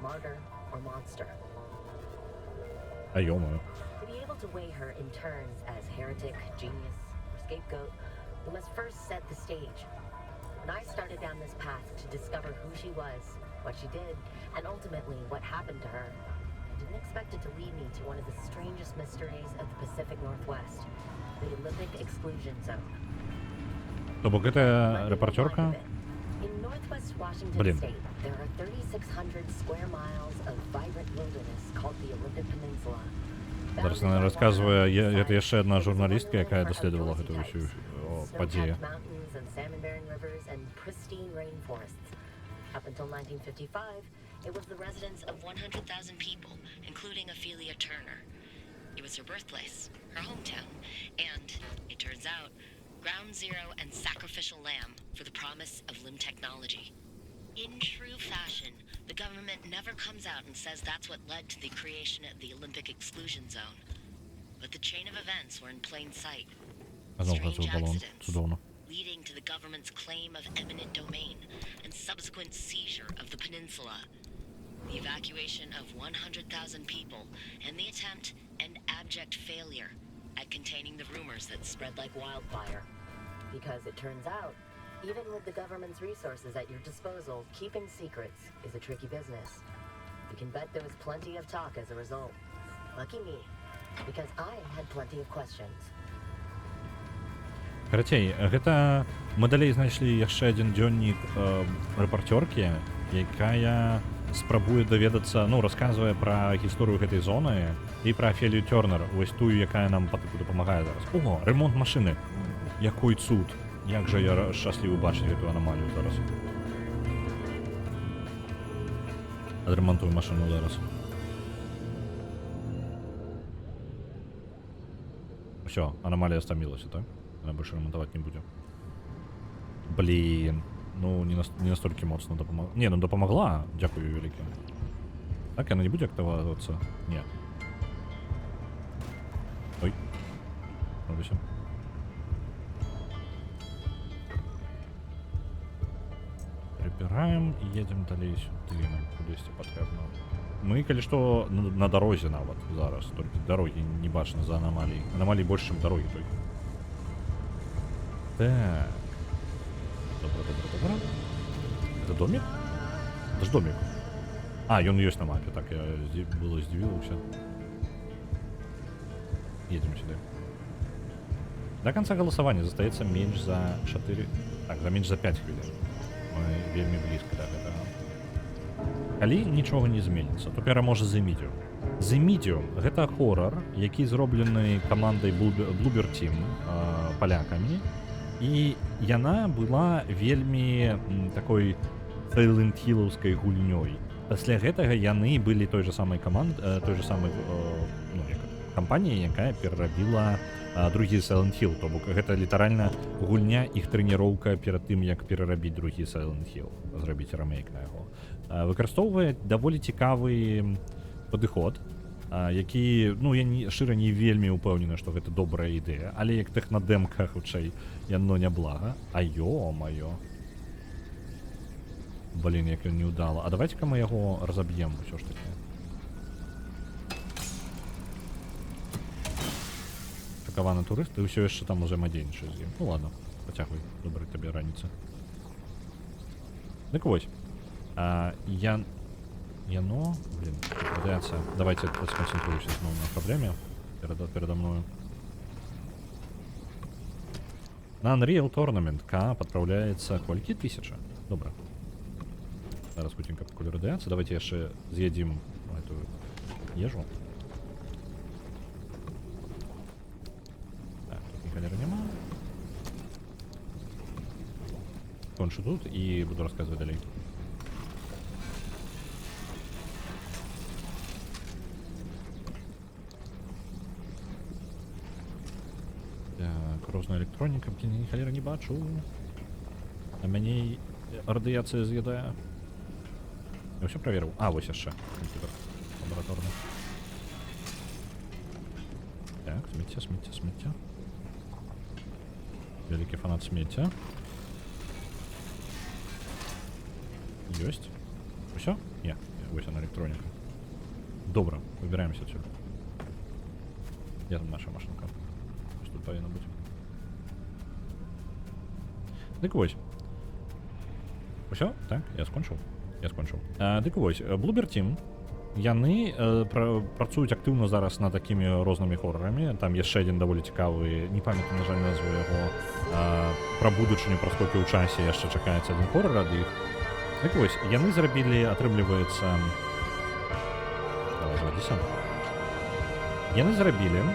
martyr, or monster. А ё-моё. To be able to weigh her in turns as heretic, genius, or scapegoat, we must first set the stage. When I started down this path to discover who she was, what she did, and ultimately what happened to her, I didn't expect it to lead me to one of the strangest mysteries of the Pacific Northwest, the Olympic Exclusion Zone. То бок гэта рэпарцёрка? In Northwest Washington State, there are 3,600 square miles of vibrant wilderness called the Olympic Peninsula. Зараз она рассказывае, это яшчэ одна журналістка, якая даследавала гэту ўсю падзею. Mountains and salmon-bearing rivers and pristine rainforests. Up until 1955, it was the residence of 100,000 people, including Ophelia Turner. It was her birthplace, her hometown, and, it turns out, ground zero and sacrificial lamb for the promise of limb technology. In true fashion, the government never comes out and says that's what led to the creation of the Olympic Exclusion Zone. But the chain of events were in plain sight. Strange accidents, leading to the government's claim of eminent domain and subsequent seizure of the peninsula. The evacuation of 100,000 people and the attempt and abject failure at containing the rumors that Spread like wildfire. Because it turns out, even with the government's resources at your disposal, keeping secrets is a tricky business. You can bet there was plenty of talk as a result. Lucky me, because I had plenty of questions. Карацей, гэта мы далей знайшлі яшчэ адзін дзённік рэпарцёркі, якая спрабуе даведацца, ну, расказвае пра гісторыю гэтай зоны і пра Афелію Тёрнер, вось тую, якая нам дапамагае зараз. Ого, ремонт машыны. Якой цуд. Як жа я шчаслівы бачыць гэтую анамалію зараз. Адрамантую машыну зараз. Всё, аномалия стамілася, так? Она больше ремонтовать не будем. Блин, ну не настолько моцно допомогла. Не, ну допомогла, дякую велике. Так, она не будет активироваться? Нет. Ой. Робися. Прибираем и едем далее сюда, нам кудись потрібно. Мы, калі што, на дорозе нават зараз, толькі дороги не бачно за аномалией. Аномалий больше, чем дороги только. Так. Добро. Это домик? Это ж домик. А, он есть на мапе. Так, я было сдивился. Едем сюда. До конца голосования застаецца меньше за 4... Так, за меньше за 5 хвилин. Мы вельмі близко до этого. Калі нічога не зменіцца, то пераможа The Medium. The Medium — гэта хоррор, які зроблены камандай Bloober Team, палякамі. І яна была вельмі такой Silent Hill-аўскай гульнёй. Пасля гэтага яны былі той же самай той же самай кампаніяй, якая перарабіла другі Silent Hill. То бок гэта літаральна гульня, іх трэніроўка перад тым, як перарабіць другі Silent Hill, зрабіць ремейк на яго. Выкарыстоўвае даволі цікавы падыход, які, ну, я шчыра не вельмі ўпэўнены, што гэта добрая ідэя, але як тэхнадэмка, хутчэй, яно няблага. А ё-маё. Блін, як ён не ўдала. А давайте-ка мы яго разаб'ем усё ж таки. Шакаваны турыст, і ўсё яшчэ там узаемадзейнічае з ім. Ну ладно, пацягвай, добрай табе раніцы. Дык вось. Яно, блин, радиация. Давайте сконцентруемся снова на проблеме передо мною. На Unreal Tournament К подправляется кольки 1000. Добро. Зараз хутенько по колю радиации. Давайте еще съедим эту ежу. Так, тут никого нема. Кончу тут и буду рассказывать далее. Розная электроніка, блін, ні халера не бачу. А мяне радыяцыя з'ядае. Я ўсё праверыў. А, вось яшчэ. Комп'ютер лабараторны. Так, смецце. Вялікі фанат смецця. Ёсць. Усё? Не, вось она электроніка. Добра, выбіраемся отсюда. Где там наша машинка? Что тут повинно быть? Дык вось. Усё? Так, я скончыў. Дык вось, Bloober Team, яны працуюць актыўна зараз над такімі рознымі хоррарамі. Там яшчэ адзін даволі цікавы, не памятаю, на жаль, назву яго, пра будучыню, пра сколькі ў часе яшчэ чакаецца адзін хоррар ад іх. Дык вось, яны зрабілі, атрымліваецца... Давай, завадзіся. Яны зрабілі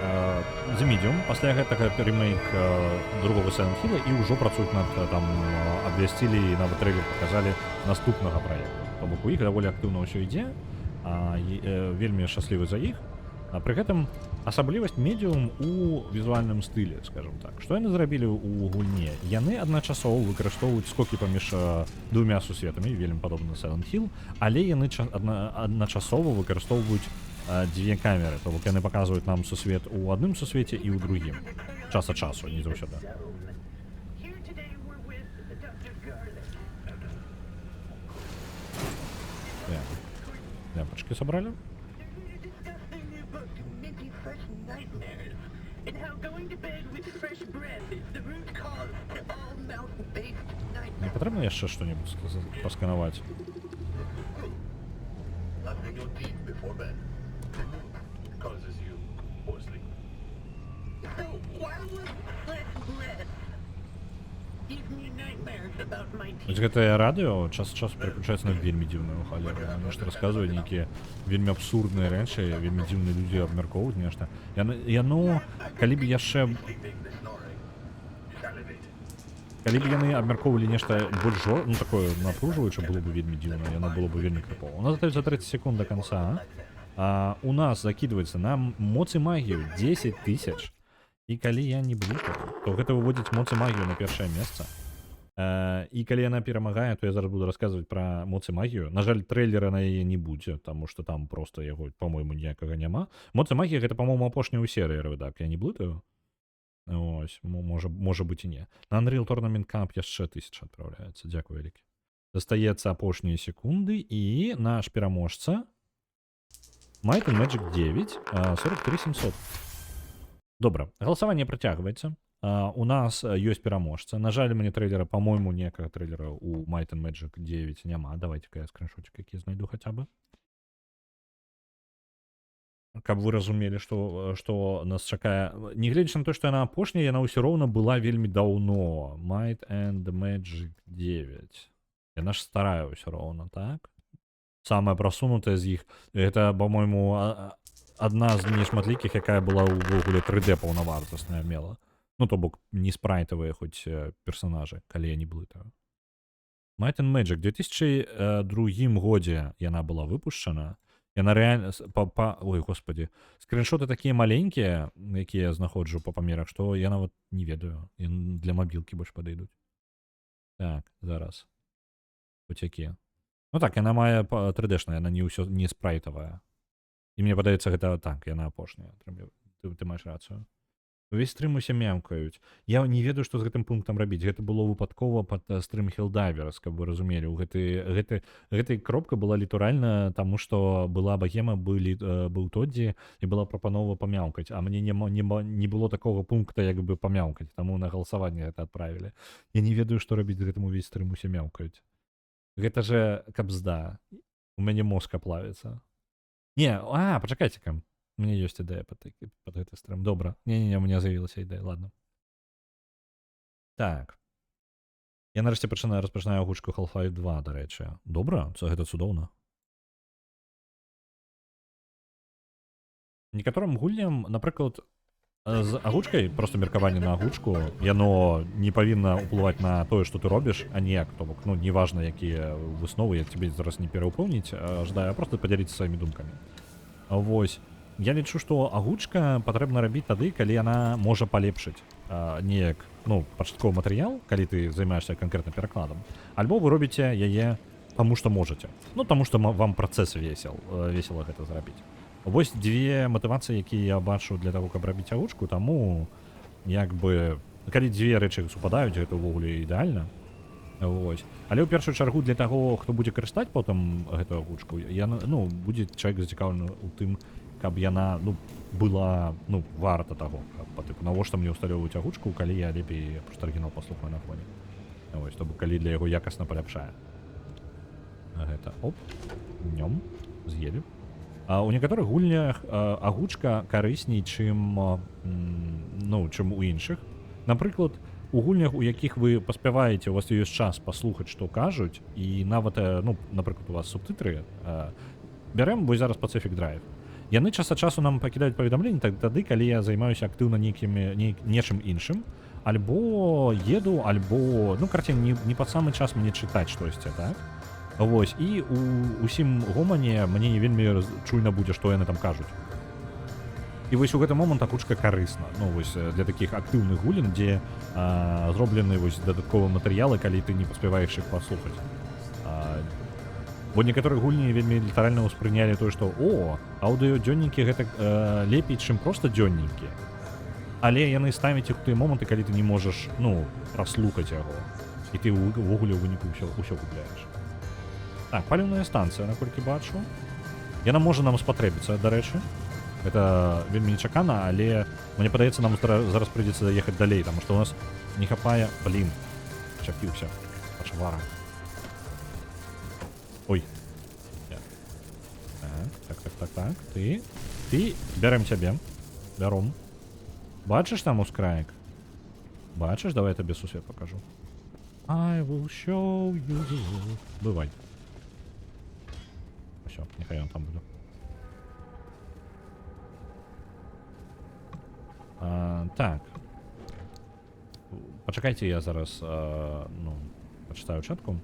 The Medium, пасля гэтага ремейк другого Silent Hill, і ўжо працуюць над, там, абвясцілі і нават трэйлер паказалі наступнага праекта. То бок у іх даволі актыўна ўсё ідзе, вельмі шчаслівы за іх. Пры гэтым асаблівасць Medium у візуальным стылі, скажем так. Што яны зрабілі ў гульне? Яны адначасова выкарыстоўваюць скокі паміж двумя сусветамі, вельмі падобна на Silent Hill, але яны адначасова выкарыстоўваюць дзве камеры, то бок яны паказваюць нам сусвет у адным сусвеце і ў другім. Час ад часу, не заўсёды. Лямпачкі сабралі? going to bed with fresh breath is the root cause of all milk-based nightmares. Не потрібно ще що-небудь посканувати? Nothing your teeth before bed causes you poor sleep. So why would fresh breath give me nightmares about my Ось teeth? гэтае радыё час пераключаецца на вельмі дзіўную халеру. Нешта расказвае нейкія вельмі абсурдныя рэчы, вельмі дзіўныя людзі абмяркоўваюць нешта. Яно, калі б яшчэ Sleeping and snoring. Salivate. калі б яны абмяркоўвалі нешта больш ну такое напружваючае, было б вельмі дзіўна, яно было б вельмі крыпова. У нас остаецца 30 секунд до конца. У нас закидывается на моц і магію 10 000. І калі я не блукаю, то гэта выводзіць моц і магію на першае месца. І калі яна перамагае, то я зараз буду расказваць пра моц і магію. На жаль, трэйлера на яе не будзе, таму што там просто яго, па-мойму, ніякага няма. Моц і магія гэта, па-мойму, апошняя ў серыі рэдак, я не блытаю. Ось, можа быць і не. На Unreal Tournament Cup яшчэ 1000 адпраўляецца. Дзякую вялікі. Застаецца апошнія секунды і наш пераможца Might and Magic 9 43 700. Добра, галасаванне працягваецца. У нас ёсць пераможца. На жаль, мне трэйлера, па-мойму, ніякага трэйлера у Might and Magic 9 няма. Давайте-ка я скриншотик які знайду хаця бы. Каб вы разумелі, што нас чакае. Нягледзячы на то, што яна апошняя, яна ўсё роўна была вельмі даўно. Might and Magic 9. Яна ж старая ўсё роўна, так? Самая прасунутая з іх. Гэта, па-мойму, адна з нешматлікіх, якая была ўвогуле 3D паўнавартасная мела. Ну, то бок, не спрайтавыя хоць персонажы, калі я не блытаю. Might and Magic. В 2002 годзе яна была выпушчана. Яна рэальна... Ой, господи. Скриншоты такія маленькія, якія я знаходжу па памерах, што я нават не ведаю. Для мабілкі больш падыдуць. Так, зараз. Хоць якія. Ну так, яна мае 3D-шная, яна не спрайтавая. І мне падаецца, гэта так, яна апошняя. Ты маеш рацыю. Увесь стрым усе мямкаюць. Я не ведаю, што з гэтым пунктам рабіць. Гэта было выпадкова пад стрым Helldivers, каб вы разумелі. Гэтай кропка была літуральна, таму што была багема, быў Тоддзі, і была прапанова памяўкаць. А мне не было такога пункта, як бы памяўкаць, таму на галасаванне гэта адправілі. Я не ведаю, што рабіць з гэтым увесь стрым усе мяўкаюць. Гэта же кабзда. У мяне мозг аплавіцца. Не, пачакайце-ка. У меня есть идея под этой стрим. Добро. Не-не-не, у меня заявилась идея. Ладно. Так. Я нарешті розпочинаю агучку Half-Life 2, до речі. Добре? Це цудовно. Некаторым гульням, наприклад, з агучкай, просто меркаванне на агучку, яно не павінна ўплываць на тое, што ты робіш, а ніяк. То бок, ну, неважна, якія высновы, я тебе зараз не пераўпэўніць, жадаю, а просто падзяліцца сваімі думкамі. Вось. Я лічу, што агучка патрэбна рабіць тады, калі яна можа палепшыць неяк, ну, пачатковы матэрыял, калі ты займаешься канкрэтна перакладам. Альбо вы робіце яе таму, што можаце. Ну, таму, што вам працэс весела гэта зрабіць. Вось дзве матывацыі, якія я бачу для таго, каб рабіць агучку, таму, як бы, калі дзве рэчы супадаюць, гэта ўвогуле ідэальна. Вось. Але ў першую чаргу для таго, хто будзе карыстаць потым гэту агучку, ну, будзе чалавек зацікаўлены ў тым, каб яна, ну, была, ну, варта таго. Па тыпу, навошта мне ўсталёўваць агучку, калі я лепей проста арыгінал паслухаю на фоне. Вось, то бок, калі для яго якасна паляпшае. Гэта, оп, днём, з'елі. У некаторых гульнях агучка карысней, чым у іншых. Напрыклад, у гульнях, у якіх вы паспяваеце, у вас ёсць час паслухаць, што кажуць, і нават, ну, напрыклад, у вас субтытры, бярэм, вось зараз Pacific Drive. Яны час ад часу нам пакідаюць паведамленні тады, калі я займаюся актыўна нечым іншым, альбо еду, альбо, ну, карцей, не пад самы час мне чытаць штосьці, так? Вось, і у усім гомане мне не вельмі чуйна будзе, што яны там кажуць. І вось у гэты момант агучка карысна. Ну, вось, для такіх актыўных гулін, дзе зроблены вось дадатковыя матэрыялы, калі ты не паспяваеш іх паслухаць. Бо некаторыя гульні вельмі літаральна ўспрынялі тое, што аўдыёдзённікі гэта лепей, чым проста дзённікі. Але яны ставяць іх у тыя моманты, калі ты не можаш, ну, праслухаць яго. І ты ўвогуле ў выніку ўсё купляеш. Так, паліўная станцыя, наколькі бачу. Яна можа нам спатрэбіцца, дарэчы. Гэта вельмі нечакана, але мне падаецца, нам зараз прыйдзецца даехаць далей, таму што у нас не хапае, блін, чапіўся, пачвара. Ой. Так, ты, бярем цябе, бяром. Бачыш там ускраек? Бачыш, давай я табе сусвет покажу. I will show you the world. Бывай. Всё, нехай ён там буде. Так. Пачакайце, я зараз, ну, пачытаю чатку.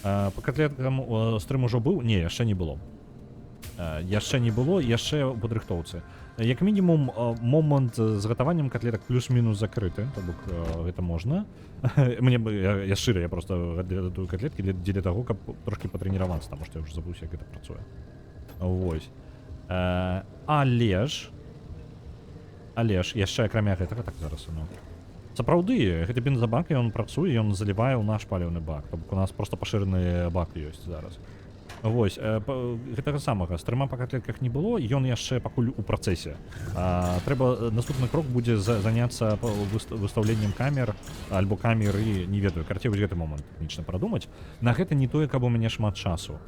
Па котлеткам стрым ужо быў? Не, яшчэ не было. Яшчэ не было, яшчэ ў падрыхтоўцы. Як мінімум, момант з гатаваннем котлетак плюс-мінус закрыты, то бок гэта можна. Мне я шчыра, я просто гатую котлеткі дзеля таго, каб трошкі патрэніравацца, таму што я ўжо забыўся, як гэта працуе. Вось. Але ж яшчэ акрамя гэтага, так зараз, ну. Сапраўды, гэты бензабак, ён працуе, ён залівае ў наш паліўны бак. То бок у нас просто пашыраны бак ёсць зараз. Вось, гэтага самага, стрыма па котлетках не было, ён яшчэ пакуль у працэсе. Трэба, наступны крок будзе заняцца выстаўленнем камер, альбо камеры, не ведаю, карцей вось гэты момант тэхнічна прадумаць. На гэта не тое, каб у мяне шмат часу.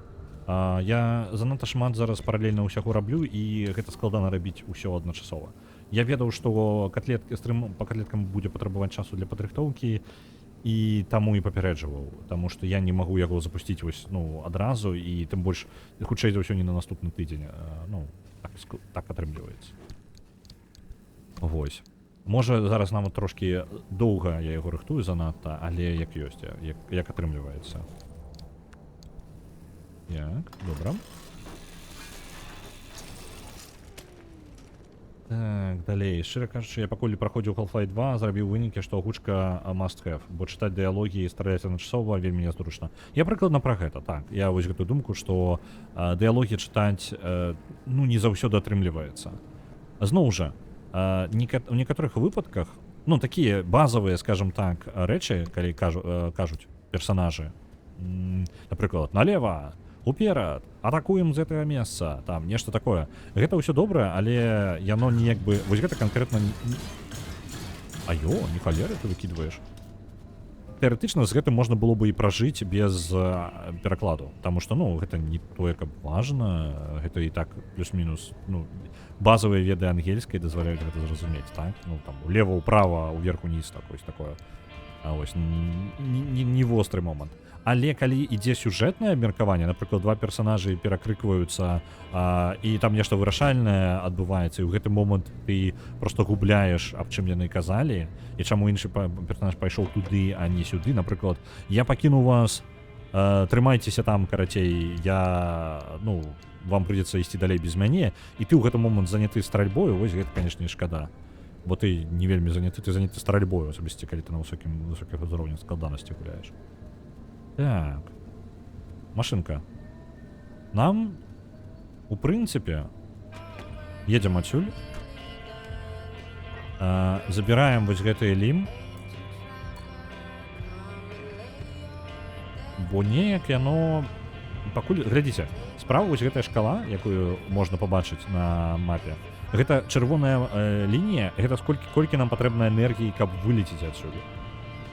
Я занадта шмат зараз паралельна ўсяго раблю, і гэта складана рабіць усё адначасова. Я ведаў, што стрым па котлеткам будзе патрабаваць часу для падрыхтоўкі, і таму і папярэджваў, таму што я не магу яго запусціць вось, ну, адразу, і тым больш, хутчэй за ўсё не на наступны тыдзень, ну, так атрымліваецца. Вось. Можа, зараз нават трошкі доўга я яго рыхтую занадта, але як ёсць, як атрымліваецца. Як, добра. Так, далей. Шчыра кажучы, я пакуль праходзіў Half-Life 2, зрабіў вынікі, што гучка must have, бо чытаць дыялогі і страляць адначасова вельмі нязручна. Я прыкладна пра гэта, так. Я вось гэтую думку, што дыялогі чытаць, ну, не заўсёды атрымліваецца. Зноў жа, у некаторых выпадках, ну, такія базавыя, скажем так, рэчы, калі кажуць персанажы, напрыклад, налева, уперад, атакуем з гэтага месца, там, нешта такое. Гэта ўсё добра, але яно не як бы... Вось гэта канкрэтна... Не халеры ты выкідваеш. Тэарэтычна з гэтым можна было бы і пражыць без перакладу, таму што, ну, гэта не тое, каб важна, гэта і так плюс-мінус, ну, базавыя веды ангельскай дазваляюць гэта зразумець, так? Ну, там, улева, управа, уверху-низ, такое. Вось, не востры момант. Але калі ідзе сюжэтнае абмеркаванне, напрыклад, два персанажы перакрыкваюцца, і там нешта вырашальнае адбываецца, і ў гэты момант ты просто губляеш, аб чым яны казалі, і чаму іншы персанаж пайшоў туды, а не сюды. Напрыклад, я пакіну вас, трымайцеся там, карацей, ну, вам прыйдзецца ісці далей без мяне, і ты ў гэты момант заняты стральбою, вось гэта, канешне, шкада. Бо ты не вельмі заняты, ты заняты стральбою, асабісці, калі ты на высокім узроўні складанасці гуляеш. Так, машинка. Нам, у прынцыпе, едзем адсюль, забіраем вось гэты лім, бо неяк яно... Пакуль, глядзіце, справа вось гэтая шкала, якую можна пабачыць на мапе, гэта чырвоная лінія, гэта колькі нам патрэбна энергіі, каб вылеціць адсюль.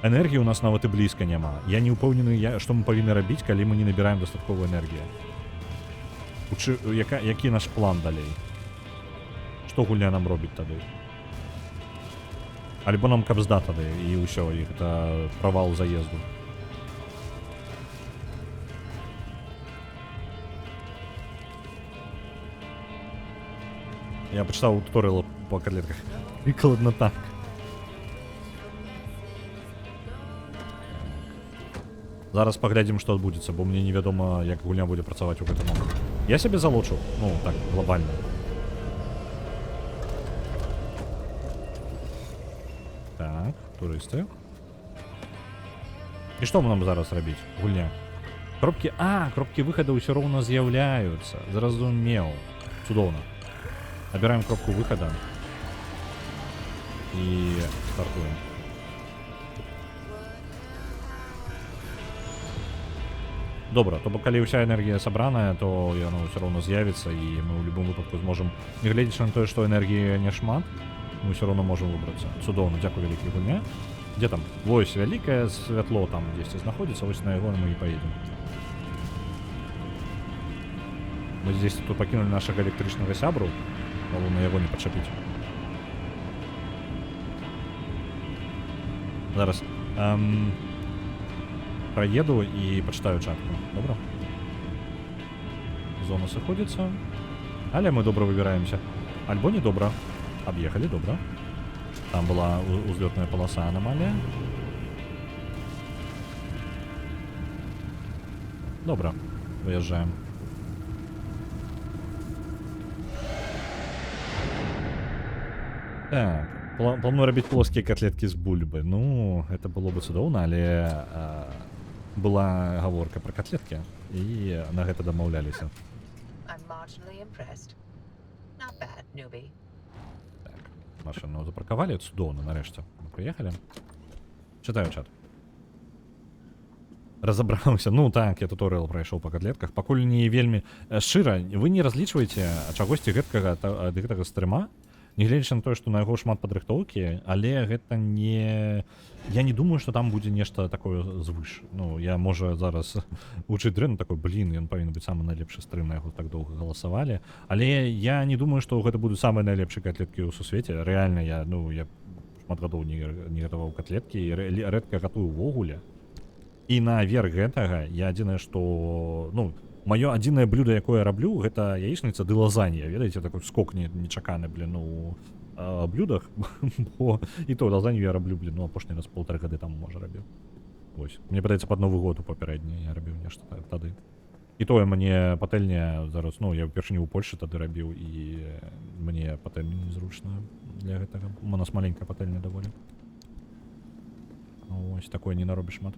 Энергіі у нас нават і блізка няма. Я не ўпэўнены, што мы павінны рабіць, калі мы не набіраем дастатковую энергію. Які наш план далей? Што гульня нам робіць тады? Альбо нам капзда тады, і ўсё, і гэта правал заезду. Я пачытаў туторыял па котлетках. Прыкладна так. Зараз паглядзім, што адбудзецца, бо мне невядома, як гульня будзе працаваць у гэты момант. Я сябе залочу, ну, так, глобальна. Так, турысты. І што нам зараз рабіць, гульня? Кропкі выхада ўсё роўна з'яўляюцца. Зразумеў. Цудоўна. Набіраем кропку выхада. І стартуем. Добра, то бок калі ўся энергія сабраная, то яно ўсё роўно з'явіцца і мы ў любым выпадку зможам, нягледзячы на тое, што энергіі няшмат, мы ўсё роўно можам выбрацца. Цудоўна, дзякую вялікі гульня. Дзе там? Вось вялікае святло там дзесьці знаходзіцца, вось на яго мы і паедзем. Мы здесь тут пакінулі нашага электрычнага сябру, галоўна яго не падчапіць. Зараз проеду и почитаю чатку. Добро? Зона сыходится. Але мы добро выбираемся. Альбо не добро. Объехали, добро. Там была взлетная полоса аномалия. Добро. Выезжаем. Так. Планую робіць плоскія котлетки з бульбы. Ну, это было бы цудоўна, але была гаворка про котлетки, і на гэта дамаўляліся. Так, машину запаркавалі, цудоўна, нарэшце. Мы прыехалі. Чытаю чат. Разабраўся. Ну так, я туторыял прайшоў па котлетках. Пакуль не вельмі шчыра, вы не разлічваеце чагосьці гэтага стрыма, нягледзячы на тое, што на яго шмат падрыхтоўкі, але гэта не... Я не думаю, што там будзе нешта такое звыш. Ну, я, можа, зараз вучыць дрэнна такой, блін, ён павінен быць самы найлепшы стрым, на яго так доўга галасавалі. Але я не думаю, што гэта будуць самыя найлепшыя котлеткі ў сусвеце. Рэальна, я шмат гадоў не гатаваў котлеткі, і рэдка гатую ўвогуле. І наверх гэтага я адзінае, што... Ну, маё адзінае блюдо, якое я раблю, гэта яичніца ды лазанья. Ведаеце, такой скок нечаканы, блін, у блюдах. Бо і то лазанью я раблю, блін, ну, апошні раз 1,5 гады таму, можа, рабіў. Вось. Мне падаецца, пад Новы год у папярэдні я рабіў нешта тады. І тое мне патэльня зараз, ну, я ўпершыню ў Польшы тады рабіў, і мне патэльня незручна для гэтага. У нас маленькая патэльня даволі. Вось, такое не наробіш шмат.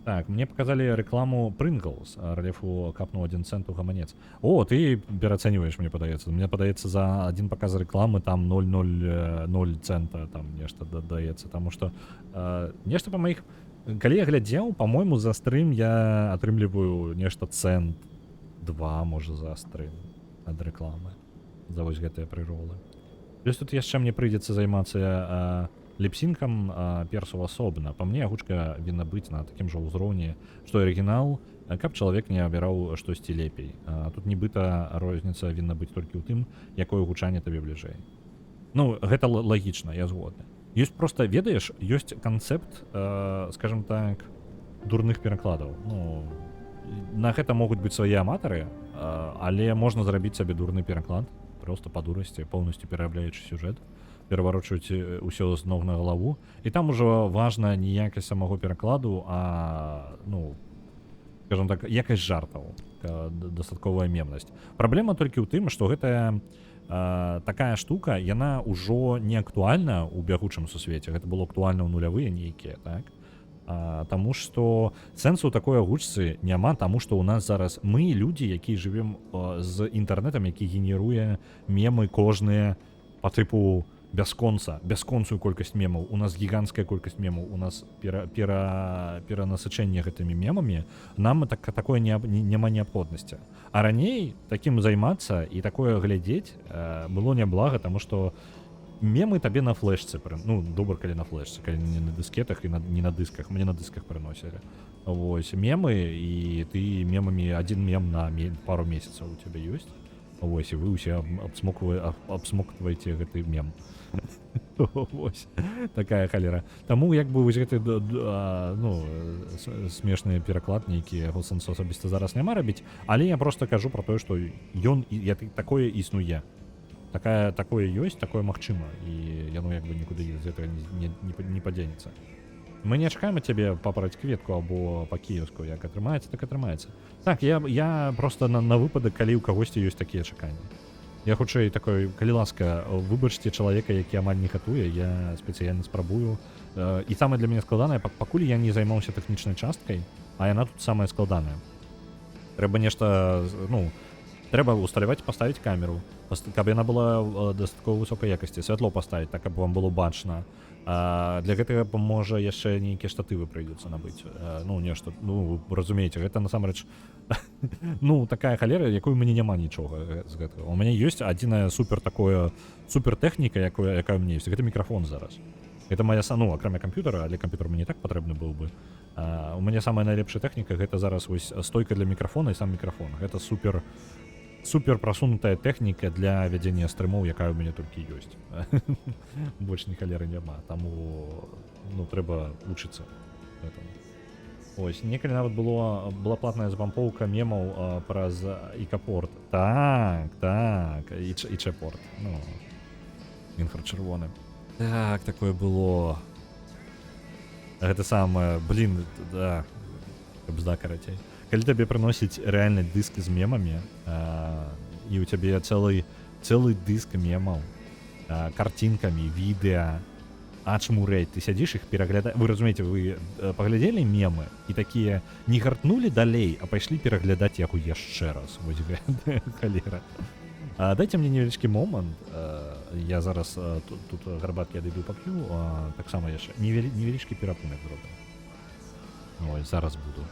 Так, мне показали рекламу Pringles, рельефу капнул 1 цент у гаманец. О, ты переоцениваешь, мне подается. Мне подается за один показ рекламы там 0,00 цента там нечто даецца, потому что нечто по моих... Калі я глядзеў, по-моему, за стрим я атрымліваю нешта цент 2, можа, за стрим ад рекламы. За вось гэтыя прыролы. Плюс тут яшчэ мне прыйдзецца займацца липсинком персу асобна. По мне агучка вінна быць на такім жа ўзроўні, што арыгінал, каб чалавек не абіраў штосьці лепей. Тут нібыта розніца вінна быць толькі ў тым, якое гучанне табе бліжэй. Ну, гэта лагічна, я згодны. Ёсць просто, ведаеш, ёсць канцэпт, скажем так, дурных перакладаў. Ну, на гэта могуць быць свае аматары, але можна зрабіць сабе дурны пераклад, просто па дурасці, поўнасцю перарабляючы сюжэт, пераварочваць усё з ног на галаву. І там ужо важна не якасць самого перакладу, а, ну, скажем так, якасць жартаў, дастатковая мемнасць. Праблема толькі ў тым, што гэтая такая штука, яна ўжо не актуальна ў бягучым сусвеце. Гэта было актуальна ў нулявыя нейкія, так? Таму што сэнсу ў такой агучцы няма, таму што ў нас зараз мы, людзі, якія жывем з інтэрнэтам, які генеруе мемы кожныя па тыпу бясконцую колькасць мемаў. У нас гіганцкая колькасць мемаў, у нас перанасычэнне гэтымі мемамі, нам такое няма неабходнасці. А раней такім займацца і такое глядзець было няблага, таму што мемы табе на флешцы, ну, добра, калі на флешцы, калі не на дыскетах і не на дысках, мне на дысках прыносілі. Вось, мемы, і ты мемамі, адзін мем на пару месяцаў у цябе ёсць. Вось, і вы ўсе абсмоктваеце гэты мем. Вось, такая халера. Таму, як бы, вось гэты, ну, смешны пераклад нейкі, яго сэнсу асабіста зараз няма рабіць, але я просто кажу про тое, што такое існуе. Такое ёсць, такое магчыма, і яно як бы нікуды з гэтага не падзенецца. Мы не чакаем ад цябе папараць кветку або па-кіеўску, як атрымаецца, так атрымаецца. Так, я просто на выпадак, калі ў кагосьці ёсць такія чаканні. Я хутчэй такой, калі ласка, выбачце чалавека, які амаль не гатуе, я спецыяльна спрабую. І самае для мяне складанае, пакуль я не займаўся тэхнічнай часткай, а яна тут самая складаная. Трэба нешта, ну, трэба усталяваць, паставіць камеру, каб яна была дастаткова высокай якасці, святло паставіць, так, каб вам было бачна. Для гэтага можа яшчэ нейкія штатывы прыйдзецца набыць. Ну нешта, ну разумееце, гэта насамрэч ну такая халера, якой у мяне няма нічога з гэтага. У мяне ёсць адзіная супер тэхніка, якая ў мяне ёсць. Гэта мікрафон зараз. Гэта моя ну, акрамя камп'ютара, але камп'ютар мне так патрэбны быў бы. У мяне самая найлепшая тэхніка гэта зараз вось стойка для мікрафона і сам мікрафон. Гэта супер прасунутая тэхніка для вядзення стрымоў, якая ў мяне толькі ёсць. Больш ні халеры няма, таму ну трэба вучыцца гэтаму. Ось, некалі нават была платная запампоўка мемаў праз ікапорт. Так, і чэпорт. Ну, інфрачырвоны. Так, такое было. Гэта самае, блин, да, кабзда карацей. Калі табе прыносіць рэальны дыск з мемамі, і ў цябе цэлы дыск мемаў, карцінкамі, відэа, ачмурэй, ты сядзіш іх пераглядаеш. Вы разумееце, вы паглядзелі мемы і такія не гартнулі далей, а пайшлі пераглядаць яго яшчэ раз. Вось гэта халера. Дайце мне невялічкі момант. Я зараз тут гарбаткі адыду пап'ю, таксама яшчэ невялічкі перапынак зробім. Ой, зараз буду.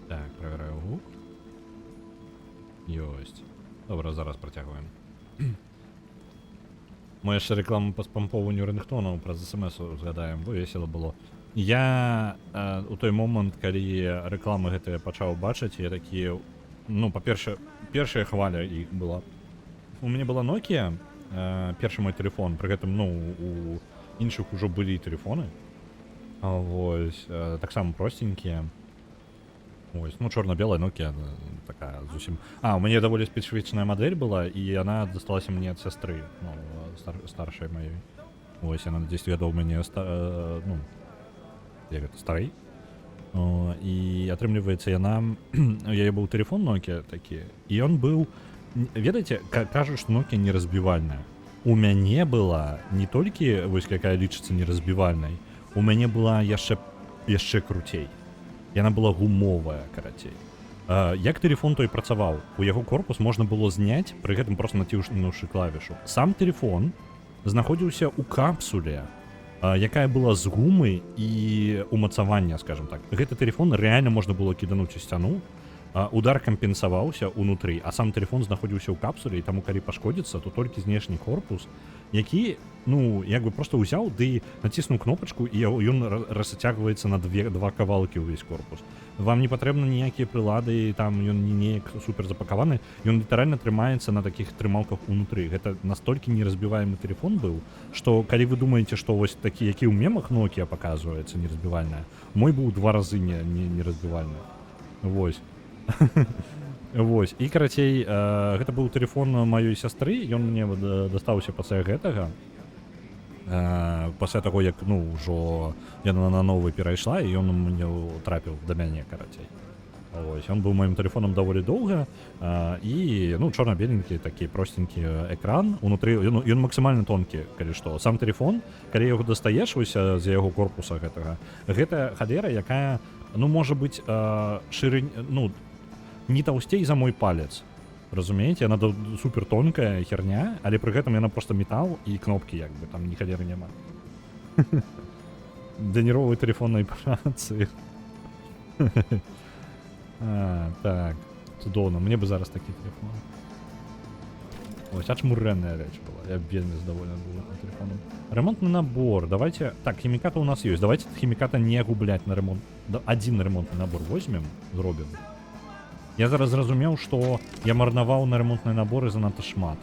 Так, правяраю гук. Ёсць. Добра, зараз працягваем. Мы яшчэ рекламу па спампоўванню рынгтонаў праз смс згадаем, бо весела было. Я у той момант, калі рэкламы гэтыя пачаў бачыць, я такі, ну, па-першае, першая хваля іх была. У мяне была Nokia, першы мой телефон, пры гэтым, ну, у іншых ужо былі тэлефоны. Вось, таксама простенькія. Вось, ну, чорна-белая Nokia, такая зусім... у мяне даволі спецыфічная мадэль была, і яна дасталася мне ад сястры, ну, старшай маёй. Вось, яна на 10 гадоў мяне, ну, як гэта, старэй. І атрымліваецца, яна... У яе быў тэлефон Nokia такі, і ён быў... Ведаеце, кажуць, што Nokia неразбівальная. У мяне была не толькі, вось, якая лічыцца неразбівальнай, у мяне была яшчэ круцей. Яна была гумовая, карацей. Як тэлефон той працаваў? У яго корпус можна было зняць, пры гэтым проста націснуўшы клавішу. Сам тэлефон знаходзіўся ў капсуле, якая была з гумы і умацавання, скажем так. Гэты тэлефон рэальна можна было кідануць у сцяну, удар кампенсаваўся ўнутры, а сам тэлефон знаходзіўся ў капсуле, і таму калі пашкодзіцца, то толькі знешні корпус, які, ну, як бы проста ўзяў ды націснуў кнопачку, і ён расцягваецца на два кавалкі ўвесь корпус. Вам не патрэбны ніякія прылады, там ён не неяк супер запакаваны, ён літаральна трымаецца на такіх трымалках унутры. Гэта настолькі неразбіваемы тэлефон быў, што калі вы думаеце, што вось такі, які ў мемах Nokia паказваецца неразбівальная, мой быў 2 разы неразбівальны. Вось. Вось, і карацей, гэта быў тэлефон маёй сястры, ён мне дастаўся пасля гэтага, пасля таго, як, ну, ўжо яна на новы перайшла, і ён мне трапіў да мяне, карацей. Вось, ён быў маім тэлефонам даволі доўга, і, ну, чорна-беленькі, такі простенькі экран, унутры, ён максімальна тонкі, калі што. Сам тэлефон, калі яго дастаеш вось з яго корпуса гэтага, гэта халера, якая, ну, можа быць, шырынь, ну, не таўсцей за мой палец, разумееце, яна супер тонкая херня, але пры гэтым яна проста метал і кнопкі, як бы, там ні халеры няма. Даніровай тэлефоннай працы. Так, цудоўна, мне бы зараз такі тэлефон. Ось, аж мурэнная рэч была, я вельмі задаволены быў тэлефоном. Ремонтны набор, давайте, так, хіміката у нас ёсць, давайте хіміката не губляць на ремонт. Адзін ремонтны набор возьмем, зробім. Я зараз зразумеў, што я марнаваў на ремонтныя наборы занадта шмат.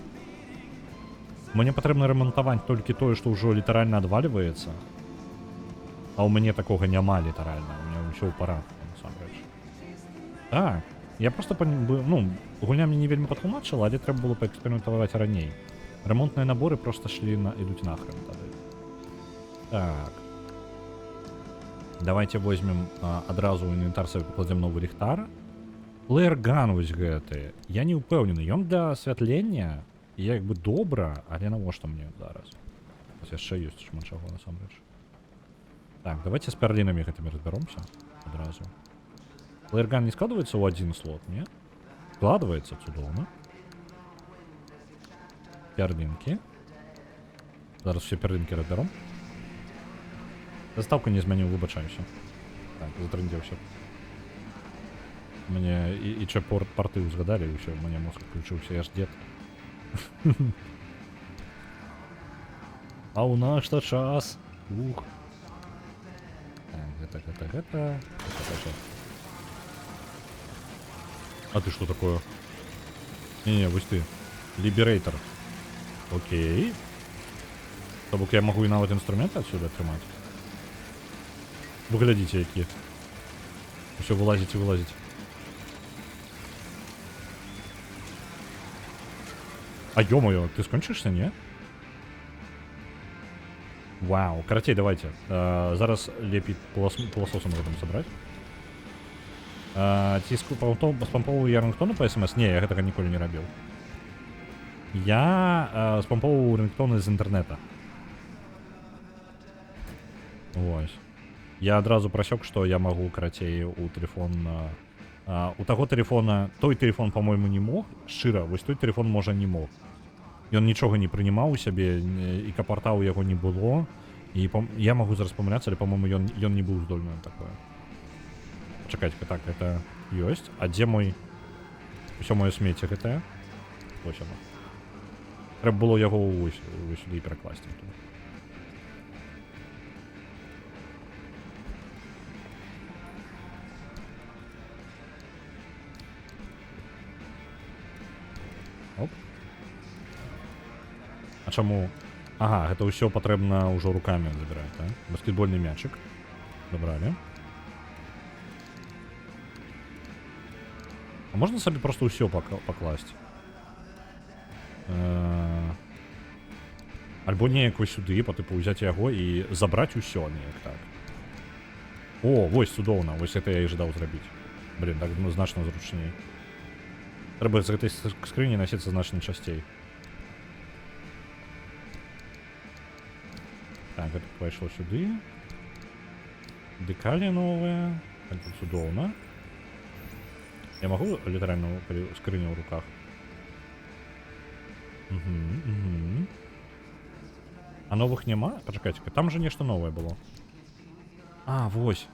Мне патрэбна ремонтаваць толькі тое, што ўжо літаральна адвальваецца. А ў мяне такога няма літаральна, у мяне ўсё ў парадку, насамрэч. Так, я проста, ну, гульня мне не вельмі патлумачыла, але трэба было паэксперыментаваць раней. Ремонтныя наборы проста ідуць нахрен тады. Так. Давайте возьмем адразу ў інвентар сабе пакладзем новы ліхтар. Флэйр-ган вось гэты. Я не ўпэўнены, ён для асвятлення, як бы добра, але навошта мне зараз? Вось яшчэ ёсць шмат чаго, насамрэч. Так, давайте з пярлінамі гэтымі разбяромся адразу. Флэйр-ган не складваецца ў адзін слот, не? Складваецца, цудоўна. Пярлінкі. Зараз все пярлінкі разбяром. Заставку не змяніў, выбачаюся. Так, затрындзеўся. Мне і порты ўзгадалі, і ўсё, мне мозг включыўся, я ж дед. А у наш-то час. Ух. Так, гэта. А ты что такое? Не, вось ты. Либерейтор. Окей. То бок я магу і нават інструменты адсюда атрымаць. Вы глядзіце, які. Усё вылазіць і вылазіць. А ё-моё, ты скончишься, не? Вау, карацей, давайте. Зараз лепей пыласосом гэтым сабраць. Ці спампоўваю я рынгтоны па СМС? Не, я гэтага ніколі не рабіў. Я спампоўваю рынгтоны з інтэрнэта. Вось. Я адразу прасёк, што я магу, карацей, у тэлефон... У таго тэлефона, той тэлефон, по-мойму, не мог, шчыра, вось той тэлефон, можа, не мог. Ён нічога не прынимаў у сябе, і капарта ў яго не было, і я магу зараз памыляцца, але, по-мойму, ён не быў здольны на такое. Чакайце, так, гэта ёсць. А дзе мой... Усё маё смецце гэтае? Вось оно. Трэба было яго сюды перакласці. А чаму? Ага, гэта ўсё патрэбна ўжо рукамі забіраць, так? Баскетбольны мячык. Забралі. А можна сабе просто ўсё пакласць? Альбо неяк вось сюды, па тыпу ўзяць яго і забраць усё неяк так. О, вось цудоўна, вось гэта я і жадаў зрабіць. Блін, так значна зручней. Трэба з гэтай скрыні насіцца значна часцей. Так, гэта пайшло сюды. Декалі новыя. Это цудоўна. Я магу літаральна скрыню ў руках? А новых няма? Пачакайце, там же нешта новае было. А, вось.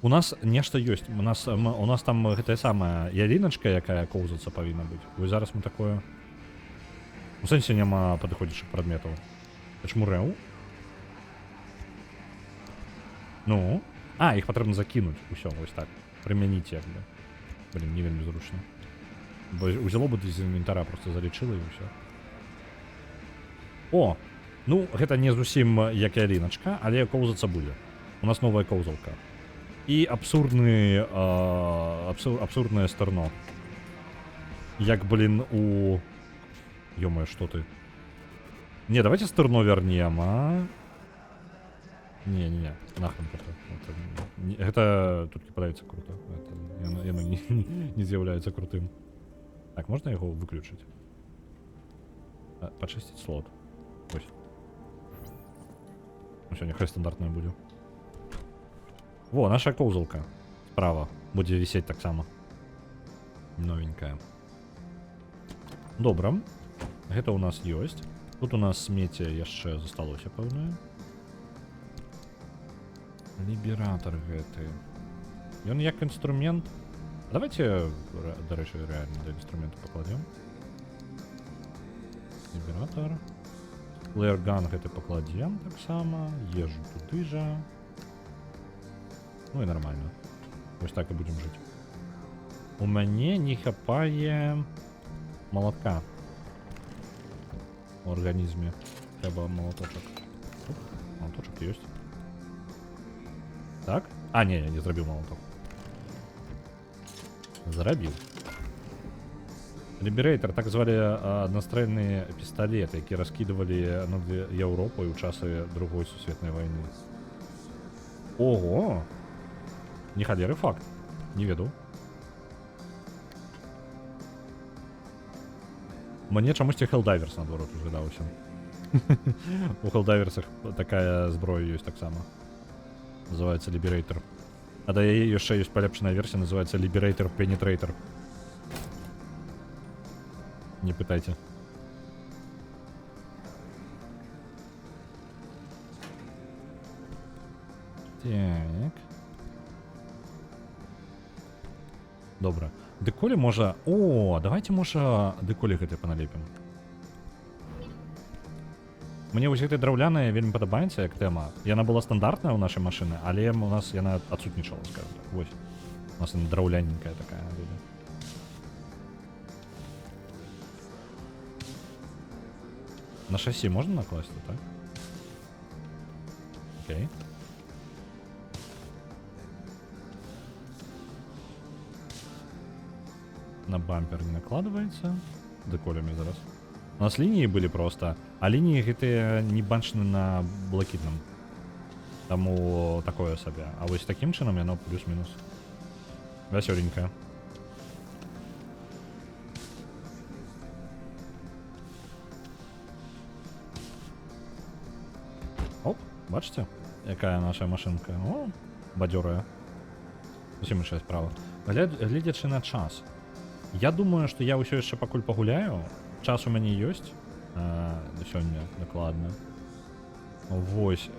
У нас нешта ёсць. У нас там гэтая самая яліначка, якая коўзацца павінна быць. Вось зараз мы такое... У сэнсе няма падыходзячых прадметаў. Чмурэў? Ну? А, іх патрэбна закінуць. Усё, вось так. Прымяніць як бы. Блин, не вельмі зручна. Бо узяло бы з інвентара, просто залічыла і ўсё. О! Ну, гэта не зусім як яліначка, але коўзацца будзе. У нас новая коўзалка. І абсурднае стырно. Як, блин, у... Ё-моё, што ты? Не, давайте стырно вернем, а? Не-не-не, нахрен это. Это тут кіпаецца круто. Яно не з'яўляецца крутым. Так, можна яго выключыць? Пачысціць слот. Ось. Ну всё, няхай стандартная будзе. Во, наша коўзалка. Справа. Будзе вісець таксама. Новенькая. Добра. Гэта у нас ёсць. Тут у нас смецце яшчэ засталося пэўнае. Лібератор гэты. Ён як інструмент. Давайте, дарэчы, рэальна да інструменту пакладзем. Лібератор. Флэйрган гэты пакладзем таксама. Ежу туды жа. Ну і нармальна. Вось так і будзем жыць. У мяне не хапае малатка. У арганізме. Трэба малаточак. Оп, малаточак ёсць. Так? А, не, я не зрабіў малаток. Зрабіў. Ліберейтар, так звалі аднастрэльныя пісталеты, які раскідывалі над Еўропай у часы Другой сусветнай вайны. Ого! Не халеры факт. Не ведаў. Мне чамусьці Helldivers наадварот узгадаўся. У Helldivers такая зброя ёсць таксама. Называется Liberator. А да яе яшчэ ёсць палепшаная версія, называется Liberator Penetrator. Не пытайце. Так. Добра. Дэколі можа... О, давайте можа дэколі гэты паналепім. Мне вось гэтая драўляная вельмі падабаецца як тэма. Яна была стандартная ў нашай машыны, але у нас яна адсутнічала, скажем так. Вось. У нас яна драўляненькая такая будзе. На шасі можна накласці, так? Окей. На бампер не накладывается. Дэколямі зараз. У нас лінії былі просто, а лінії гэтыя не бачны на блакітным. Таму такое сабе. А вось такім чынам яно плюс-мінус. Вясёленькая. Оп, бачыце? Якая наша машынка? О, бадзёрая. Зусім іншая справа. Гледзячы на час. Я думаю, што я ўсё яшчэ пакуль пагуляю. Час у мяне ёсць сёння дакладна. Вось,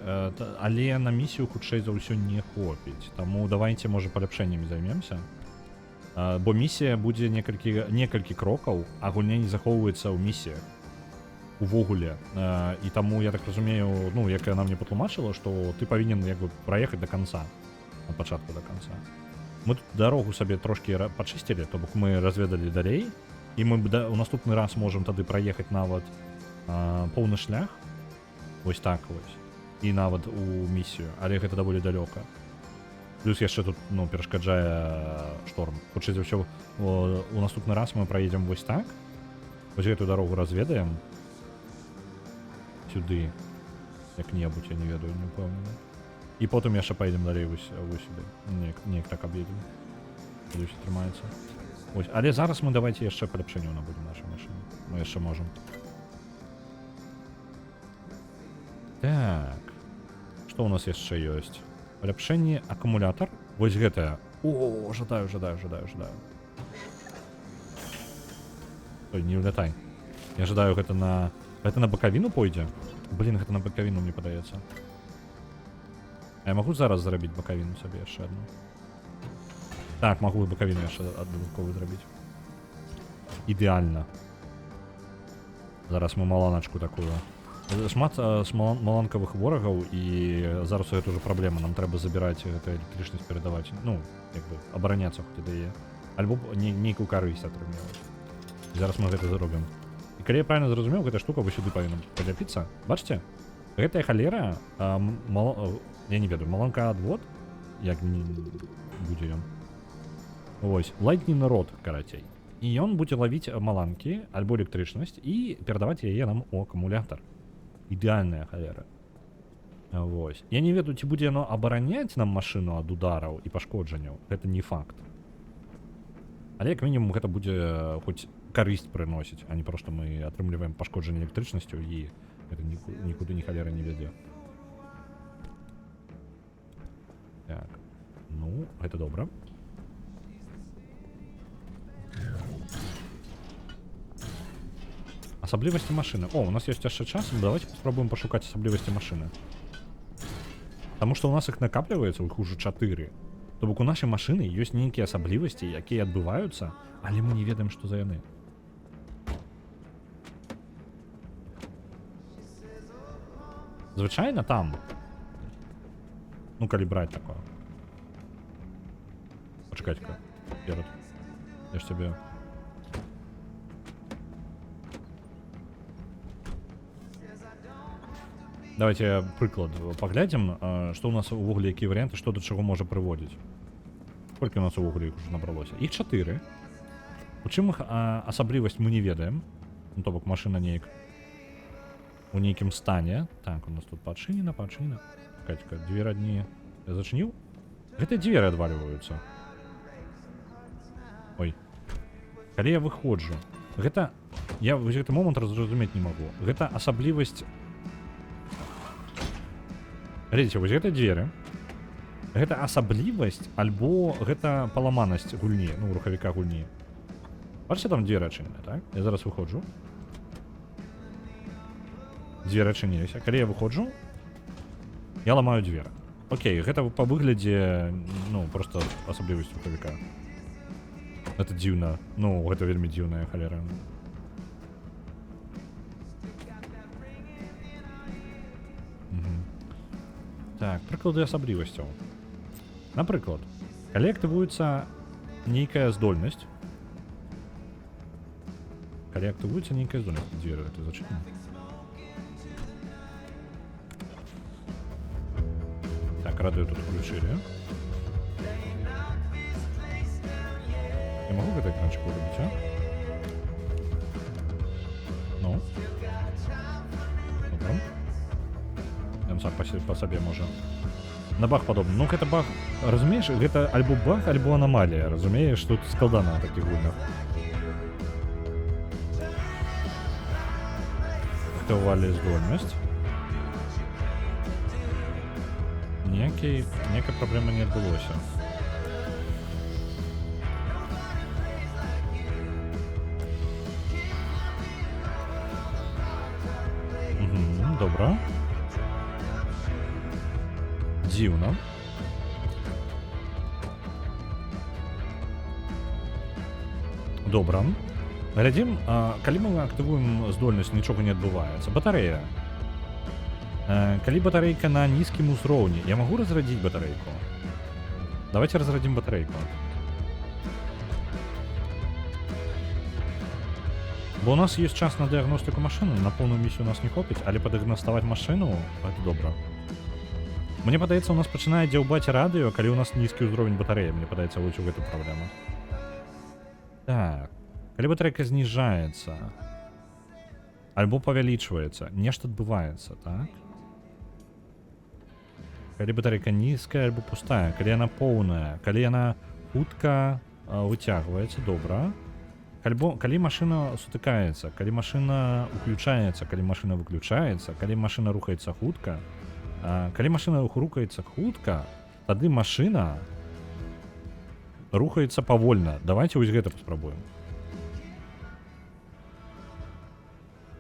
але на місію хутчэй за ўсё не хопіць. Таму давайте можа паляпшэннямі займемся. Бо місія будзе некалькі крокаў, а гульня не захоўваецца ў місіях увогуле. І таму я так разумею, ну як яна мне патлумачыла, што ты павінен як бы праехаць да канца, на пачатку да канца. Мы тут дарогу сабе трошкі пачысцілі, то бок мы разведалі далей. І мы у наступны раз можам тады праехаць нават поўны шлях. Вось так вось. І нават у місію, але гэта даволі далёка. Плюс яшчэ тут, ну, перашкаджае шторм. Хутчэй за ўсё, у наступны раз мы праедзем вось так. Вось гэтую дарогу разведаем. Сюды. Як-небудзь, я не ведаю, не ўпэўнены. І потым яшчэ паедзем далей вось сюды. Неяк так аб'едзем. Калі ўсё трымаецца. Ось, але зараз мы давайте яшчэ паляпшэнняў набудзем нашай машыны. Мы яшчэ можам. Так. Што ў нас яшчэ ёсць? Паляпшэнне акумулятор. Вось гэтае. О, жадаю. Ой, не улятай. Я жадаю, гэта на бакавіну пойдзе? Блін, гэта на бакавіну, мне падаецца. А я магу зараз зрабіць бакавіну сабе яшчэ адну? Так, магу і бакавіну яшчэ дадатковую зрабіць. Ідэальна. Зараз мы маланачку такую. Шмат маланкавых ворагаў, і зараз гэта ўжо праблема. Нам трэба забіраць гэту электрычнасць, перадаваць. Ну, як бы, абараняцца хоць і дае. Альбо нейкую карысць атрымліваць. Зараз мы гэта зробім. І калі я правильно зразумеў, гэта штука вы сюды павінна паляпіцца. Бачыце? Гэтая халера, я не ведаю, маланка адвод? Як будзе ён? Вось, Lightning Rod, карацей. І ён будзе лавіць маланкі, альбо электрычнасць, і перадаваць яе нам у акумулятар. Ідэальная халера. Вось. Я не ведаю, ці будзе яно абараняць нам машыну ад удараў і пашкоджанняў. Гэта не факт. Але як мінімум гэта будзе хоць карысць прыносіць, а не проста мы атрымліваем пашкоджанне электрычнасцю і гэта нікуды ні халера не вядзе. Так. Ну, гэта добра. Асаблівасці машыны. О, у нас ёсць яшчэ час. Давайте паспрабуем пашукаць асаблівасці машыны. Таму што ў нас іх накапліваецца, іх ужо 4. То бок у нашай машыны ёсць нейкія асаблівасці, якія адбываюцца, але мы не ведаем, што за яны. Звычайна там. Ну, калі браць такое. Пачакайце-ка. Перад. Я ж цябе... Давайте прыклад паглядзім, што ў нас увогуле, якія варыянты, што да чаго можа прыводзіць. Колькі у нас увогуле іх ужо набралося? Іх 4. У чым іх асаблівасць мы не ведаем. Ну, то бок машына неяк у нейкім стане. Так, у нас тут пачынена. Чакайце-ка, дзверы адні я зачыніў? Гэтыя дзверы адвальваюцца. Ой. Калі я выходжу, гэта... Я гэты момант зразумець не магу. Гэта асаблівасць... Глядзіце, вось гэта дзверы. Гэта асаблівасць, альбо гэта паламанасць гульні, ну, рухавіка гульні. Бачыце, там дзверы адчынены, так? Я зараз выходжу. Дзверы адчыніліся. Калі я выходжу, я ламаю дзверы. Окей, гэта па выглядзе, ну, просто асаблівасць рухавіка. Гэта дзіўна. Ну, гэта вельмі дзіўная халера. Так, прыклады асаблівасцяў. Напрыклад, калі актывуецца нейкая здольнасць. Дзверы гэта зачынены. Так, радыё тут включылі. Я магу гэты экранчык вырабіць, а? Ну? Добра. Ён сам па сабе можа. На баг падобны. Ну, гэта баг, разумееш, гэта альбо баг, альбо анамалія, разумееш, тут складана на такіх гульнях. Актывувалі здольнасць. Некая праблема не адбылося. Добра. Дзіўна. Добра. Глядзім, калі мы актывуем здольнасць, нічога не адбываецца. Батарэя. Калі батарэйка на нізкім узроўні, я магу разрадзіць батарэйку? Давайте разрадзім батарэйку. Бо у нас есть час на дыагностику машины, на полную миссию у нас не хопіць, але падыгнаставаць машину гэта добра. Мне падаецца, у нас пачынае дзяўбаць радыё, калі у нас нізкі ўзровень батарэі. Мне падаецца, вось у гэту праблема. Так. Калі батарэйка зніжаецца, альбо павялічваецца, нешта адбываецца, так? Калі батарэйка нізкая альбо пустая, калі яна поўная, калі яна хутка выцягваецца, добра. Калі машына сутыкаецца, калі машына уключаецца, калі машына выключаецца, калі машына рухаецца хутка, калі машына рухаецца хутка, тады машына рухаецца павольна. Давайте вось гэта паспрабуем.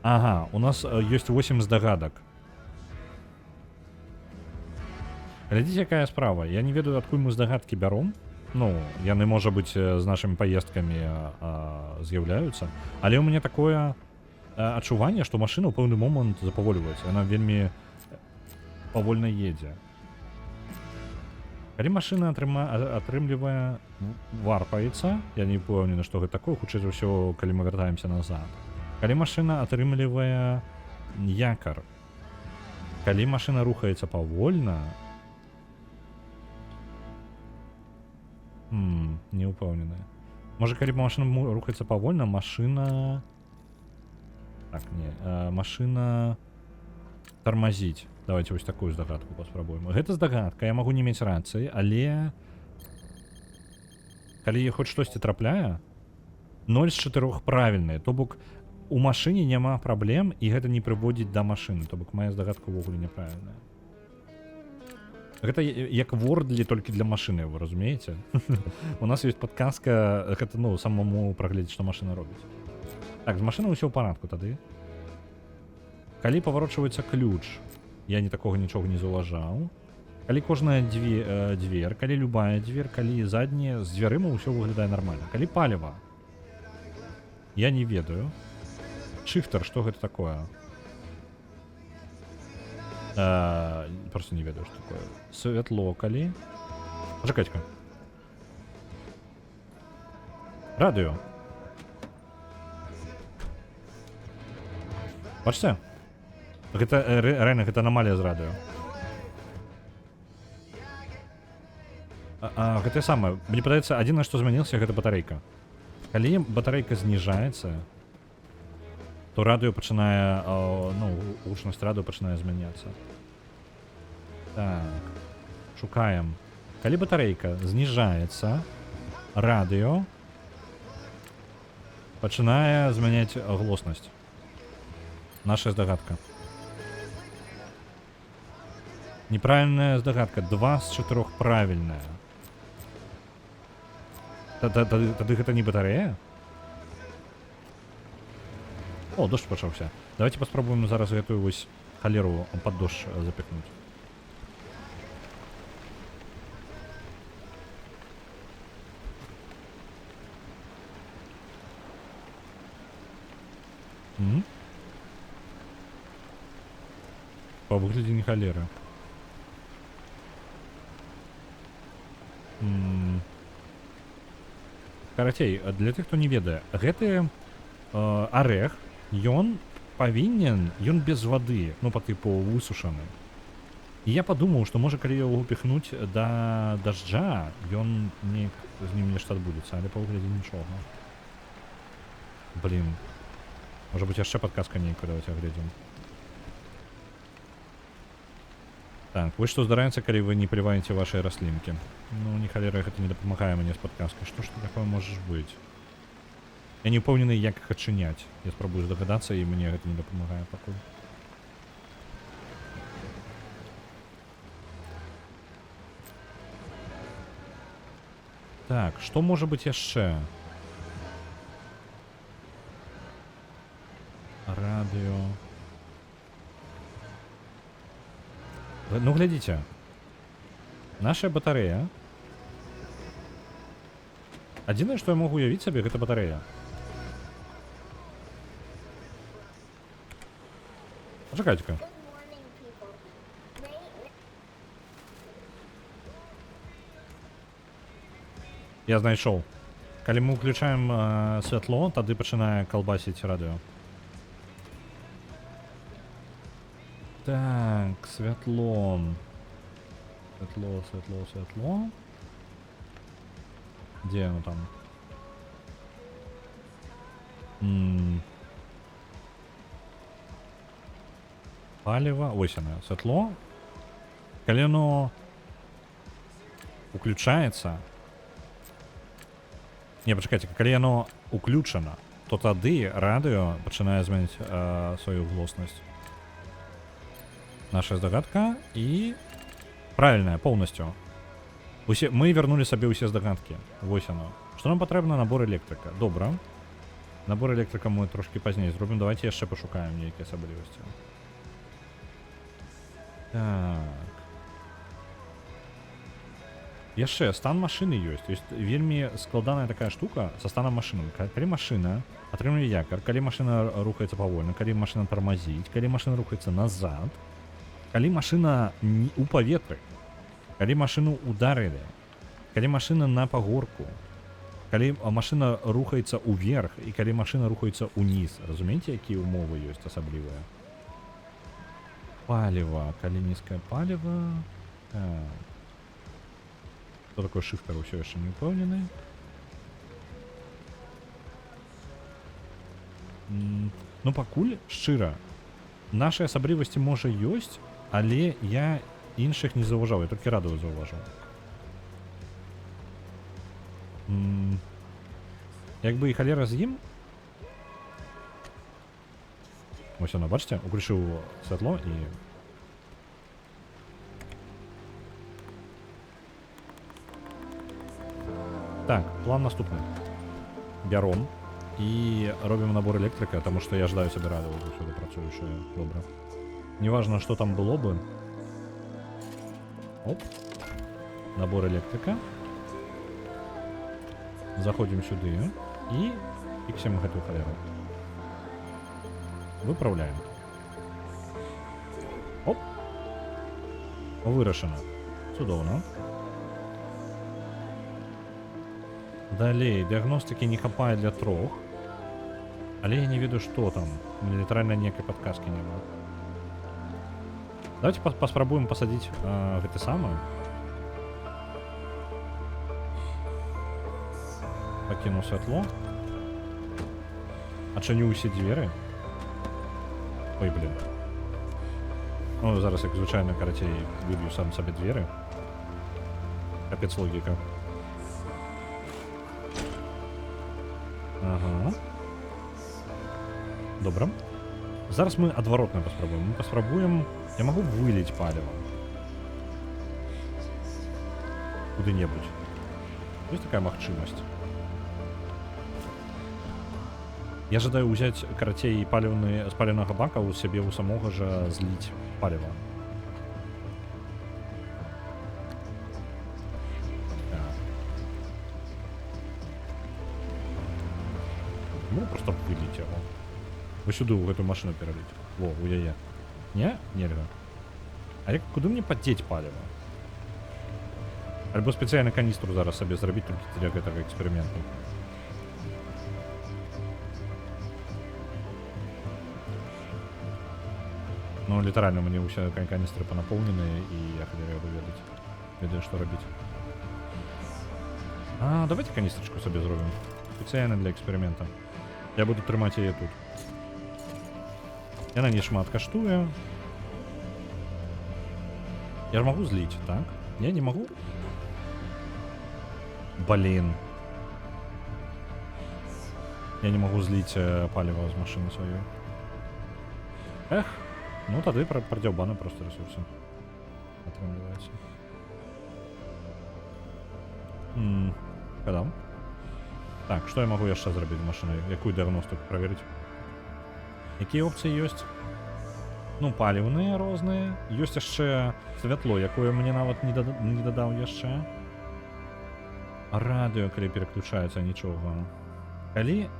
Ага, у нас ёсць 8 здагадак. Глядзіце, якая справа. Я не ведаю, адкуль мы здагадкі бяром. Ну, яны, можа быць, з нашымі паездкамі з'яўляюцца. Але ў мяне такое адчуванне, што машына ў пэўны момант запавольваецца. Яна вельмі павольна едзе. Калі машына атрымлівае варпаецца, я не ўпэўнены, што гэта такое, хутчэй за ўсё, калі мы вяртаемся назад. Калі машына атрымлівае якар, калі машына рухаецца павольна, не ўпэўнены. Можа, калі машына рухаецца павольна, машына... Так, не. Машына тармазіць. Давайте вось такую здагадку паспрабуем. Гэта здагадка, я магу не мець рацыі, але... Калі хоць штосьці трапляе, 0 з 4 правільныя. То бок, у машыне няма праблем, і гэта не прыводзіць да машыны. То бок, моя здагадка ўвогуле няправільная. Гэта як Wordle, толькі для машыны, вы разумееце? У нас ёсць падказка, гэта, ну, самому прагледзець, што машына робіць. Так, з машынай ўсё ў парадку тады. Калі паварочваецца ключ, я ні такога нічога не заўважаў. Калі кожная дзвер, калі любая дзвер, калі задняя, з дзвярыма ўсё выглядае нармальна. Калі паліва, я не ведаю. Шыфтер, што гэта такое? Просто не ведаю, што такое. Святло, калі... Чакайце-ка. Радыё. Бачце? Гэта, рэальна, гэта анамалія з радыё. Гэта самае. Мне падаецца, адзінае, што змянілася, гэта батарэйка. Калі батарэйка зніжаецца, то радыё пачынае, ну, гучнасць радыё пачынае змяняцца. Так, шукаем. Калі батарэйка зніжаецца, радыё пачынае змяняць глоснасць. Наша здагадка. Неправільная здагадка. 2 з 4 правільная. Тады гэта не батарэя? О, дождь пачаўся. Давайте паспрабуем зараз гэтую вось халеру пад дождж запихнуць. Па выглядзе не халера. Карацей, для тых, хто не ведае, гэты арэх, ён павінен, ён без вады, ну, па тыпу высушаны. І я падумаў, што можа, калі яго піхнуць да дажджа, ён неяк з ім нешта адбудзецца, але па выглядзе нічога. Блін. Можа быць, яшчэ падказка нейкая, давайте агледзім. Так, вось што здараецца, калі вы не пліваеце вашыя раслінкі. Ну, не халера, гэта не дапамагае мне з падказкай. Што ж такое можаш быць? Я не ўпэўнены, як іх адчыняць. Я спрабую здагадацца, і мне гэта не дапамагае пакуль. Так, што можа быць яшчэ? Радыё... Ну, глядзіце. Наша батарэя. Адзінае, што я могу уявіць сабе, гэта батарэя. Пачакайце-ка. Я знайшоў. Калі мы ўключаем святло, тады пачынае калбасіць радыё. Так, святло. Святло. Где оно там? Паліва. Ось оно, святло. Калі оно уключаецца. Не, пачакайце, калі яно уключана, то тады радыё пачынае змяняць сваю глоснасць. Наша здагадка і правильная полностью. Мы вернули сабе ўсе здагадкі. Вось оно. Што нам патрэбна? Набор электрыка. Добра. Набор электрыка мы трошки пазней зробім. Давайте яшчэ пашукаем нейкія асаблівасці. Так. Яшчэ стан машыны ёсць. То есть вельмі складаная такая штука са станам машыны. Калі машына атрымлівае якар, калі машына рухаецца павольна, калі машына тармазіць, калі машына рухаецца назад, калі машына у паветры, калі машыну ударылі, калі машына на пагорку, калі машына рухаецца ўверх і калі машына рухаецца ўніз. Разумееце, якія ўмовы ёсць асаблівыя? Паліва. Калі нізкае паліва... Так. Что такое шифтер, ўсё яшчэ не ўпэўнены. Ну, пакуль, шчыра, нашы асаблівасці, можа, ёсць, але я іншых не заўважаў, я толькі радыё заўважаў. Як бы і халера з ім. Вось оно, бачыце, уключыў святло і... Так, план наступны. Бяром і робім набор электрыка, таму што я ждаю сабе радыё ўсюды працуючае. Добра. Неважна, што там было бы. Оп. Набор электрыка. Заходзім сюды і фіксім гэтую халеру. Выпраўляем. Оп. Вырашана. Цудоўна. Далей, дыагностыкі не хапае для 3. Але я не ведаю, што там. Літаральна ніякай падказкі няма. Давайте паспрабуем пасадзіць гэты самы. Пакінуў святло. Адчыню ўсе дзверы. Ой, блин. Ну, зараз, як звычайна, карацей, выб'ю сам сабе дзверы. Капец логіка. Ага. Добра. Зараз мы адваротна паспрабуем. Мы паспрабуем... Я магу выліць паліва. Куды-небудзь. Ёсць такая магчымасць. Я жадаю ўзяць, карацей, з паліўнага бака у сябе у самога жа зліць паліва. Ну, просто выліць яго. Вы сюды ў гэтую машыну пераліць. Во, у яе. Не? Нельга. А як, куды мне падзець паліва? Альбо спецыяльна каністру зараз сабе зрабіць толькі для гэтага эксперыменту. Ну, літаральна, мне ўсе каністры панапоўненыя, і я хадзею ведаць. Ведаю, што рабіць. А, давайте каністрачку сабе зробім. Спецыяльна для эксперымента. Я буду трымаць яе тут. Яна не шмат каштуе. Я ж магу зліць, так? Я не магу? Блин. Я не магу зліць паліва з машыны сваёй. Эх, ну тады прадзяўбаны проста рэсурсы. Атрымліваецца. Кадам. Так, што я магу яшчэ зрабіць з машынай? Якую дыагностыку праверыць? Якія опцыі ёсць? Ну, паліўныя розныя. Ёсць яшчэ святло, якое мне нават не дадаў яшчэ. Радыё, калі пераключаецца, нічога. Калі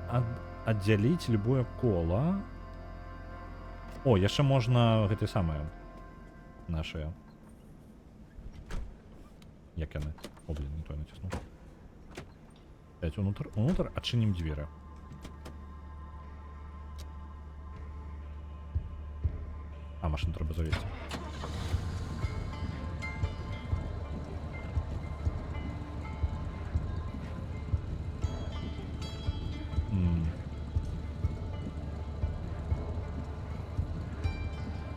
аддзяліць любое кола... О, яшчэ можна гэты самае. Нашыя. Як яны? О, блин, не той націснуў. Опять унутр, адчынім дзверы. А, машину трэба завесці.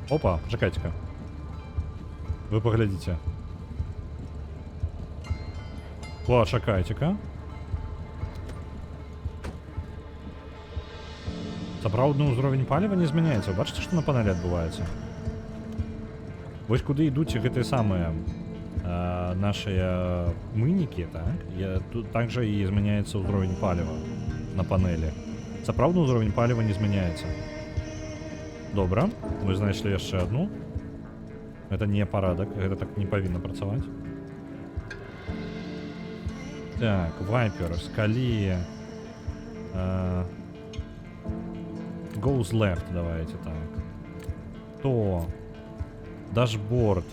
Опа, пачакайце-ка. Вы паглядзіце. Пачакайце-ка. Сапраўдны ўзровень паліва не змяняецца. Бачыце, што на панелі адбываецца? Вось куды ідуць гэтыя самыя нашыя мынікі, так? Тут также і змяняецца ўзровень паліва на панелі. Сапраўдны ўзровень паліва не змяняецца. Добра, мы знайшлі яшчэ адну. Гэта не парадак, гэта так не павінна працаваць. Так, вайпер, скалі. Goes left, давайте так. То. Дашборд.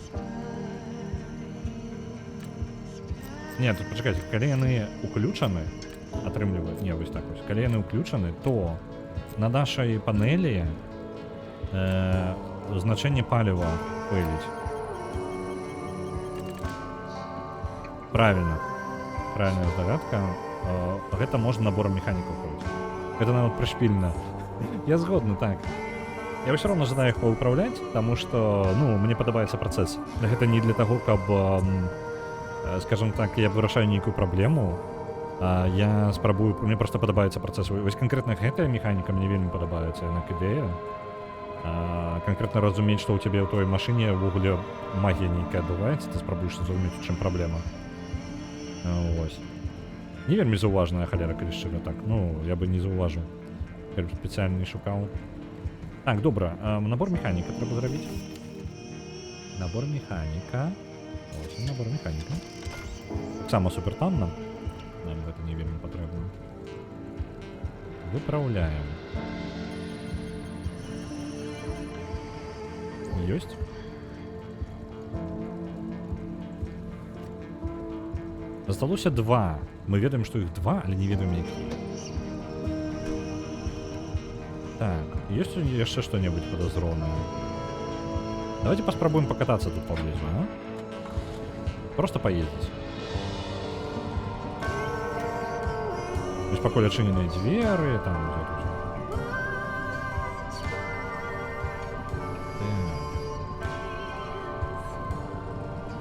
Не, тут пачакайце, калі яны уключаны, атрымліваюць, не, вось так вось. Калі яны уключаны, то на нашай панелі значэнне паліва пыліць. Правильно. Правильная здагадка. Гэта можна наборам механікаў робіць. Гэта нават прышпільна. Я згодны, так. Я ўсё роўно жадаю іх паўпраўляць, таму што, ну, мне падабаецца працэс. Гэта не для таго, каб, скажем так, я вырашаю нейкую праблему, я спрабую, мне проста падабаецца працэс. Вось канкрэтна гэтая механіка мне вельмі падабаецца, як ідэя. Канкрэтна разумець, што ў цябе ў твоей машыне ўвогуле магія нейкая адбываецца, ты спрабуеш зразумець, у чым праблема. Вось. Не вельмі заўважная халера, калі шчыра так. Ну, я бы не заўважыў. Калі б спецыяльна не шукаў. Так, добра, набор механіка трэба зрабіць. Набор механіка. Ось, набор механіка. Таксама супертанна. Нам гэта не вельмі патрэбна. Выпраўляем. Ёсць. Засталося 2. Мы ведаем, што іх 2, але не ведаем якія. Так, есть яшчэ што-небудзь подозронае? Давайте паспрабуем покататься тут поблизу, а? Просто поездить. То есть пакуль адчыненыя дзверы, там вот это ўсё.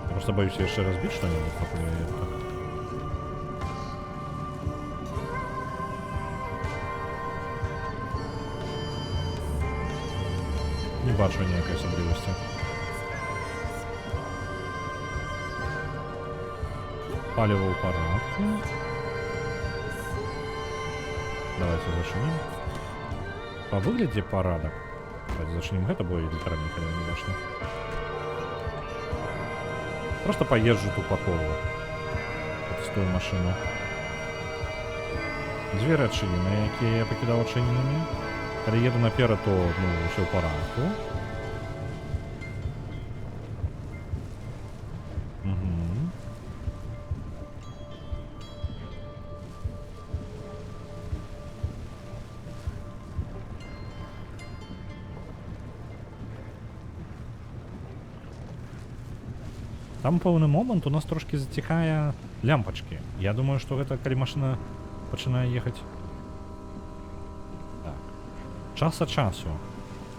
Я просто боюсь яшчэ разбіць што-небудзь, пакуль я еду так. Не бачу ніякай асаблівасці. Паліва ў парадку. Давайте зачынім. Па выглядзе парадак. Давайте зачынім гэта, бо літаральна каля не бачна. Просто поезжу тут по колу. Патестую машину. Дзверы адчыненыя, якія я пакідаў адчыненымі. Калі еду наперад, то, ну, ўсё ў парадку. Там пэўны момант у нас трошки заціхае лямпачкі. Я думаю, што гэта калі машына пачынае ехаць. Так. Час ад часу.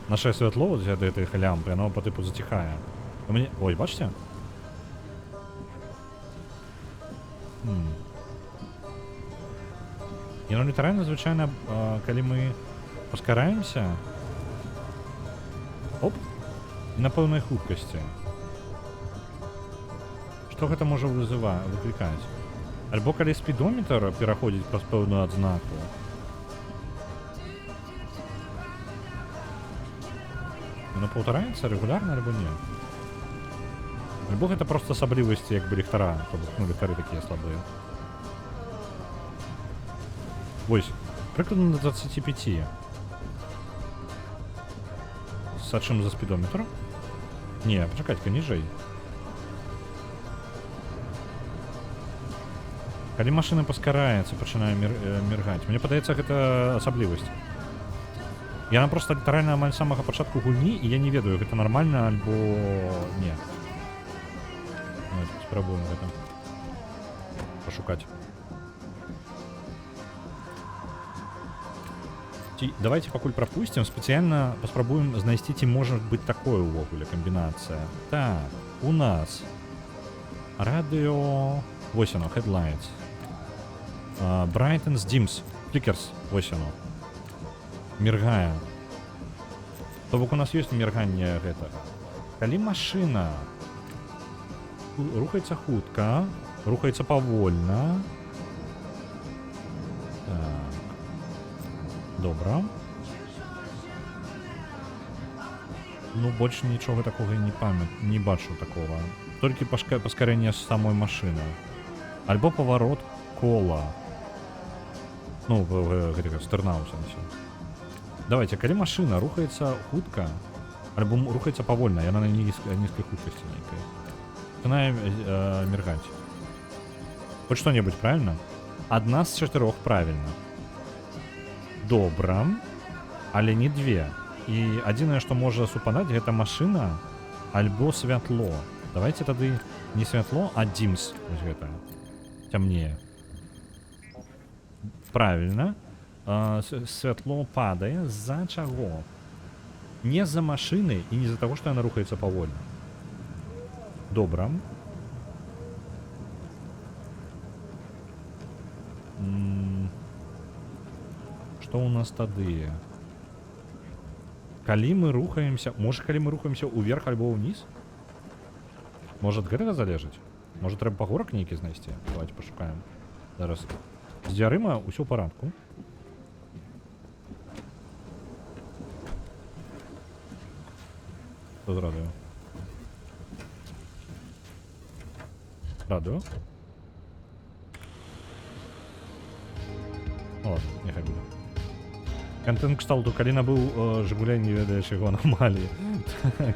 Нашае святло з гэтых лямп, яно па тыпу заціхае. Мне... Ой, бачыце? Яно літаральна, звычайна, калі мы паскараемся... Оп! На пэўнай хуткасці. Што гэта можа выклікаць? Альбо калі спідометр пераходзіць праз пэўную адзнаку. Яно паўтараецца рэгулярна, альбо не? Альбо гэта проста асаблівасці як бы ліхтара, ну ліхтары такія слабыя. Вось, прыкладна на 25. Сачым за спідометр? Не, пачакайце-ка, ніжэй. Калі машына паскараецца, пачынае міргаць. Мне падаецца, гэта асаблівасць. Яна проста літаральна амаль з самага пачатку гульні, і я не ведаю, гэта нармальна альбо не. Спрабуем гэта пашукаць. Давайте пакуль прапусцім, спецыяльна паспрабуем знайсці, ці можа быць такое ўвогуле камбінацыя. Так, у нас радыё... Вось оно, Headlights. Brightens, Dims, Flickers, вось оно. Міргае. То бок у нас ёсць мірганне гэтага. Калі машына рухаецца хутка, рухаецца павольна. Так. Добра. Ну, больш нічога такога не бачу такого. Толькі паскарэнне з самой машыны. Альбо паварот кола. Ну, гэтага стырна ў сэнсе. Давайте, калі машына рухаецца хутка, альбо рухаецца павольна, яна на нізкай хуткасці нейкай. Пачынае міргаць. Хоць што-небудзь, правильно? Адна з 4 правильно. Добра, але не 2. І адзінае, што можа супадаць, гэта машына альбо святло. Давайте тады не святло, а Dims. Вось гэта. Цямнее. Правильно. Святло падае з-за чаго? Не з-за машыны і не з-за таго, што яна рухаецца павольна. Добра. Што ў нас тады? Калі мы рухаемся... Можа, калі мы рухаемся ўверх альбо ўніз? Можа, ад гэтага залежыць? Можа, трэба пагорак нейкі знайсці? Давайте пашукаем. Зараз. З дзвярыма ўсё ў парадку. Што з радыё? Радыё? Ладно, няхай будзе. Контент кшталту, калі набыў Жигуля, не ведаеш яго аномаліі. Так.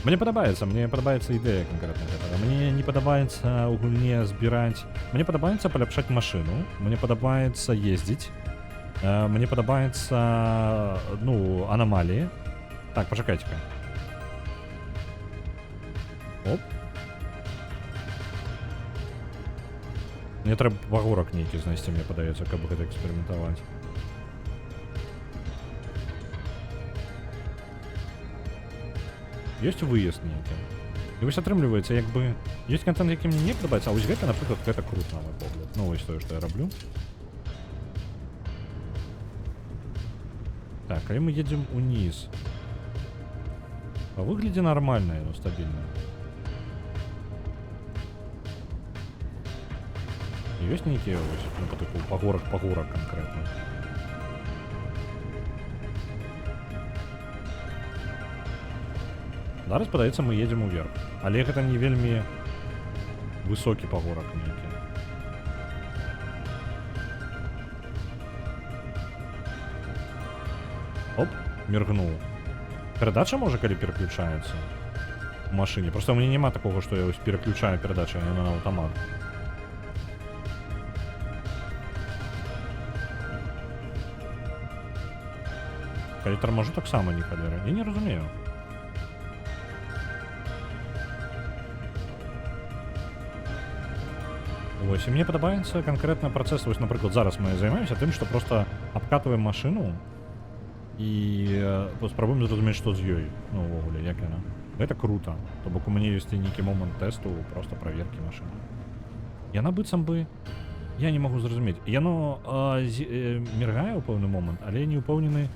Мне падабаецца ідэя канкрэтна гэтага. Мне не падабаецца ў гульне збіраць... Мне падабаецца паляпшаць машыну, мне падабаецца ездзіць, мне падабаецца, ну, аномаліі. Так, пачакайце-ка. Оп. Мне трэба пагорак нейкі знайсці, мне падаецца, каб гэта эксперыментаваць. Ёсць выезд нейкі. І вось атрымліваецца, як бы... Ёсць контент, які мне не падабаецца, а вось гэта, напрыклад, гэта круто, на мой погляд. Ну, вось тое, што я раблю. Так, калі мы едзем уніз. Па выглядзе нармальна, яно стабільна. Ёсць нейкія вось, ну, па тыпу пагорак канкрэтна. Зараз, падаецца, мы едзем уверх. Але гэта не вельмі высокі пагорак нейкі. Оп, міргнуў. Перадача можа, калі пераключаецца ў машыне? Просто у мяне няма такога, што я ось пераключаю перадачу, яна на аўтамат. Калі тармажу, таксама не халера. Я не разумею. Вось, і мне падабаецца канкрэтна працэс, вось, напрыклад, зараз мы займаемся тым, што проста абкатваем машыну і спрабуем зразумець, што з ёй, ну, увогуле, як яна. Гэта круто. То бок у мяне ёсць нейкі момант тэсту, проста праверкі машыны. Яна быццам бы... Я не магу зразумець. Яно міргае ў пэўны момант, але не ўпэўнены,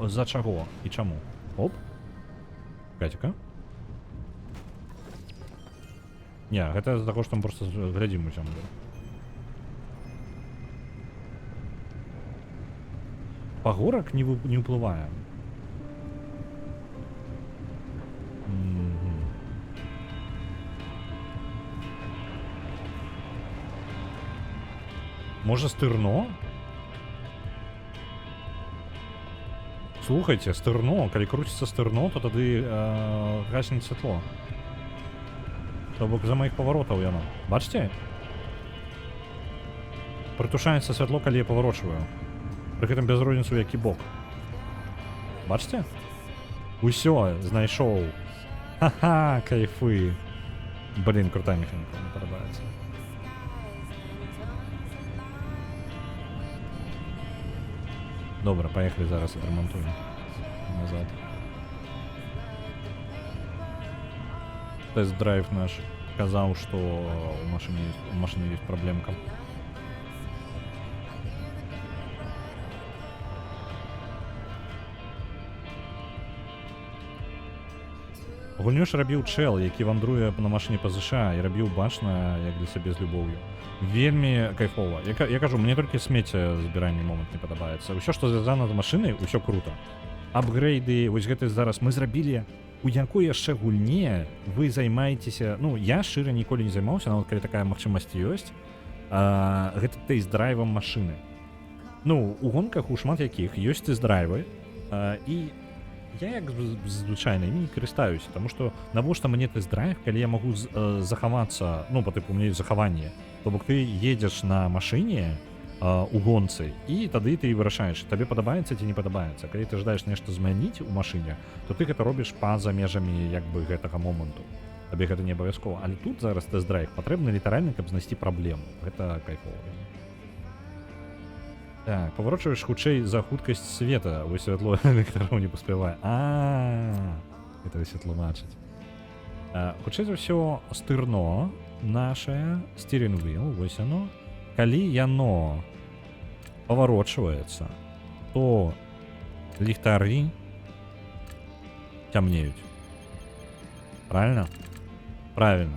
за чаго і чаму. Оп. Катіка. Не, гэта з-за таго, што мы проста глядзім у зямлю. Пагорак не ўплывае. Можа, стырно? Слухайце, стырно. Калі круціцца стырно, то тады гасне святло. То бок за моих поворотаў яно. Бачце? Прытушаецца святло, калі я паварочваю. Пры гэтым без розніцы ў які бок. Бачце? Усё, знайшоў. Ха-ха, кайфы. Блин, крутая механіка, мне падабаецца. Добра, паехалі зараз адрамантуем. Назад. Тест-драйв наш сказал, что у машины есть проблемка. Гульню ж рабіў чэл, які вандруе на машине па ЗША і рабіў бачна, як для сябе з любоўю. Вельмі кайфова. Я кажу, мне толькі смецце збіральны момант не падабаецца. Усё, што звязана з машынай, усё круто. Апгрейды, вось гэты зараз мы зрабілі. У якой яшчэ гульне вы займаецеся, ну я шчыра ніколі не займаўся, нават калі такая магчымасць ёсць, гэта тэст-драйвам машыны. Ну у гонках у шмат якіх ёсць тэст-драйвы, і я як звычайна імі не карыстаюся, таму што навошта мне тэст-драйв, калі я магу захавацца, ну па тыпу у мяне захаванне, то бок ты едзеш на машыне у гонцы і тады ты вырашаеш, табе падабаецца ці не падабаецца. Калі ты жадаеш нешта змяніць у машыне, то ты гэта робіш па-за межамі як бы гэтага моманту. Табе гэта не абавязкова, але тут зараз тэст-драйв патрэбны літаральна, каб знайсці праблему. Гэта кайфова. Так, паварочваеш хутчэй за хуткасць света, вось святло электараў не паспявае. Это все тлумачыць. Хутчэй за ўсё стырно наше steering wheel, вось оно. Калі яно паварочваецца, то ліхтары цямнеюць. Правильно? Правильно.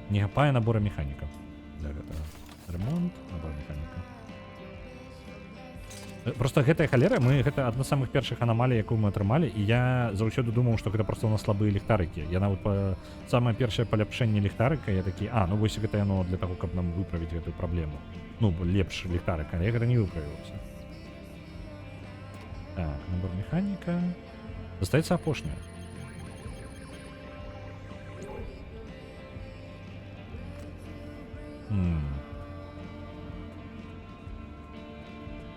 Не хапае набора механіка для гэтага. Ремонт, набор механіка. Просто гэтая халера, гэта адна з самых першых анамалій, якую мы атрымалі, і я заўсёды думаў, што гэта проста у нас слабыя ліхтарыкі. Я нават самае першае паляпшэнне ліхтарыка, я такі, ну вось гэта яно для таго, каб нам выправіць гэтую праблему. Ну, лепш ліхтарык, але гэта не выправілася. Так, набор механіка. Застаецца апошняе.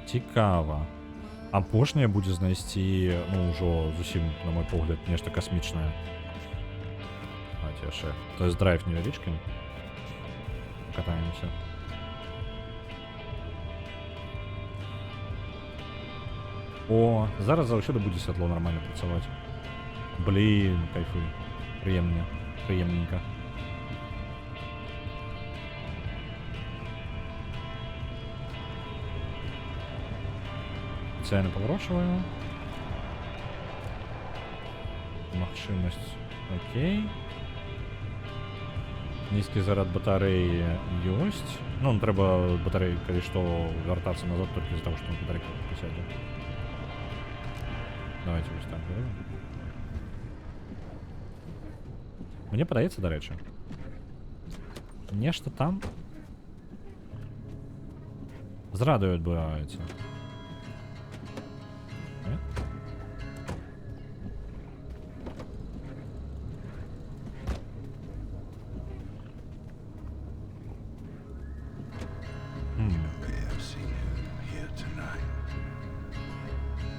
Цікава. Апошняе будзе знайсці, ну, ўжо зусім, на мой погляд, нешта касмічнае. Давайте яшчэ. Тест-драйв невялічкі. Катаемся. О, зараз заўсёды будзе святло нармальна працаваць. Блін, кайфы. Прыемна. Прыемненька. Специально поворачиваю. Магчымасць. Окей. Нізкі зарад батарэі ёсць. Ну, трэба батарэі, калі што, вяртацца назад толькі з-за таго, што батарэйка прысядзе. Давайте вось так зробім. Мне падаецца, дарэчы, нешта там з радыё адбываецца.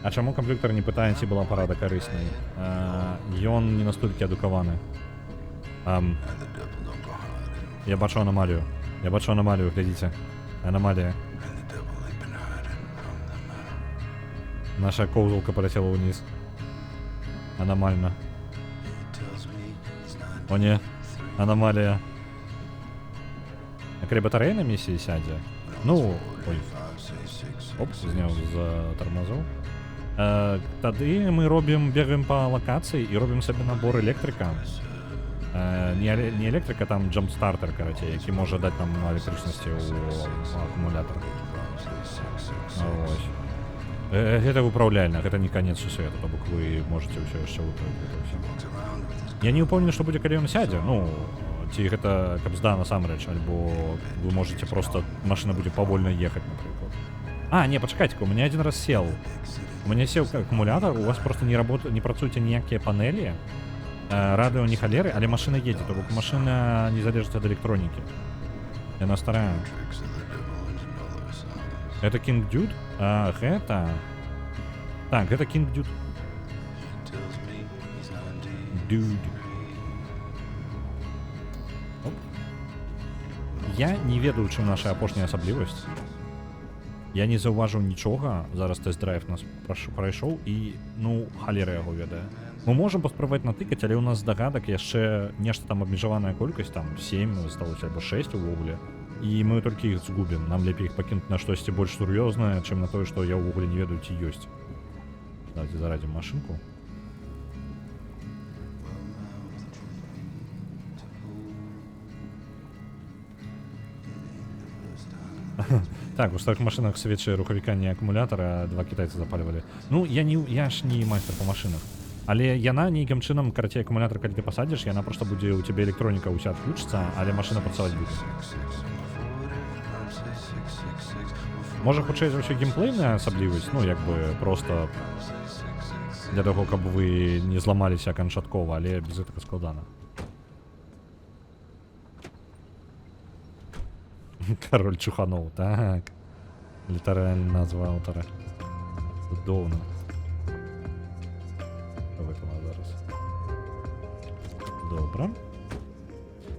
А чаму камп'ютар не пытае, ці была парада карыснай? Ён не настолькі адукаваны. Я бачу аномалію. Я бачу аномалію, глядзіце. Аномалія. Наша коўзалка полетела вниз. Аномально. О не, аномалія. А калі батарэя на місіі сядзе? Ну, ой. Оп, зняў з тормозаў. Тады мы робім, бегаем па лакацыі і робім сабе набор электрыка. Не электрыка, там джамп-стартер, карацей, які можа даць нам электрычнасці ў акумулятор. Гэта выпраўляльна, гэта не канец сусвету, то бок вы можете ўсё яшчэ выправіць. Я не ўпэўнены, што будзе, калі ён сядзе. Ну, ці гэта кабзда насамрэч, альбо вы можете просто, машина будзе павольна ехаць, напрыклад. Не, пачакайце, у мяне один раз сел. У мяне сел акумулятор, у вас просто не працуюць ніякія панелі. радыё не халеры, але машына едзе, то бок машына не залежыць ад электронікі. Яна старая. Это King Dude? Гэта... Так, гэта King Dude. Dude. Оп. Я не ведаю, чым наша апошняя асаблівасць. Я не заўважыў нічога. Зараз тест-драйв нас прайшоў і, ну, халера яго ведае. Мы можам паспрабаваць натыкаць, але ў нас здагадак яшчэ нешта там абмежаваная колькасць, там 7 засталося альбо 6 увогуле. І мы толькі іх згубім. Нам лепей іх пакінуць на штосьці больш сур'ёзнае, чым на тое, што я ўвогуле не ведаю, ці ёсць. Давайте зарадзім машынку. Так, у старых машинах сведчае рухавіканне акумулятара, 2 кітайцы запальвалі. Ну, я ж не майстар па машынах. Але яна нейкім чынам, карацей, акумулятар, калі ты пасадзіш, яна проста будзе, у цябе электроніка ўся адключыцца, але машына працаваць будзе. Можа, хутчэй за ўсё геймплейная асаблівасць, ну, як бы, проста для таго, каб вы не зламаліся канчаткова, але без гэтага складана. Король Чуханов, так. Літаральна назва аўтара. Цудоўна. Зараз. Добра.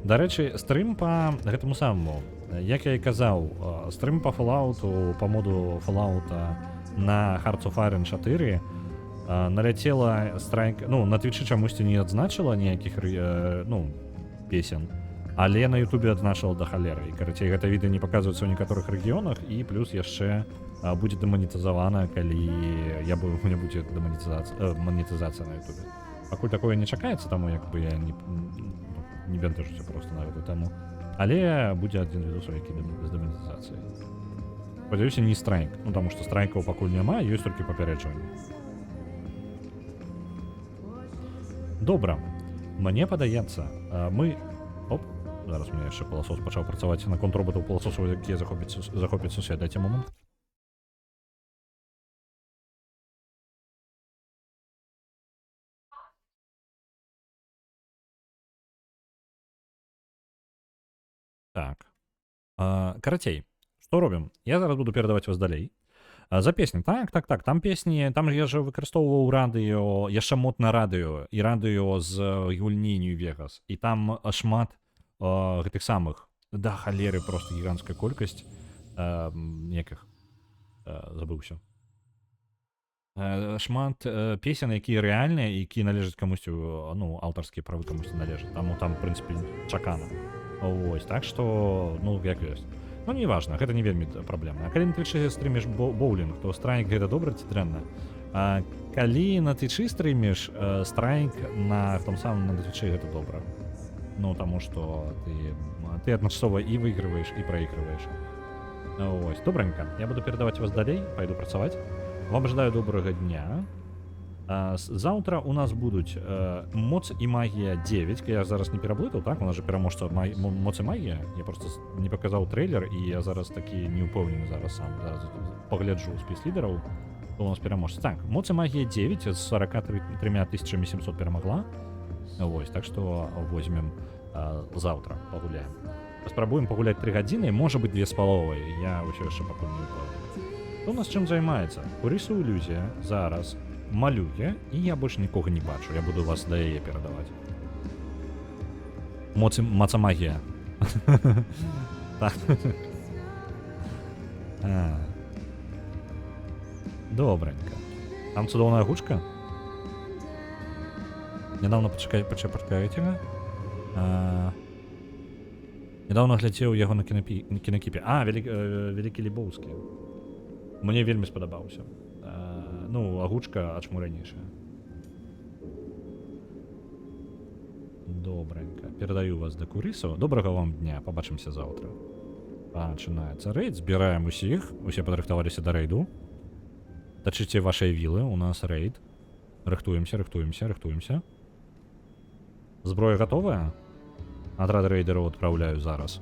Дарэчы, стрым па гэтаму самому. Як я і казаў, стрым па Fallout, па моду Fallout на Hearts of Iron 4 наляцела страйк... Ну, на Твічы чамусьці не адзначыла ніякіх, ну, песен. Але на Ютубе адзначыла да халеры. І, карацей, гэта відэо не паказваецца ў некаторых рэгіёнах, і плюс яшчэ будзе дэманетызавана, калі у меня будзе манетызацыя на Ютубе. Пакуль такое не чакаецца, таму як бы я не бентажуся проста на гэту тэму. Але будзе адзін відос, які з дэманетызацыяй. Спадзяюся, не страйк, ну таму што страйкаў пакуль няма, ёсць толькі папярэджванне. Добра. Мне падаецца, мы... Оп. Зараз у меня яшчэ пыласос пачаў працаваць на контрроботаў пыласосаў, якія захопяць сусед. Дайце момент. Так. Карацей, што робім? Я зараз буду перадаваць вас далей. За песні. Так. Там песні, там я же выкарыстоўваў радыё, яшчэ мод на радыё, і радыё з гульні New Vegas. І там шмат гэтых самых, да, халеры, просто гігантская колькасць некіх, забыўся. Шмат песен, якія рэальныя, які належаць камусьці, ну, аўтарскія правы камусьці належаць. Таму там, в прынцыпе, чакана. Ось, так што, ну, як ёсць. Ну, не важна, гэта не вельмі праблемна. А калі на Твічы стрыміш боулінг, то страйк гэта добра ці дрэнна? А калі на Твічы стрыміш страйк на том самым на Твічы, гэта добра. Ну, таму што ты адначасова і выйгрываеш, і праігрываеш. Ось, добренька. Я буду перадаваць вас далей, пайду працаваць. Вам жадаю добрага дня. Заўтра у нас будуць Моц і магія 9. Я зараз не пераблытаў, так? У нас же пераможца Моц і магія. Я просто не паказаў трэйлер, і я зараз такі не ўпэўнены зараз сам. Зараз пагляджу спіс лідараў, то у нас пераможца. Так, Моц і магія 9 з 43 700 перамагла. Вось, так што возьмем заўтра пагуляем. Паспрабуем пагуляць 3 гадзіны, можа быць 2,5. Я ўсё яшчэ пакуль не ўпэўнены. Хто у нас чым займаецца? Курыса ілюзія зараз малюе, і я больш нікога не бачу. Я буду вас да яе перадаваць. Мацамагія. Так. Добренька. Там цудоўная гучка. Недавно пачакаеце. Недавно глядзеў яго на кінакіпе. Вялікі Лібоўскі. Мне вельмі спадабаўся. Ну, агучка ачмуранейшая. Добренька. Перадаю вас да Курысаў. Добрага вам дня. Побачымся заўтра. Пачынаецца рэйд. Збіраем усіх. Усе падрыхтаваліся да рэйду. Тачыце вашыя вілы. У нас рэйд. Рыхтуемся. Зброя гатовая? Атрад рэйдераў адпраўляю зараз.